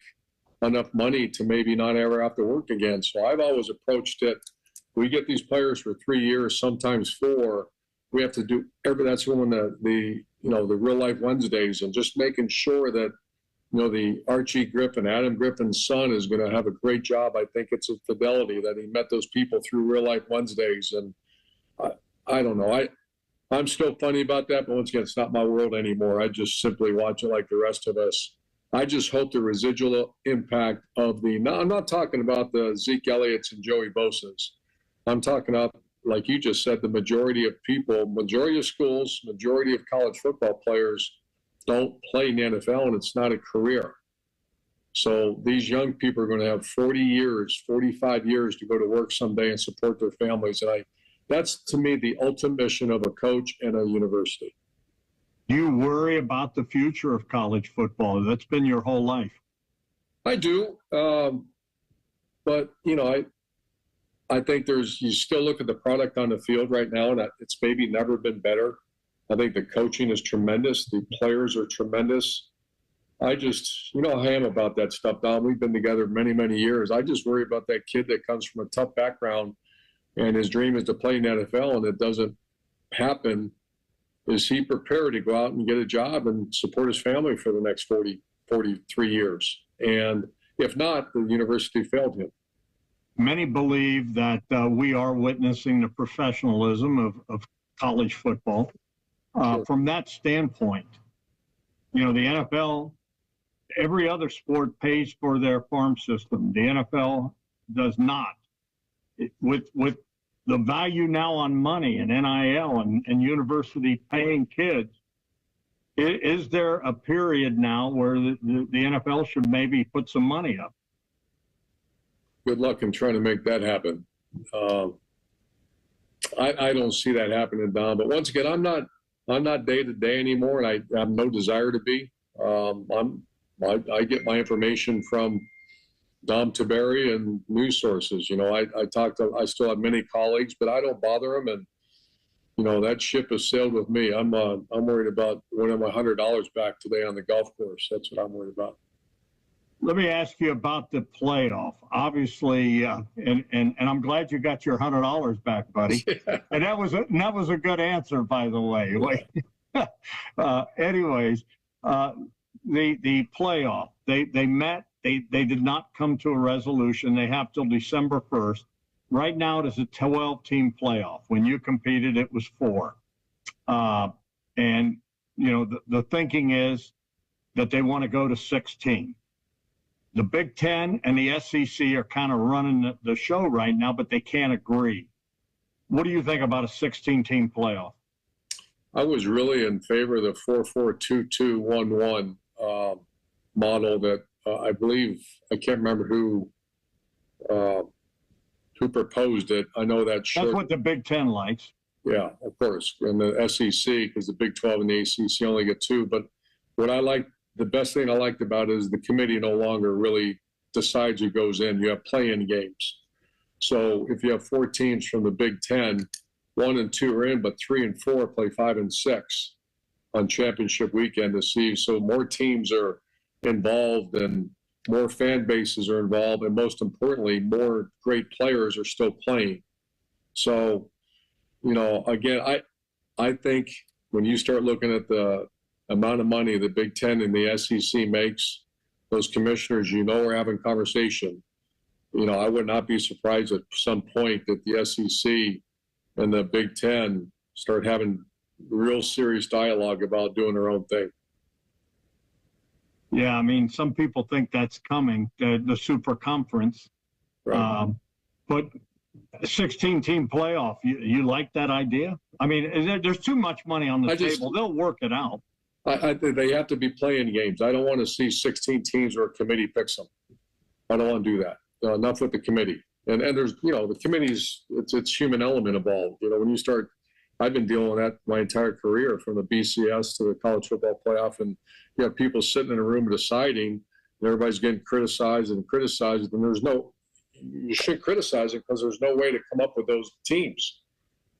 enough money to maybe not ever have to work again. So I've always approached it. We get these players for 3 years, sometimes 4. We have to do that's when the real life Wednesdays, and just making sure that, the Archie Griffin, Adam Griffin's son, is going to have a great job. I think it's a fidelity that he met those people through real life Wednesdays. And I don't know. I'm still funny about that, but once again, it's not my world anymore. I just simply watch it like the rest of us. I just hope the residual impact of I'm not talking about the Zeke Elliott's and Joey Bosa's. I'm talking about, like you just said, the majority of people, majority of schools, majority of college football players don't play in the NFL, and it's not a career. So these young people are going to have 40 years, 45 years to go to work someday and support their families. And that's, to me, the ultimate mission of a coach and a university. Do you worry about the future of college football? That's been your whole life. I do. But, I think you still look at the product on the field right now, and it's maybe never been better. I think the coaching is tremendous. The players are tremendous. I just, how I am about that stuff, Dom. We've been together many, many years. I just worry about that kid that comes from a tough background and his dream is to play in the NFL, and it doesn't happen. Is he prepared to go out and get a job and support his family for the next 43 years? And if not, the university failed him. Many believe that we are witnessing the professionalism of college football. From that standpoint, the NFL, every other sport pays for their farm system. The NFL does not. With the value now on money and NIL and university paying kids, is there a period now where the NFL should maybe put some money up? Good luck in trying to make that happen. I don't see that happening, Don. But once again, I'm not day to day anymore, and I have no desire to be. I get my information from Dom Tiberi and news sources. I still have many colleagues, but I don't bother them. And that ship has sailed with me. I'm worried about winning my $100 back today on the golf course. That's what I'm worried about. Let me ask you about the playoff. Obviously, and I'm glad you got your $100 back, buddy. Yeah. And that was a good answer, by the way. Anyways, the playoff. They met. They did not come to a resolution. They have till December 1st. Right now, it is a 12-team playoff. When you competed, it was 4. And the thinking is that they want to go to 16. The Big Ten and the SEC are kind of running the show right now, but they can't agree. What do you think about a 16-team playoff? I was really in favor of the 4-4-2-2-1-1 model that I believe, I can't remember who proposed it. I know that's what the Big Ten likes. Yeah, of course. And the SEC, because the Big 12 and the ACC only get 2. But what I like, the best thing I liked about it is the committee no longer really decides who goes in. You have play-in games. So if you have 4 teams from the Big Ten, 1 and 2 are in, but 3 and 4 play 5 and 6 on championship weekend to see. So more teams are involved and more fan bases are involved. And most importantly, more great players are still playing. So, again, I think when you start looking at the amount of money the Big Ten and the SEC makes, those commissioners, are having conversation. I would not be surprised at some point that the SEC and the Big Ten start having real serious dialogue about doing their own thing. Yeah, some people think that's coming, the super conference. Right. But a 16-team playoff, you like that idea? There's too much money on the table. They'll work it out. I think they have to be playing games. I don't want to see 16 teams where a committee picks them. I don't want to do that. Enough with the committee. And there's, the committees, it's human element involved. When you start, I've been dealing with that my entire career, from the BCS to the college football playoff, and you have people sitting in a room deciding, and everybody's getting criticized, and you shouldn't criticize it because there's no way to come up with those teams.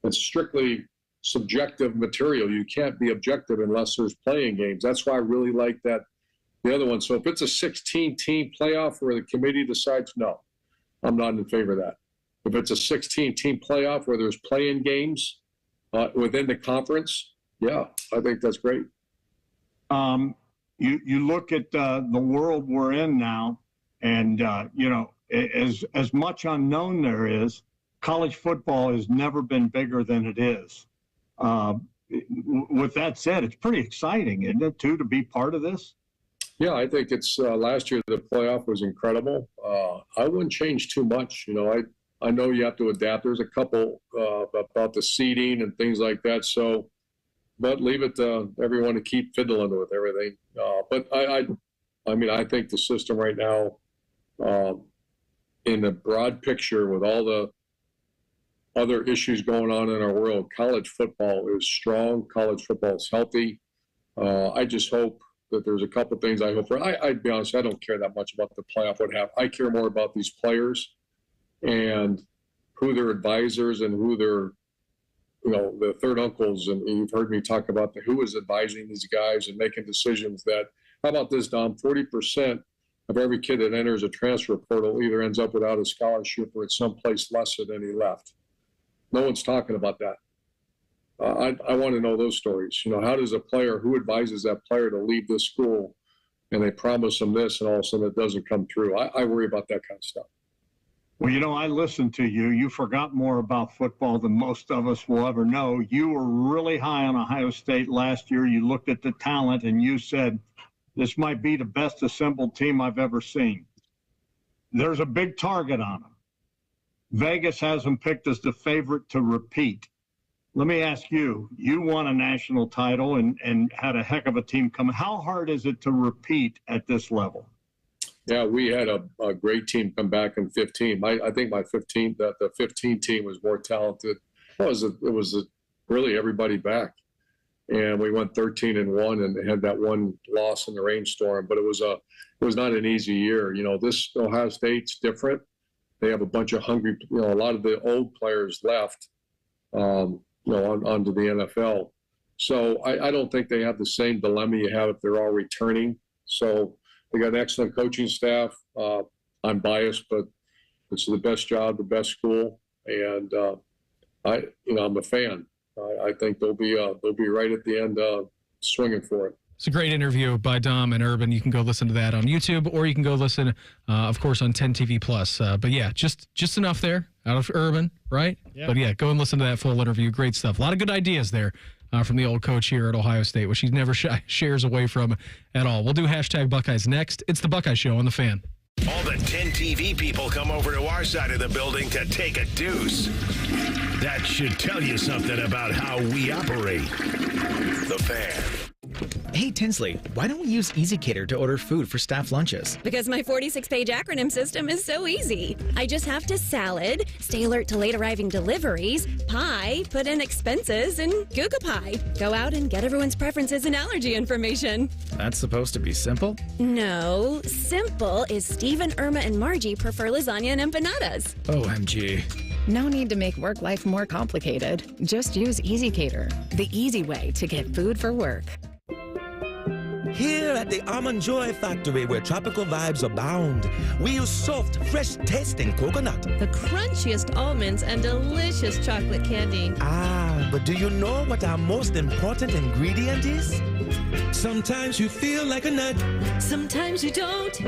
It's strictly subjective material. You can't be objective unless there's playing games. That's why I really like that, the other one. So if it's a 16-team playoff where the committee decides, no, I'm not in favor of that. If it's a 16-team playoff where there's playing games within the conference, yeah, I think that's great. You look at the world we're in now, and as much unknown there is, college football has never been bigger than it is. With that said, it's pretty exciting, isn't it, too, to be part of this? Yeah, I think it's last year the playoff was incredible. I wouldn't change too much. I know you have to adapt. There's a couple about the seeding and things like that. So, but leave it to everyone to keep fiddling with everything. But I think the system right now, in the broad picture with all the other issues going on in our world, college football is strong. College football is healthy. I just hope that there's a couple things I hope for. I'd be honest, I don't care that much about the playoff, what have. I care more about these players and who their advisors and who their, the third uncles. And you've heard me talk about who is advising these guys and making decisions that, how about this, Dom? 40% of every kid that enters a transfer portal either ends up without a scholarship or it's someplace lesser than he left. No one's talking about that. I want to know those stories. How does a player, who advises that player to leave this school and they promise them this and all of a sudden it doesn't come through? I worry about that kind of stuff. Well, I listened to you. You forgot more about football than most of us will ever know. You were really high on Ohio State last year. You looked at the talent and you said, this might be the best assembled team I've ever seen. There's a big target on them. Vegas has them picked as the favorite to repeat. Let me ask you, you won a national title and had a heck of a team come. How hard is it to repeat at this level? Yeah, we had a great team come back in 15. I think the 15 team was more talented. It was really everybody back. And we went 13-1 and had that one loss in the rainstorm. But it was not an easy year. This Ohio State's different. They have a bunch of hungry, a lot of the old players left, onto the NFL. So I don't think they have the same dilemma you have if they're all returning. So they got an excellent coaching staff. I'm biased, but it's the best job, the best school, and I'm a fan. I think they'll be right at the end, swinging for it. It's a great interview by Dom and Urban. You can go listen to that on YouTube, or you can go listen, of course, on 10 TV Plus. But yeah, just enough there out of Urban, right? Yeah. But yeah, go and listen to that full interview. Great stuff. A lot of good ideas there from the old coach here at Ohio State, which he never shares away from at all. We'll do hashtag Buckeyes next. It's the Buckeye Show on The Fan. All the 10 TV people come over to our side of the building to take a deuce. That should tell you something about how we operate. The Fan. Hey, Tinsley, why don't we use EasyCater to order food for staff lunches? Because my 46-page acronym system is so easy. I just have to salad, stay alert to late arriving deliveries, pie, put in expenses, and Google Pie. Go out and get everyone's preferences and allergy information. That's supposed to be simple? No, simple is Steve and Irma and Margie prefer lasagna and empanadas. OMG. No need to make work life more complicated. Just use EasyCater, the easy way to get food for work. Here at the Almond Joy Factory, where tropical vibes abound, we use soft, fresh-tasting coconut. The crunchiest almonds and delicious chocolate candy. Ah, but do you know what our most important ingredient is? Sometimes you feel like a nut. Sometimes you don't.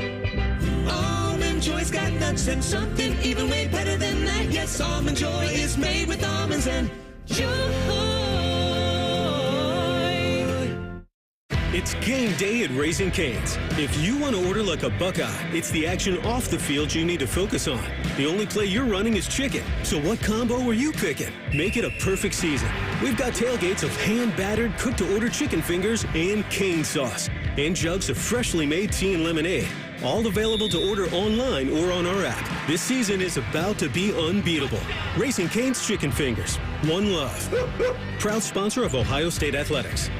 Almond Joy's got nuts and something even way better than that. Yes, Almond Joy is made with almonds and joy. It's game day at Raising Cane's. If you want to order like a Buckeye, it's the action off the field you need to focus on. The only play you're running is chicken. So what combo are you picking? Make it a perfect season. We've got tailgates of hand-battered, cooked-to-order chicken fingers and cane sauce. And jugs of freshly made tea and lemonade. All available to order online or on our app. This season is about to be unbeatable. Raising Cane's Chicken Fingers. One love. Proud sponsor of Ohio State Athletics.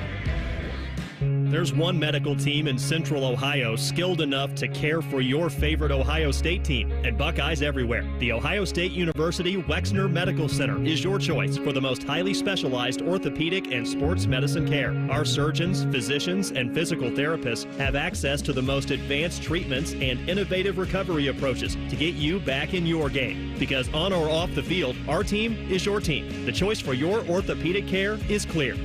There's one medical team in Central Ohio skilled enough to care for your favorite Ohio State team, and Buckeyes everywhere. The Ohio State University Wexner Medical Center is your choice for the most highly specialized orthopedic and sports medicine care. Our surgeons, physicians, and physical therapists have access to the most advanced treatments and innovative recovery approaches to get you back in your game. Because on or off the field, our team is your team. The choice for your orthopedic care is clear.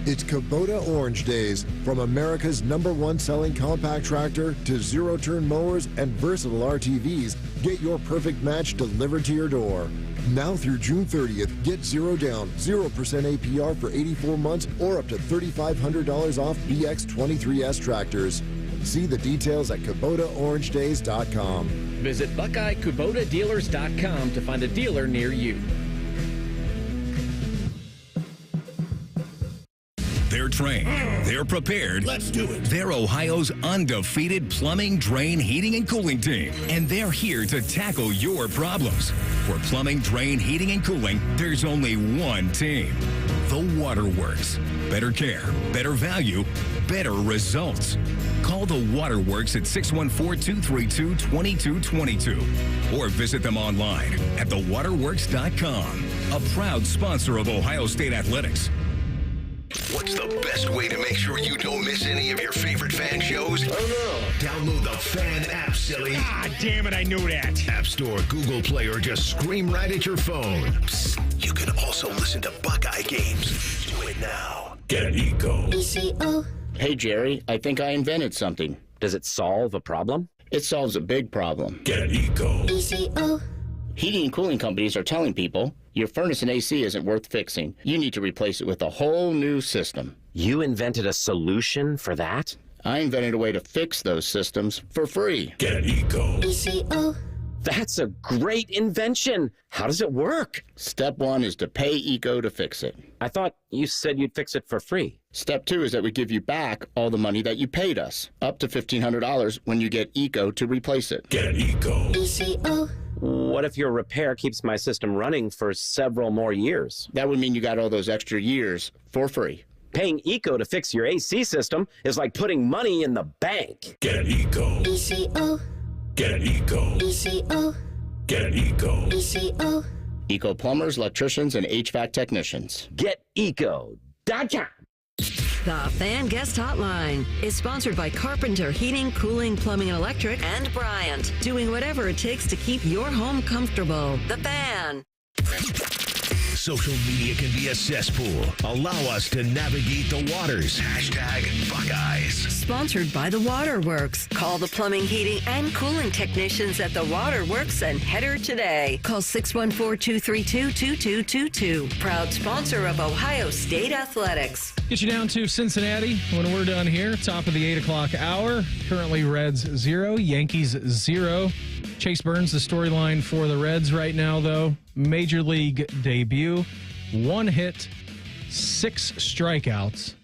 It's Kubota Orange Days. From America's #1 selling compact tractor to zero-turn mowers and versatile RTVs, get your perfect match delivered to your door. Now through June 30th, get 0 down, 0% APR for 84 months or up to $3,500 off BX23S tractors. See the details at KubotaOrangeDays.com. Visit BuckeyeKubotaDealers.com to find a dealer near you. They're trained. They're prepared. Let's do it. They're Ohio's undefeated plumbing, drain, heating, and cooling team. And they're here to tackle your problems. For plumbing, drain, heating, and cooling, there's only one team. The Waterworks. Better care, better value, better results. Call the Waterworks at 614-232-2222 or visit them online at thewaterworks.com. A proud sponsor of Ohio State Athletics. What's the best way to make sure you don't miss any of your favorite fan shows? Oh no. Download the Fan app, silly. Ah, damn it, I knew that. App Store, Google Play, or just scream right at your phone. Psst, you can also listen to Buckeye games. Do it now. Get Eco. ECO. Hey, Jerry, I think I invented something. Does it solve a problem? It solves a big problem. Get Eco. ECO. Heating and cooling companies are telling people your furnace and AC isn't worth fixing. You need to replace it with a whole new system. You invented a solution for that? I invented a way to fix those systems for free. Get Eco. ECO. That's a great invention. How does it work? Step 1 is to pay Eco to fix it. I thought you said you'd fix it for free. Step 2 is that we give you back all the money that you paid us, up to $1,500 when you get Eco to replace it. Get Eco. ECO. What if your repair keeps my system running for several more years? That would mean you got all those extra years for free. Paying Eco to fix your AC system is like putting money in the bank. Get Eco. ECO. Get Eco. ECO. Get Eco. ECO. Eco plumbers, electricians, and HVAC technicians. GetEco.com. The Fan Guest Hotline is sponsored by Carpenter Heating, Cooling, Plumbing, and Electric, and Bryant, doing whatever it takes to keep your home comfortable. The Fan. Social media can be a cesspool. Allow us to navigate the waters. #Buckeyes. Sponsored by The Waterworks. Call the plumbing, heating, and cooling technicians at The Waterworks and header today. Call 614-232-2222. Proud sponsor of Ohio State Athletics. Get you down to Cincinnati when we're done here. Top of the 8 o'clock hour. Currently Reds 0, Yankees 0. Chase Burns, the storyline for the Reds right now, though. Major League debut. 1 hit, 6 strikeouts.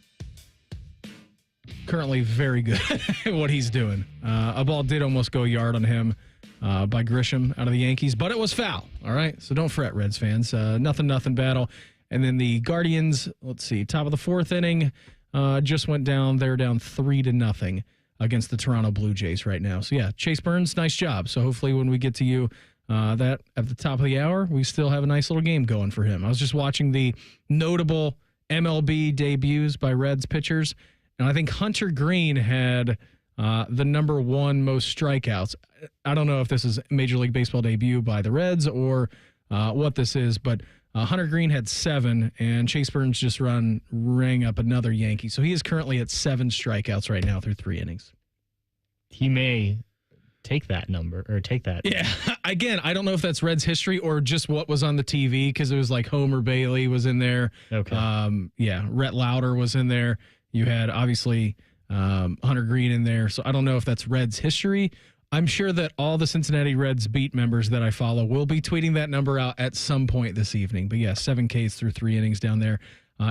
Currently very good at what he's doing. A ball did almost go a yard on him by Grisham out of the Yankees, but it was foul. All right, so don't fret, Reds fans. Nothing battle. And then the Guardians, let's see, top of the 4th inning, just went down. They're down 3-0 against the Toronto Blue Jays right now. So, yeah, Chase Burns, nice job. So hopefully when we get to you that at the top of the hour, we still have a nice little game going for him. I was just watching the notable MLB debuts by Reds pitchers, and I think Hunter Green had the number 1 most strikeouts. I don't know if this is Major League Baseball debut by the Reds or what this is, but Hunter Green had 7, and Chase Burns just rang up another Yankee. So he is currently at 7 strikeouts right now through 3 innings. He may take that number or take that. Yeah. Again, I don't know if that's Reds history or just what was on the TV, because it was like Homer Bailey was in there. Okay. Rhett Lauder was in there. You had obviously Hunter Green in there. So I don't know if that's Reds history. I'm sure that all the Cincinnati Reds beat members that I follow will be tweeting that number out at some point this evening. But yeah, 7 Ks through 3 innings down there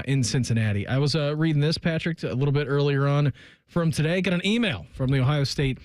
in Cincinnati. I was reading this, Patrick, a little bit earlier on from today. Got an email from the Ohio State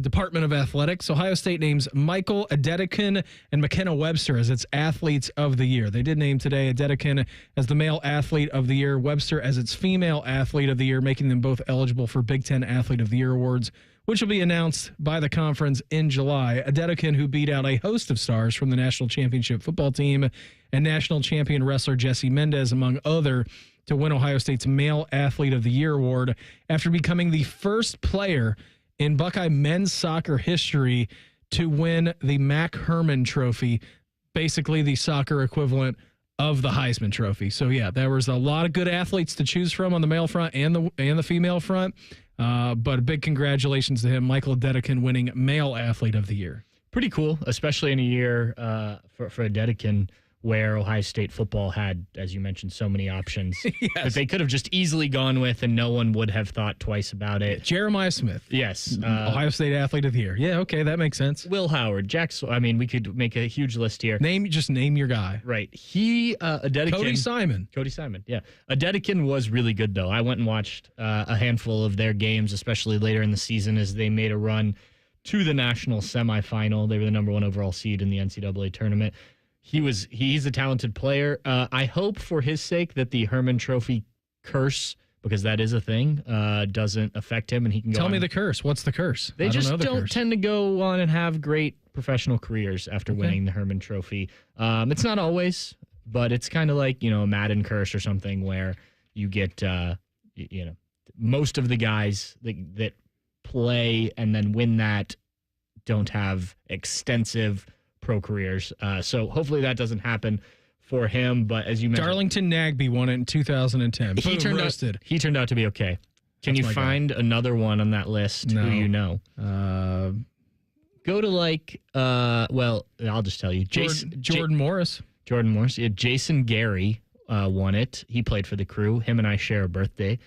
Department of Athletics. Ohio State names Michael Adedekin and McKenna Webster as its athletes of the year. They did name today Adedekin as the male athlete of the year, Webster as its female athlete of the year, making them both eligible for Big Ten Athlete of the Year awards, which will be announced by the conference in July. Adedekin, who beat out a host of stars from the national championship football team and national champion wrestler Jesse Mendez, among other, to win Ohio State's Male Athlete of the Year award after becoming the first player in Buckeye men's soccer history to win the Mac Hermann Trophy, basically the soccer equivalent of the Heisman Trophy. So yeah, there was a lot of good athletes to choose from on the male front and the female front. But a big congratulations to him, Michael Adedekin, winning Male Athlete of the Year. Pretty cool, especially in a year for Adedekin where Ohio State football had, as you mentioned, so many options that they could have just easily gone with and no one would have thought twice about it. Jeremiah Smith. Yes. Ohio State Athlete of the Year. Yeah, okay, that makes sense. Will Howard, Jackson. I mean, we could make a huge list here. Just name your guy. Right. Adedekin. Cody Simon, yeah. Adedekin was really good, though. I went and watched a handful of their games, especially later in the season as they made a run to the national semifinal. They were the number 1 overall seed in the NCAA tournament. He's a talented player. I hope for his sake that the Hermann Trophy curse, because that is a thing, doesn't affect him and he can go Tell me on. the curse. What's the curse? They just don't tend to go on and have great professional careers after winning the Hermann Trophy. It's not always, but it's kind of like, a Madden curse or something where you get, most of the guys that play and then win that don't have extensive pro careers. So hopefully that doesn't happen for him. But as you mentioned, Darlington Nagbe won it in 2010. He turned out to be okay. Can you find another one on that list who you know? Go to I'll just tell you. Jordan Morris. Jordan Morris. Yeah, Jason Gary won it. He played for the Crew. Him and I share a birthday.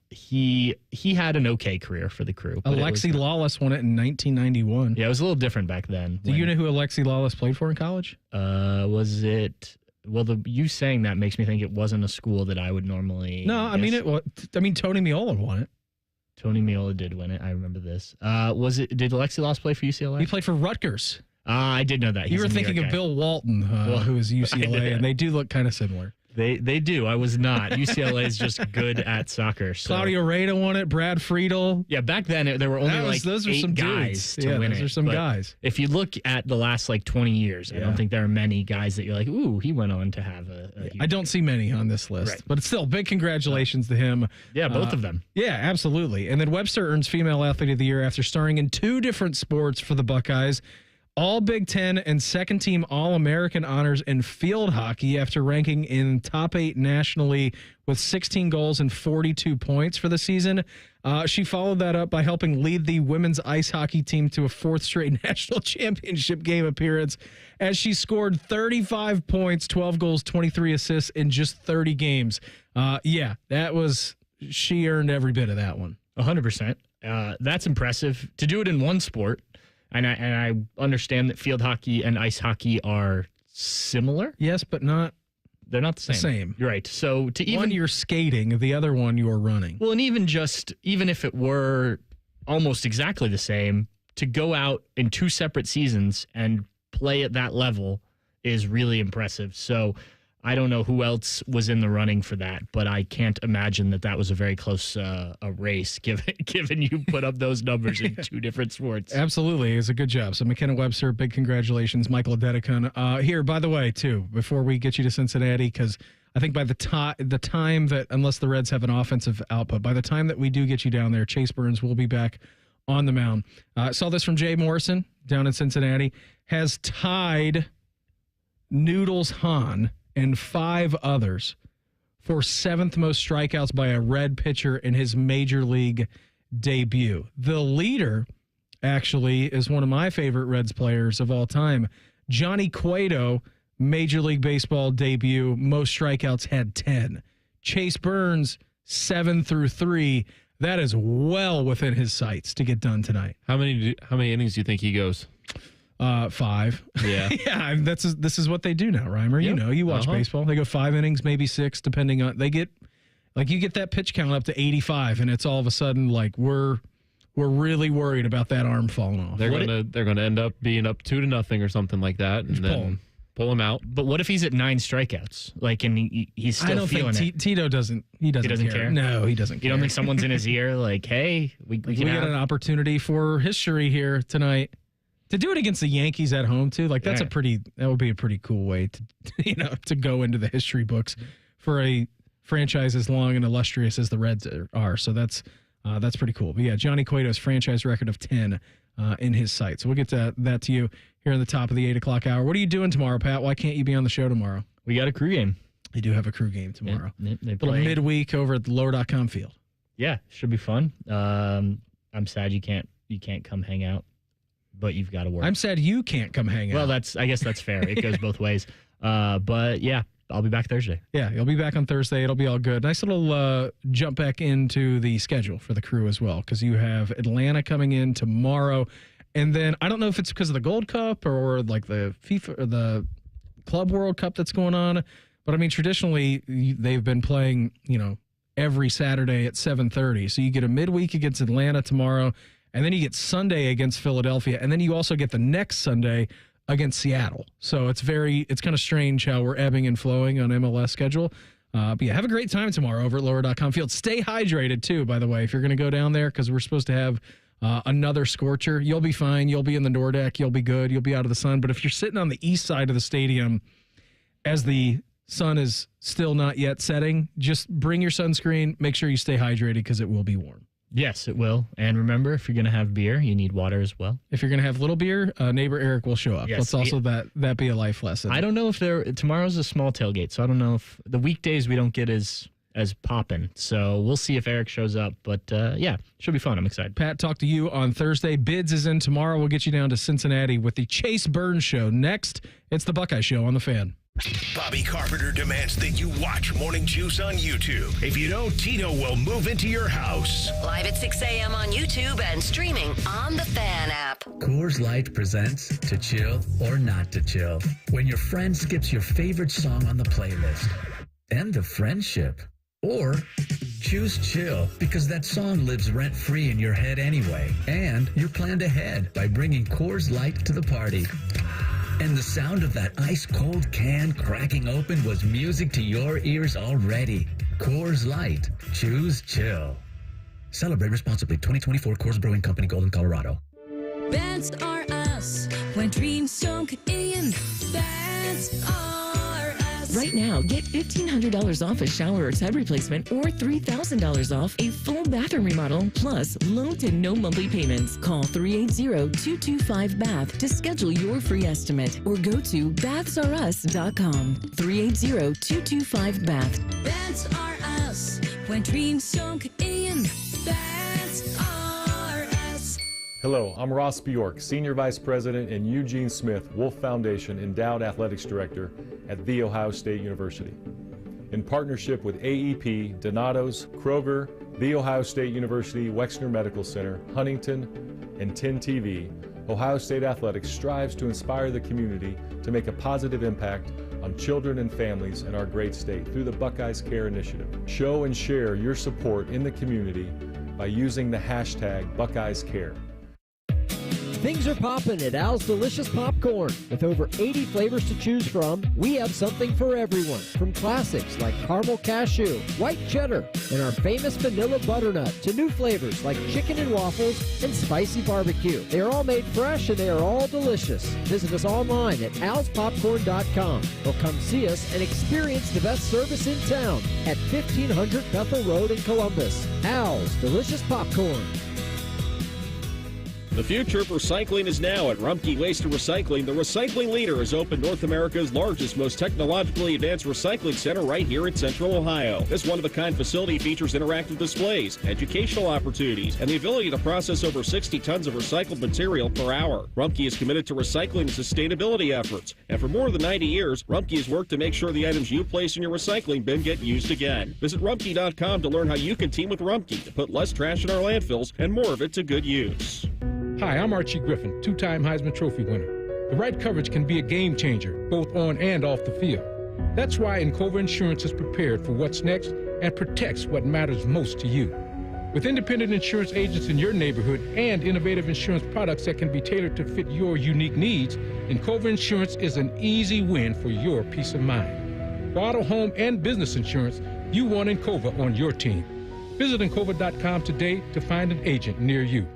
He had an okay career for the Crew. Alexi Lawless won it in 1991. Yeah, it was a little different back then. Do you know who Alexi Lawless played for in college? Was it? Well, you saying that makes me think it wasn't a school that I would normally. No, I mean Tony Meola won it. Tony Meola did win it. I remember this. Did Alexi Lawless play for UCLA? He played for Rutgers. I did know that. You were thinking of Bill Walton, who is UCLA, and they do look kind of similar. They do. I was not. UCLA is just good at soccer. So. Claudio Reyna won it. Brad Friedel. Yeah, back then there were only those are 8 some guys to win it. Those are some guys. If you look at the last 20 years, I don't think there are many guys that you're like, ooh, he went on to have a I don't see many on this list, right. But it's still big congratulations to him. Yeah, both of them. Yeah, absolutely. And then Webster earns Female Athlete of the Year after starring in 2 different sports for the Buckeyes. All Big Ten and second-team All-American honors in field hockey after ranking in top 8 nationally with 16 goals and 42 points for the season. She followed that up by helping lead the women's ice hockey team to a 4th straight national championship game appearance as she scored 35 points, 12 goals, 23 assists in just 30 games. She earned every bit of that one. 100%. That's impressive. To do it in one sport. And I understand that field hockey and ice hockey are similar. Yes, but they're not the same. You're right. So one you're skating, the other one you're running. Well, and even if it were almost exactly the same, to go out in 2 separate seasons and play at that level is really impressive. So I don't know who else was in the running for that, but I can't imagine that was a very close a race, given you put up those numbers in 2 different sports. Absolutely. It's a good job. So McKenna Webster, big congratulations. Michael Adedekin. Here, by the way, too, before we get you to Cincinnati, because I think by the time that, unless the Reds have an offensive output, by the time that we do get you down there, Chase Burns will be back on the mound. Saw this from Jay Morrison down in Cincinnati, has tied Noodles Hahn and 5 others for 7th most strikeouts by a Red pitcher in his major league debut. The leader, actually, is one of my favorite Reds players of all time. Johnny Cueto, Major League Baseball debut, most strikeouts, had 10. Chase Burns, 7 through 3. That is well within his sights to get done tonight. How many innings do you think he goes? 5. Yeah. Yeah, this is what they do now, Reimer. Yep. You watch baseball. They go 5 innings, maybe 6, depending on, you get that pitch count up to 85, and it's all of a sudden like we're we're really worried about that arm falling off. They're gonna end up being up 2-0 or something like that, and then pull him out. But what if he's at 9 strikeouts? Like, and he's still I don't feeling think Tito doesn't. He doesn't care. No, he doesn't care. You don't think someone's in his ear like, hey, we get an opportunity for history here tonight to do it against the Yankees at home too. Like that would be a pretty cool way to to go into the history books for a franchise as long and illustrious as the Reds are. So that's pretty cool. But yeah, Johnny Cueto's franchise record of 10 in his sight. So we'll get to that to you here in the top of the 8 o'clock hour. What are you doing tomorrow, Pat? Why can't you be on the show tomorrow? We got a crew game. You do have a crew game tomorrow. They little midweek over at the lower.com field. Yeah, should be fun. I'm sad you can't come hang out, but you've got to work. I'm sad you can't come hang out. Well, I guess that's fair. It goes both ways. But yeah, I'll be back Thursday. Yeah, you'll be back on Thursday. It'll be all good. Nice little jump back into the schedule for the crew as well, because you have Atlanta coming in tomorrow. And then I don't know if it's because of the Gold Cup or like the FIFA or the Club World Cup that's going on. But I mean, traditionally, they've been playing, every Saturday at 7:30. So you get a midweek against Atlanta tomorrow, and then you get Sunday against Philadelphia. And then you also get the next Sunday against Seattle. So it's kind of strange how we're ebbing and flowing on MLS schedule. But yeah, have a great time tomorrow over at lower.com field. Stay hydrated too, by the way, if you're going to go down there, because we're supposed to have another scorcher. You'll be fine. You'll be in the Nordeck. You'll be good. You'll be out of the sun. But if you're sitting on the east side of the stadium as the sun is still not yet setting, just bring your sunscreen. Make sure you stay hydrated because it will be warm. Yes, it will. And remember, if you're going to have beer, you need water as well. If you're going to have little beer, neighbor Eric will show up. Yes, Let's also that be a life lesson. I don't know if tomorrow's a small tailgate, so I don't know if the weekdays we don't get as poppin'. So we'll see if Eric shows up. But yeah, should be fun. I'm excited. Pat, talk to you on Thursday. Bids is in tomorrow. We'll get you down to Cincinnati with the Chase Burns Show. Next, it's the Buckeye Show on the Fan. Bobby Carpenter demands that you watch Morning Juice on YouTube. If you don't, Tito will move into your house. Live at 6 a.m. on YouTube and streaming on the Fan app. Coors Light presents To Chill or Not to Chill. When your friend skips your favorite song on the playlist. End of friendship. Or choose chill because that song lives rent-free in your head anyway. And you're planned ahead by bringing Coors Light to the party. And the sound of that ice-cold can cracking open was music to your ears already. Coors Light. Choose chill. Celebrate responsibly. 2024 Coors Brewing Company, Golden, Colorado. That's are us. When dreams sunk in, that's our us. Right now, get $1,500 off a shower or tub replacement or $3,000 off a full bathroom remodel, plus low to no monthly payments. Call 380-225-BATH to schedule your free estimate or go to bathsareus.com. 380-225-BATH. That's our us. When dreams sunk in, that's our us. Hello, I'm Ross Bjork, Senior Vice President and Eugene Smith Wolf Foundation Endowed Athletics Director at The Ohio State University. In partnership with AEP, Donato's, Kroger, The Ohio State University Wexner Medical Center, Huntington, and 10 TV, Ohio State Athletics strives to inspire the community to make a positive impact on children and families in our great state through the Buckeyes Care Initiative. Show and share your support in the community by using the hashtag BuckeyesCare. Things are popping at Al's Delicious Popcorn. With over 80 flavors to choose from, we have something for everyone. From classics like caramel cashew, white cheddar, and our famous vanilla butternut, to new flavors like chicken and waffles and spicy barbecue. They are all made fresh and they are all delicious. Visit us online at alspopcorn.com or come see us and experience the best service in town at 1500 Bethel Road in Columbus. Al's Delicious Popcorn. The future of recycling is now at Rumpke Waste and Recycling. The recycling leader has opened North America's largest, most technologically advanced recycling center right here in Central Ohio. This one-of-a-kind facility features interactive displays, educational opportunities, and the ability to process over 60 tons of recycled material per hour. Rumpke is committed to recycling and sustainability efforts, and for more than 90 years, Rumpke has worked to make sure the items you place in your recycling bin get used again. Visit Rumpke.com to learn how you can team with Rumpke to put less trash in our landfills and more of it to good use. Hi, I'm Archie Griffin, two-time Heisman Trophy winner. The right coverage can be a game changer, both on and off the field. That's why Encova Insurance is prepared for what's next and protects what matters most to you. With independent insurance agents in your neighborhood and innovative insurance products that can be tailored to fit your unique needs, Encova Insurance is an easy win for your peace of mind. For auto, home, and business insurance, you want Encova on your team. Visit Encova.com today to find an agent near you.